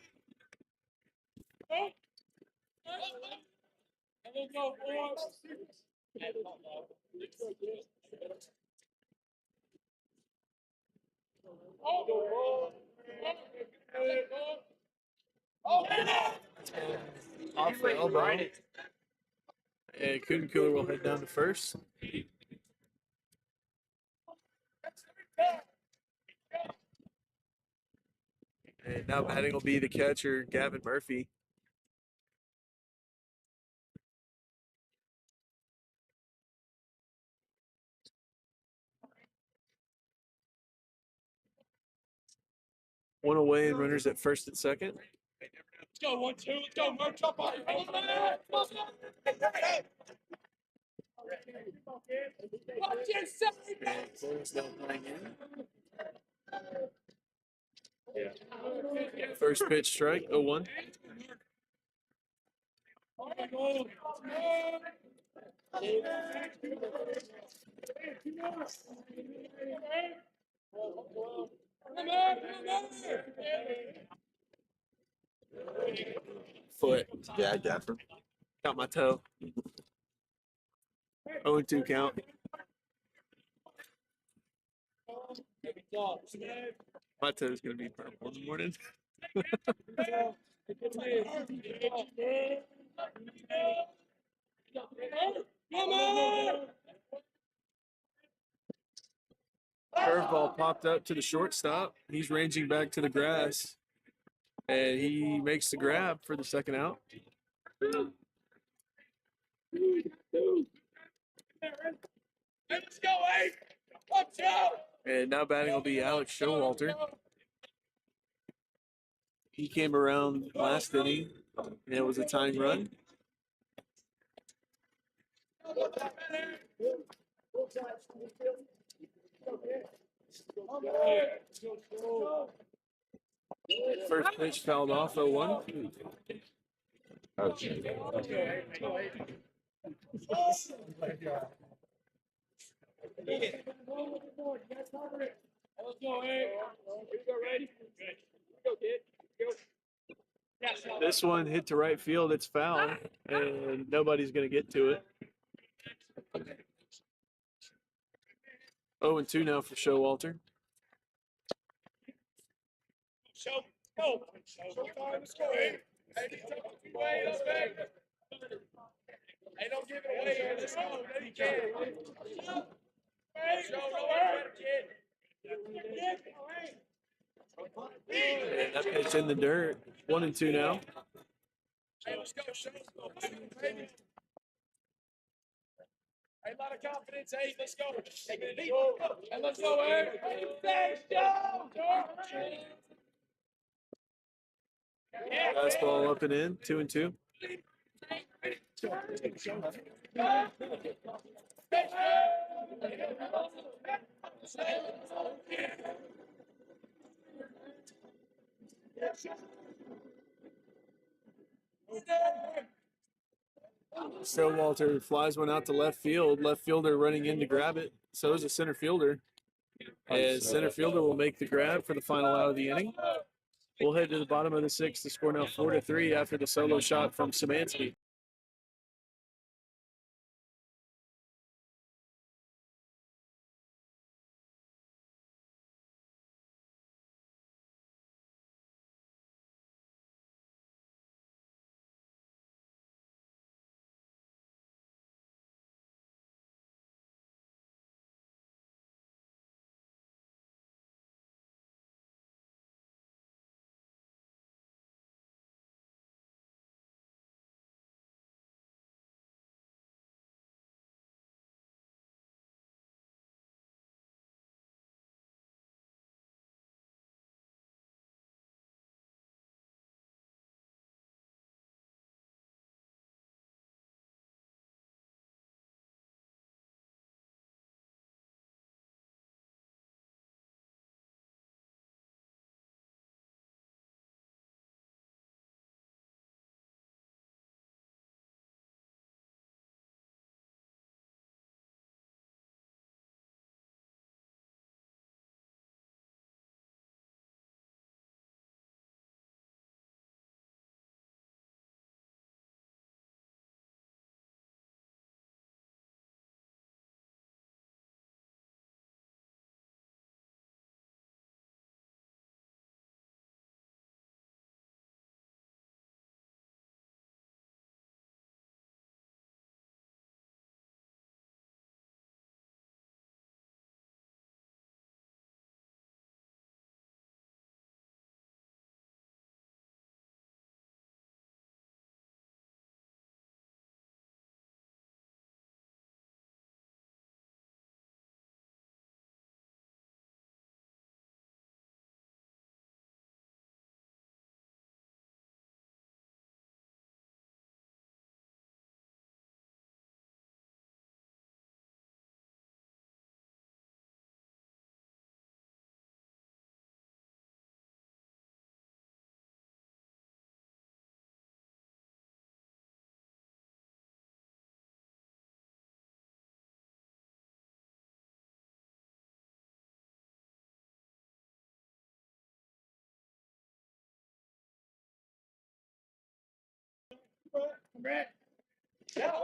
Let's go, Off the elbow. And Kutencooler will head down to first. And now batting will be the catcher, Gavin Murphy. One away and runners at first and second. Let's go, 1-2. Let's go, march up on First pitch strike, 0-1. Foot. Yeah, I got her. Got my toe. 0-2 count. My toe's gonna be purple in the morning. Curveball popped up to the shortstop. He's ranging back to the grass. And he makes the grab for the second out. Let's go, Abe. Watch out. And now batting will be Alex Showalter. He came around last inning, and it was a tying run. First pitch fouled off, 0-1. Let's go, Abe. You go ready? Go, kid. Go. This one hit to right field. It's foul, and nobody's going to get to it. 0-2 now for Showalter. Show, go. Let's go, Abe. Hey, don't give it away. Let's go. Let it get. And that pitch in the dirt. 1-2 now. Hey, let's go. Hey, a lot of confidence. Hey, let's go. Hey, let's go, Eric. Thanks, Joe. Fastball up and in, 2-2. Showalter flies one out to left field. Left fielder running in to grab it. So is a center fielder. As center fielder will make the grab for the final out of the inning. We'll head to the bottom of the sixth. The score now 4-3 after the solo shot from Szymanski.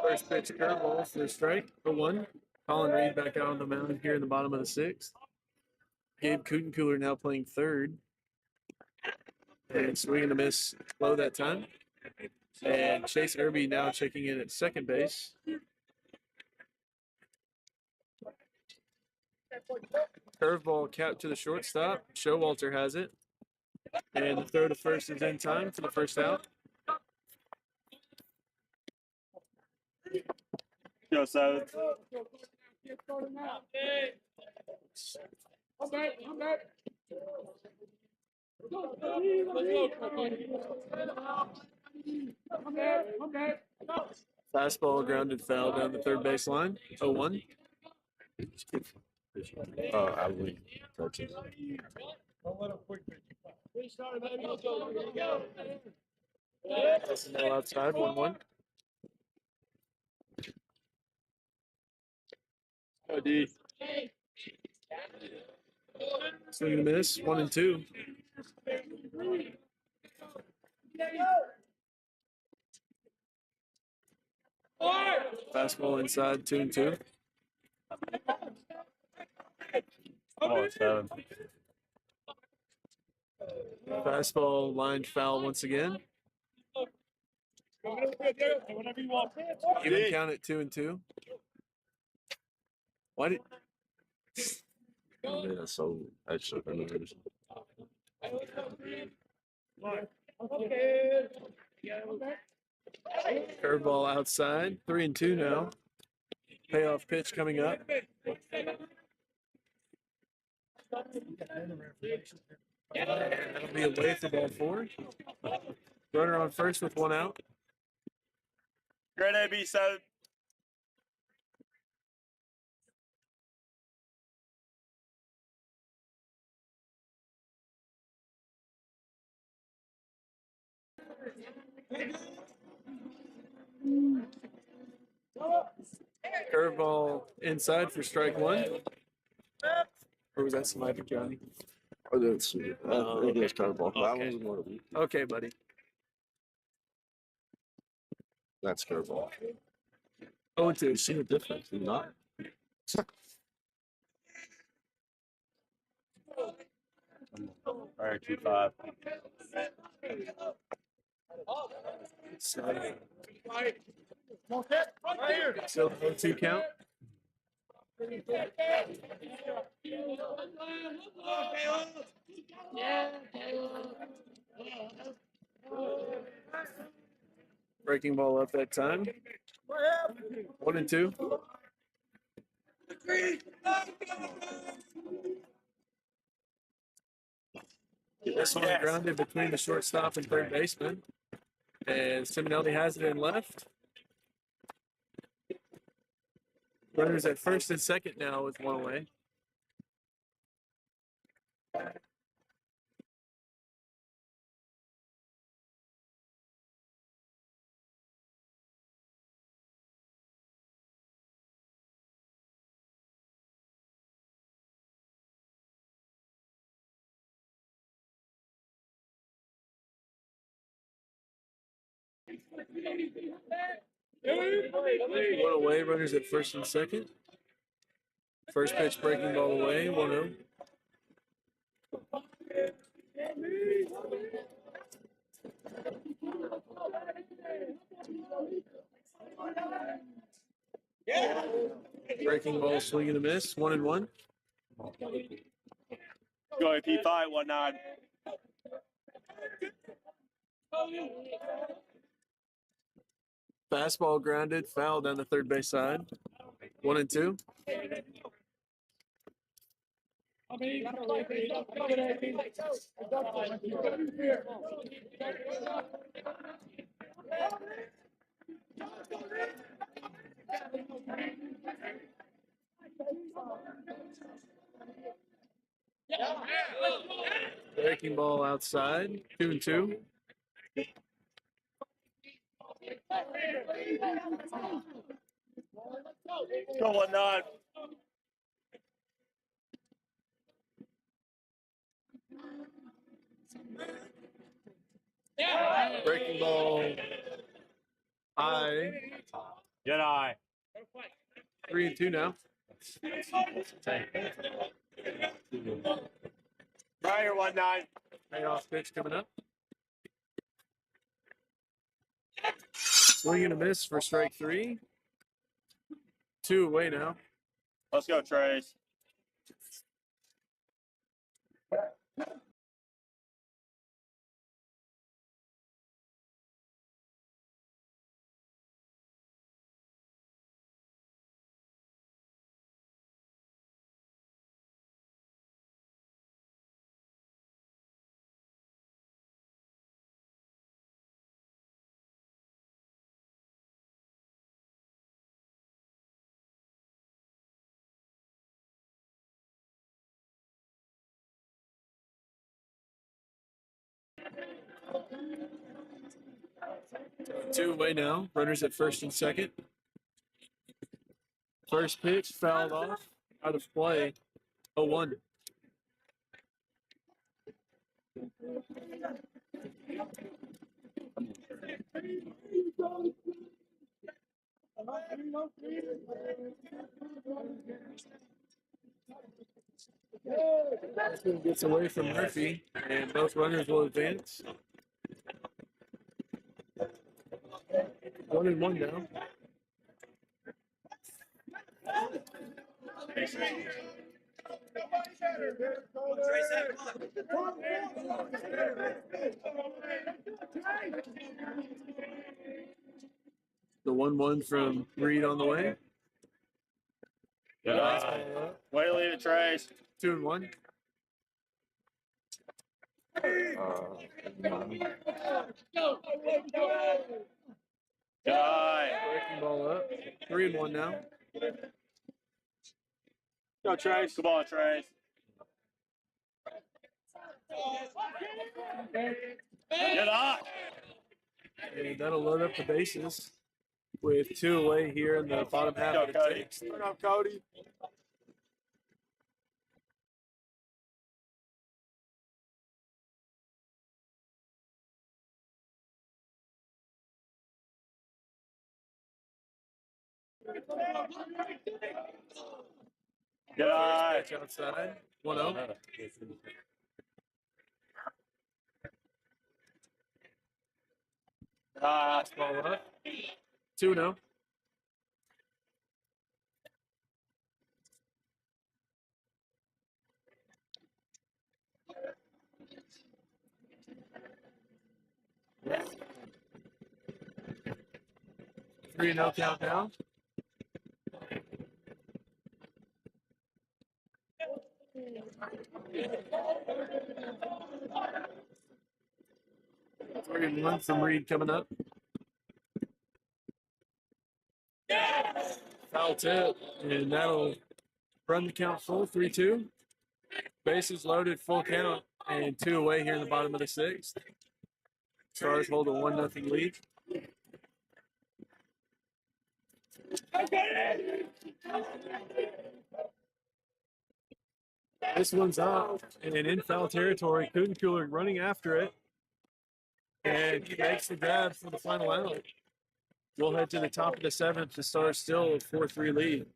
First pitch curveball for a strike, 0-1. Colin Reed back out on the mound here in the bottom of the sixth. Gabe Kutencooler now playing third. And swing and a miss low that time. And Chase Irby now checking in at second base. Curveball capped to the shortstop. Showalter has it. And the throw to first is in time for the first out. Yo, South. Fastball grounded foul down the third base line. 0-1. I would touch it. Ball outside, 1-1. OD. Swing and a miss, 1-2. Fastball inside, 2-2. Oh, 7. Fastball lined foul once again. Even count at 2-2. Why did Man, that's so extra. curveball outside? 3-2 now. Payoff pitch coming up. That'll be away for ball 4. Runner on first with one out. Grade AB 7. Curveball inside for strike one. Or was that somebody, Johnny? I didn't see it. I think it was curveball. That Okay. was one of them. Okay, buddy. That's curveball. 0-2. You see the difference? Do you not? All right, 2-5. Still 0-2 count. Breaking ball up that time. 1-2. This one grounded between the shortstop and third baseman. And Simonelli has it in left. Runners at first and second now with one away. One away, runners at first and second. First pitch breaking ball away, 1-0. Breaking ball, swing and a miss, 1-1. Go AP 5, 1-9. Fastball grounded, foul down the third base side, 1-2. Breaking ball outside, 2-2. Go 1-9. Breaking ball high, Get eye. 3-2 now. Ryder 1-9. Payoff pitch coming up. Swing and a miss for strike three. 2 away now. Let's go, Trace. Two away now. Runners at first and second. First pitch fouled off, out of play. 0-1. Gets away from Murphy, and both runners will advance. 1-1 now. The 1-1 from Reed on the way. Way to leave it, Trace. 2-1. Good eye. Breaking ball up. 3-1 now. Go, Trace. Come on, Trace. Good eye. And that'll load up the bases with 2 away here in the bottom half Go, of the Cody. 6th. Turn up, Cody. Good eye. Pitch outside. 1-0. Ball up. 2-0. Three no count now. Three and one from Reed coming up. Foul tip, and that'll run the count full. 3-2. Bases loaded, full count, and 2 away here in the bottom of the 6th. Stars hold a 1-0 lead. This one's up and in foul territory. Cooler running after it. And he makes the grab for the final out. We'll head to the top of the 7th. The Stars still a 4-3 lead.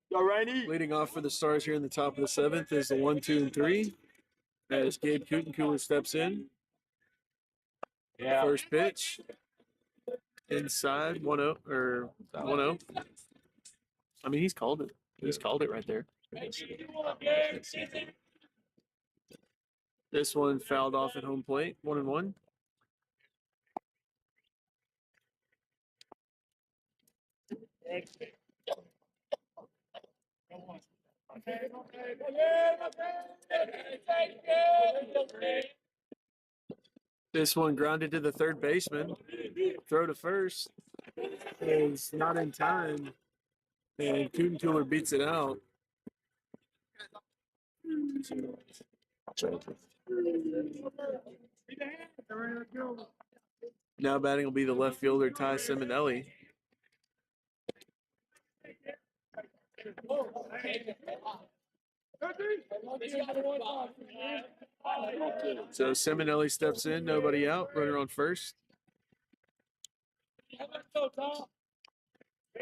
Go, Rainey. Leading off for the Stars here in the top of the 7th is the 1, 2, and 3. As Gabe Cooler steps in. Yeah. First pitch. Inside 1-0 or 1-0. I mean, he's called it. He's called it right there. This one fouled off at home plate. 1-1. This one grounded to the third baseman. Throw to first is not in time. And Cooler beats it out. Now batting will be the left fielder, Ty Simonelli. So Simonelli steps in, nobody out, runner on first.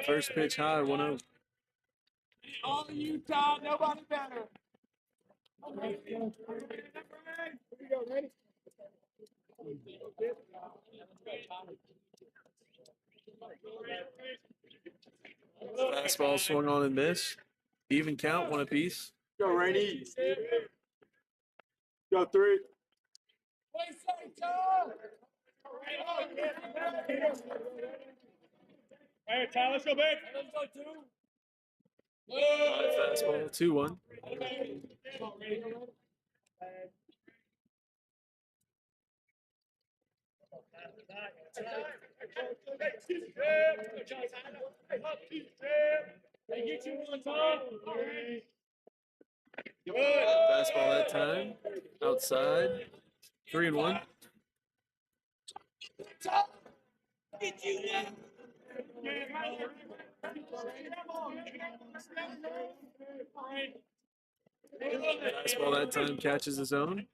First pitch high, 1-0. All of you, Todd, nobody better. Fastball swung on and missed. Even count, one apiece. Go, Rainey. Go, 3. All right, Ty, let's go back. High fastball, 2-1. Fastball that time. Outside. 3-1. Fastball that time catches his own.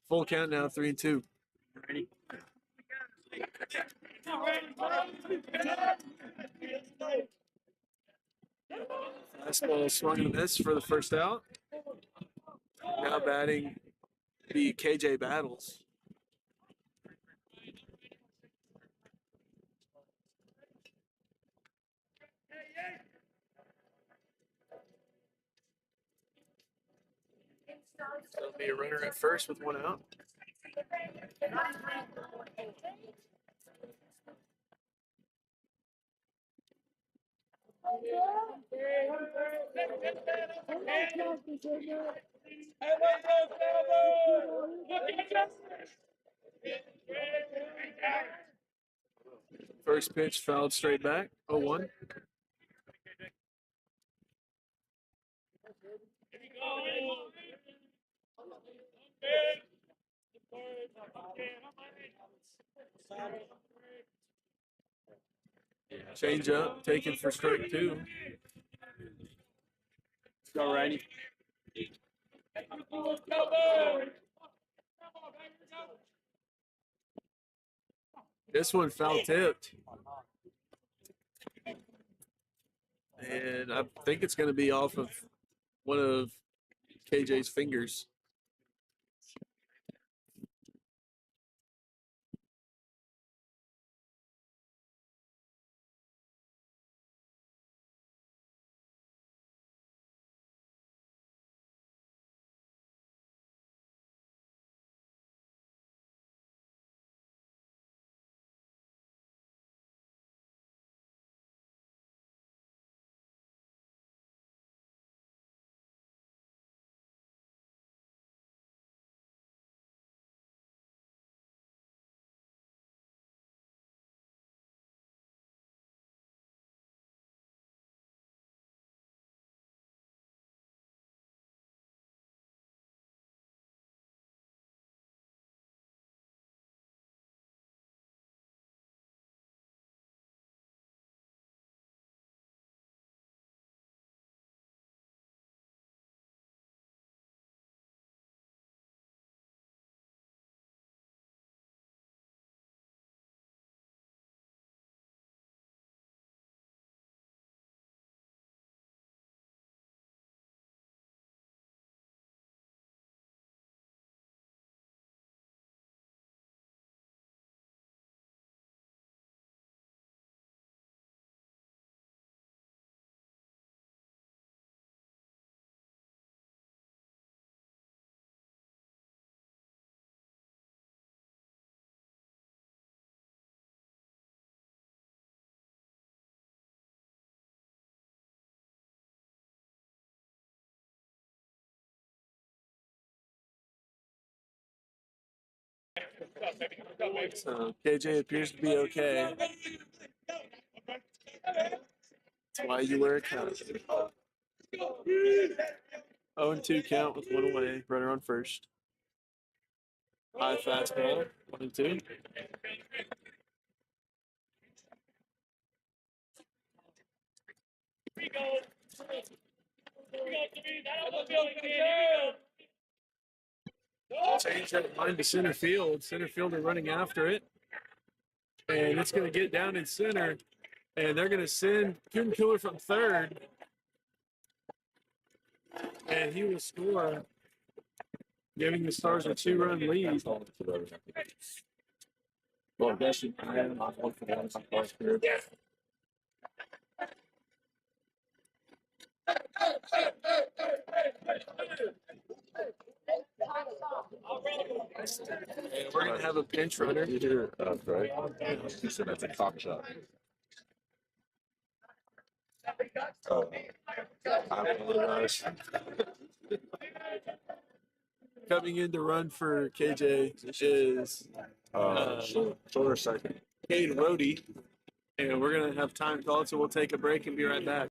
Full count now, 3-2. Fastball swung and a miss for the first out. Now batting the KJ Battles. There'll be a runner at first with 1 out. First pitch fouled straight back, 0-1. Change up, taken for strike 2. Go, Rainey. This one foul tipped. And I think it's going to be off of one of KJ's fingers. So KJ appears to be okay. That's why you wear a cap. 0-2 count with 1 away. Runner on first. High fastball, 1-2. Change that line to center field. Center fielder running after it. And it's going to get down in center. And they're going to send Coon Killer from third. And he will score, giving the Stars a 2-run lead. Well, that's it. I am not one for one. And we're gonna have a pinch runner. You hear Greg? He said that's a cock shot. I apologize. Coming in to run for KJ is Shoulder second. Cade Rhodey. And we're gonna have time called, so we'll take a break and be right back.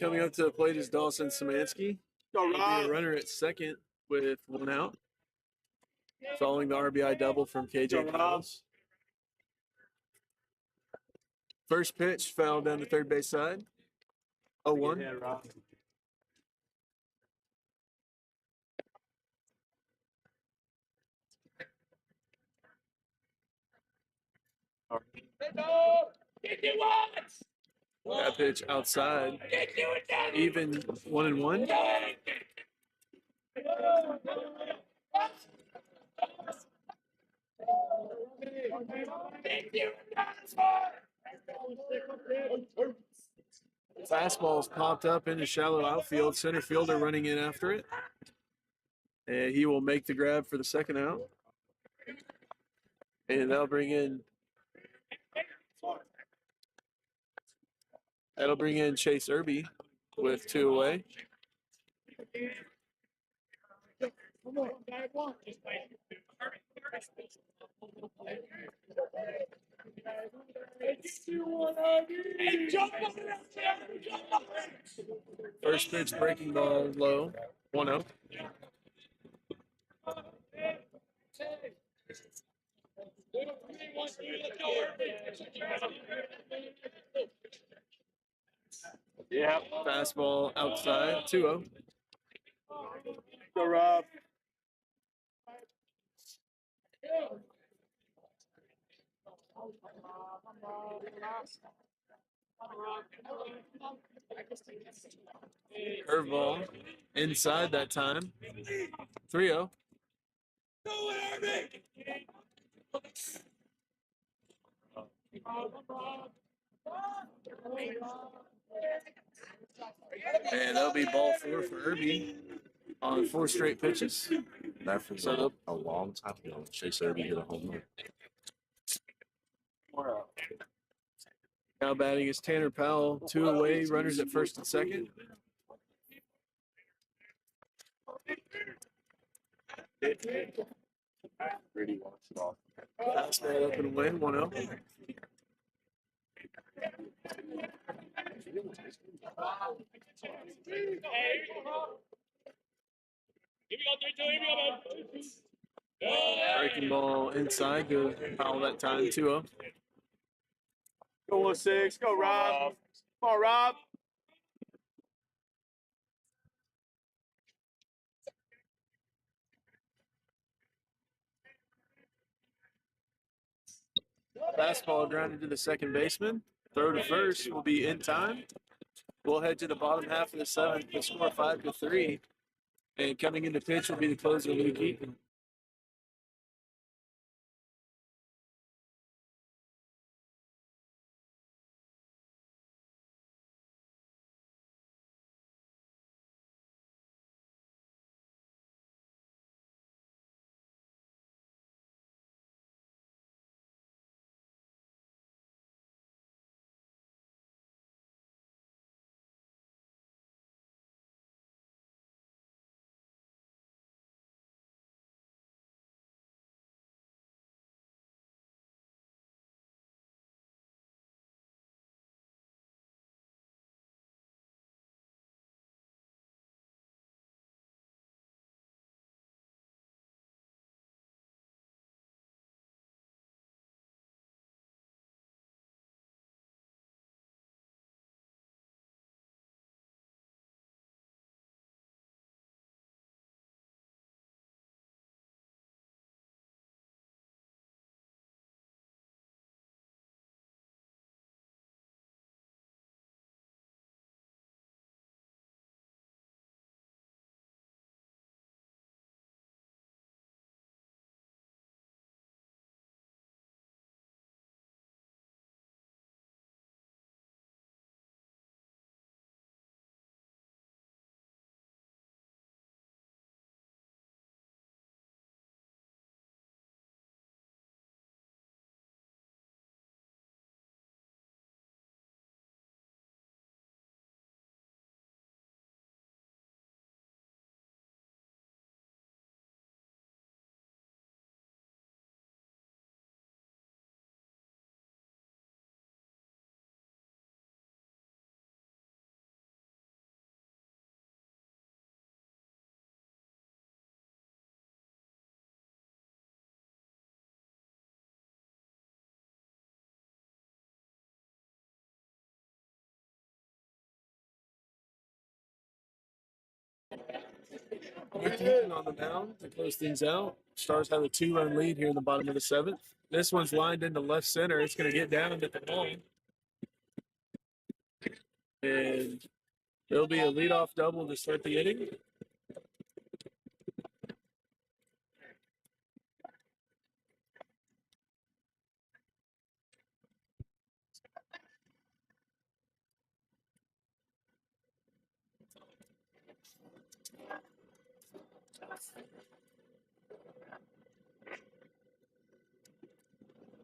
Coming up to the plate is Dawson Szymanski. Go, He'll be a Rob. runner at second with 1 out, following the RBI double from KJ Kyles. First pitch fouled down the third base side. 0-1. Yeah, Rob. That pitch outside. Even 1-1. Fastball's popped up into shallow outfield. Center fielder running in after it. And he will make the grab for the second out. And that'll bring in Chase Irby with 2 away. First pitch breaking ball low. 1-0. Yeah. Fastball outside. 2-0. Go, Rob. Curveball inside that time. 3-0. And that'll be ball 4 for Irby on 4 straight pitches. That feels So- a long time ago. Chase Irby hit a home run. Now batting is Tanner Powell. 2 away, runners at first and second. Brady walks it off. Fastball up and win. 1-0. Breaking ball inside to Powell that time. 2-0. Go 1-6. Go, Rob. Come on, Rob. Fastball grounded to the second baseman. Throw to first will be in time. We'll head to the bottom half of the 7th. The score 5-3. And coming into pitch will be the closer, Luke Eaton. Luke Eaton on the mound to close things out. Stars have a 2-run lead here in the bottom of the 7th. This one's lined into left center. It's going to get down at the ball. And there'll be a leadoff double to start the inning.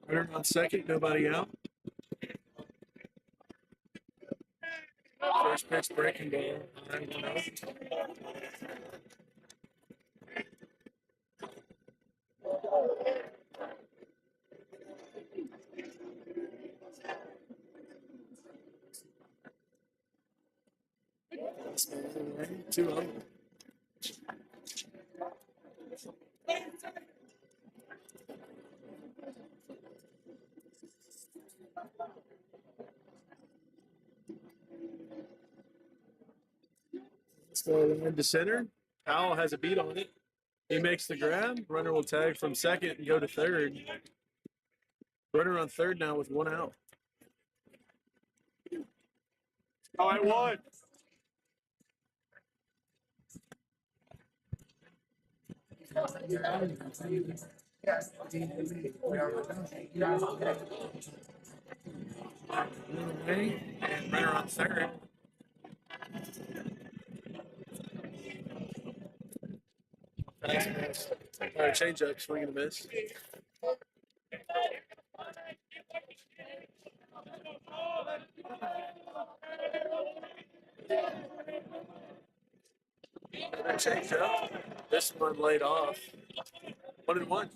Runner on second, nobody out. First pitch breaking ball. 9-1-0. Two up. Let's go into center. Powell has a beat on it. He makes the grab. Runner will tag from second and go to third. Runner on third now with 1 out. All right, one. And runner on third. All right, change up, swing and a miss. Change up. This one laid off. 1-1.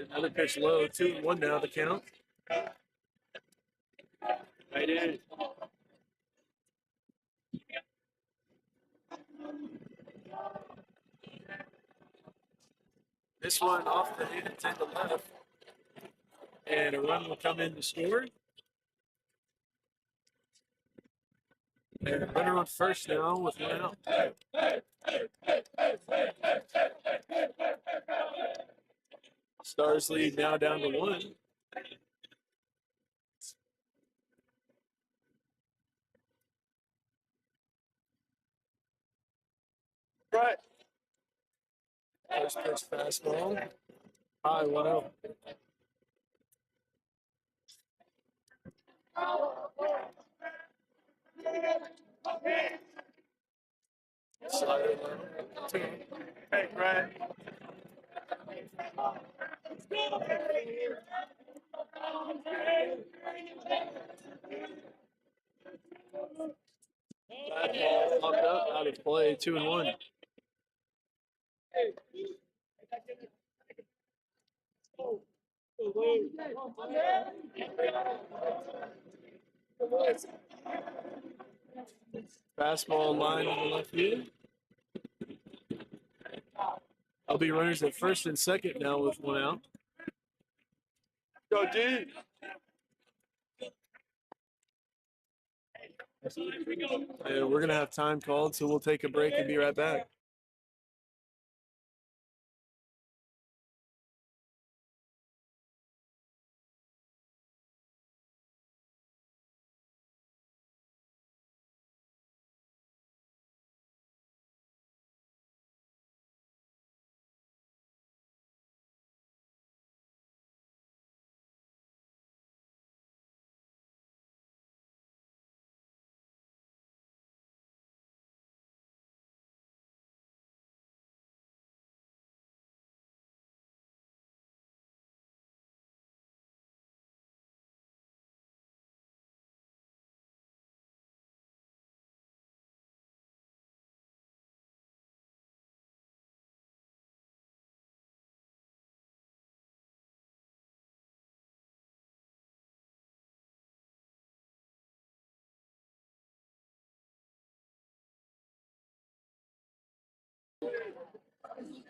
Another pitch low. 2-1 now the count. Right in. This one off the hand to the left. And a run will come in to score. And runner on first now with 1 out. Stars lead now down to 1. Right. First pitch fastball. High 1-0. Slider. Hey, Brad. Popped up out of play. 2-1. Fastball line on the left field. I'll be runners at first and second now with 1 out. Go D. And we're going to have time called, so we'll take a break and be right back.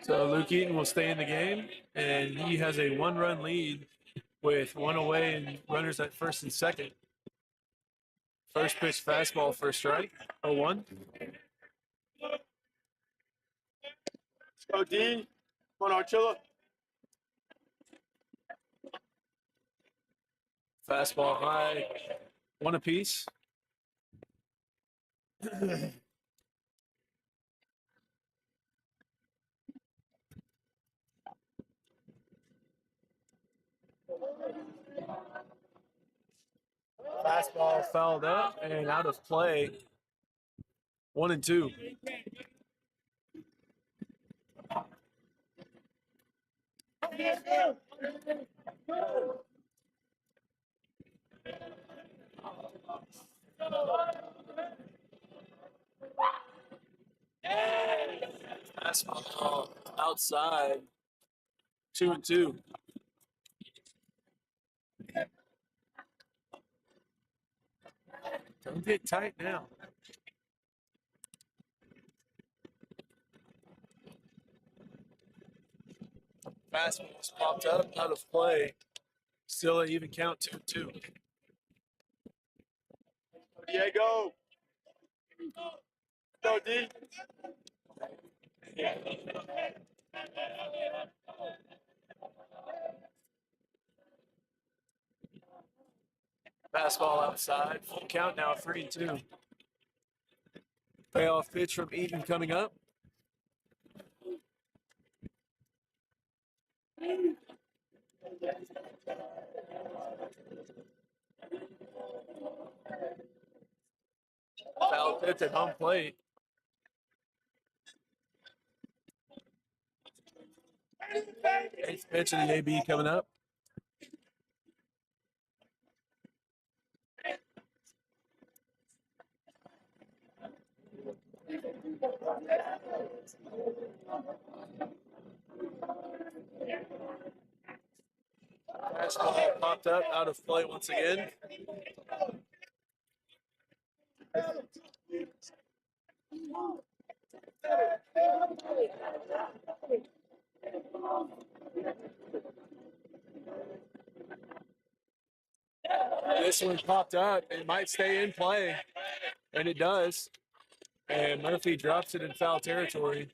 So Luke Eaton will stay in the game, and he has a 1-run lead with one away and runners at first and second. First pitch fastball for a strike. 0-1. Go D. Come on, Archilla. Fastball high. One apiece. Fastball fouled up and out of play. 1-2. Fastball outside. 2-2. Don't get tight now. Fastball's popped up, out of play. Still an even count, 2-2. Diego. Go D. Fastball outside. Full count now, 3-2. Payoff pitch from Eaton coming up. Foul pitch at home plate. Eighth pitch in the AB coming up. Fastball popped up, out of play once again. This one popped up. It might stay in play, and it does. And Murphy drops it in foul territory.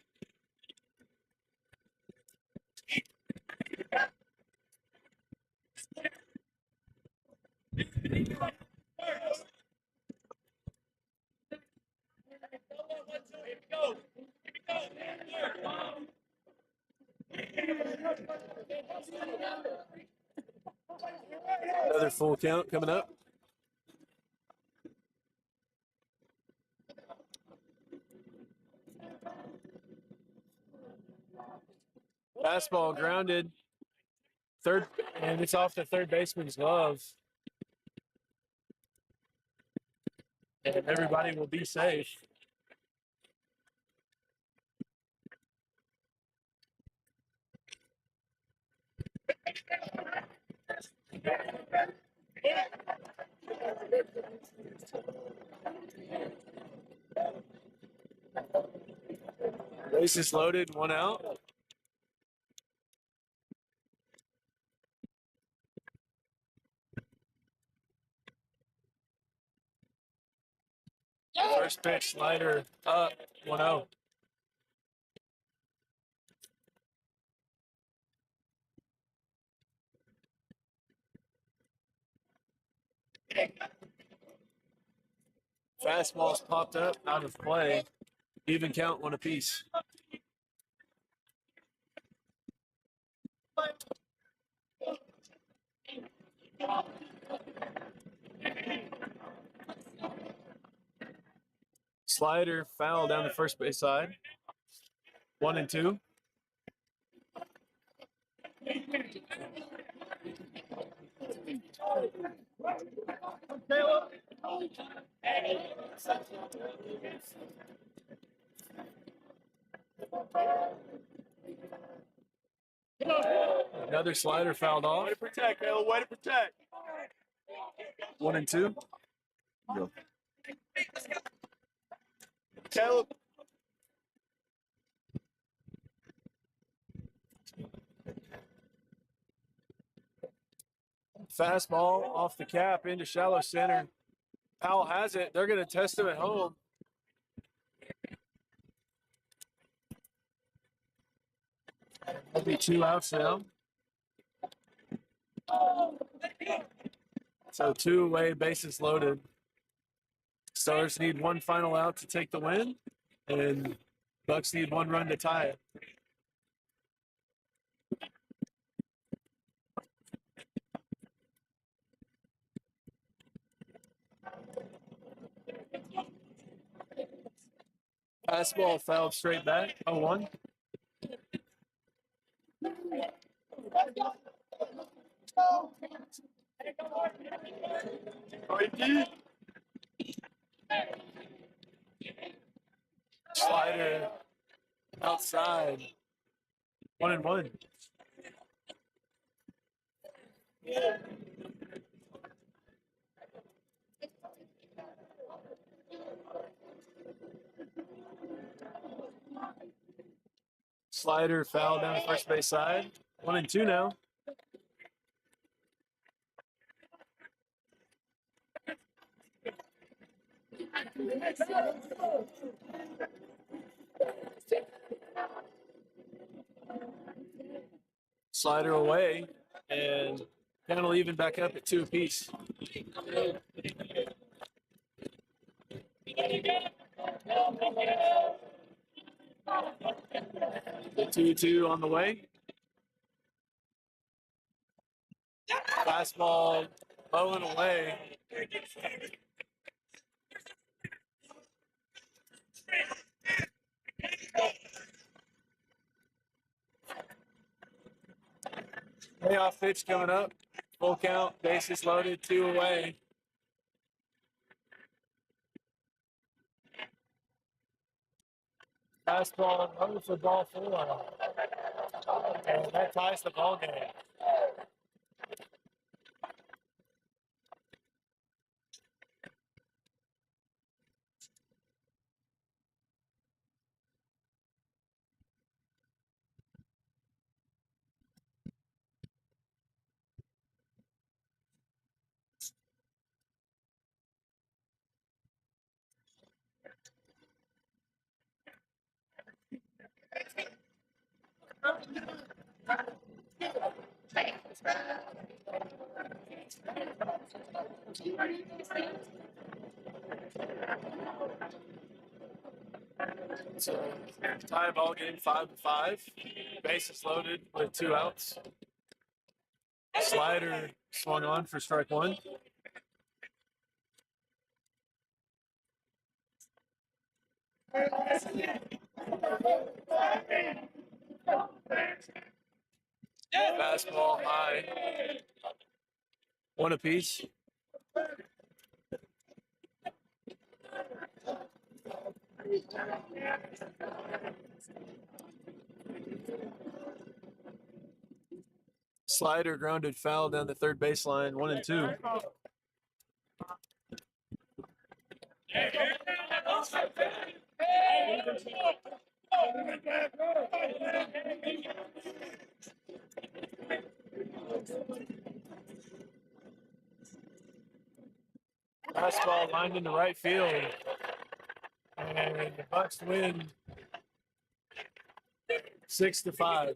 Another full count coming up. Fastball grounded. Third, and it's off the third baseman's glove. And everybody will be safe. Bases loaded, one out. First pitch slider up, 1-0. Fastball's popped up, out of play. Even count, one apiece. Slider foul down the first base side. 1-2. Another slider fouled off. Way to protect, Caleb. Way to protect. 1-2. Go. Caleb. Fastball off the cap into shallow center. Powell has it. They're going to test him at home. That'll be 2 outs now. So 2 away, bases loaded. Stars need 1 final out to take the win, and Bucks need 1 run to tie it. Fastball fouled straight back, 0-1. Slider outside, 1-1. Slider foul down the first base side. 1-2 now. Slider away, and kind of even back up at 2 apiece. The 2-2 on the way. Fastball low and away. Payoff pitch coming up. Full count, bases loaded, 2 away. Fastball over for ball 4. And that ties the ball game. So tie ball game 5-5. Bases loaded with 2 outs. Slider swung on for strike 1. Fastball high. 1 apiece. Slider grounded foul down the third baseline, 1-2. Fastball lined into right field. And the Bucks win 6-5.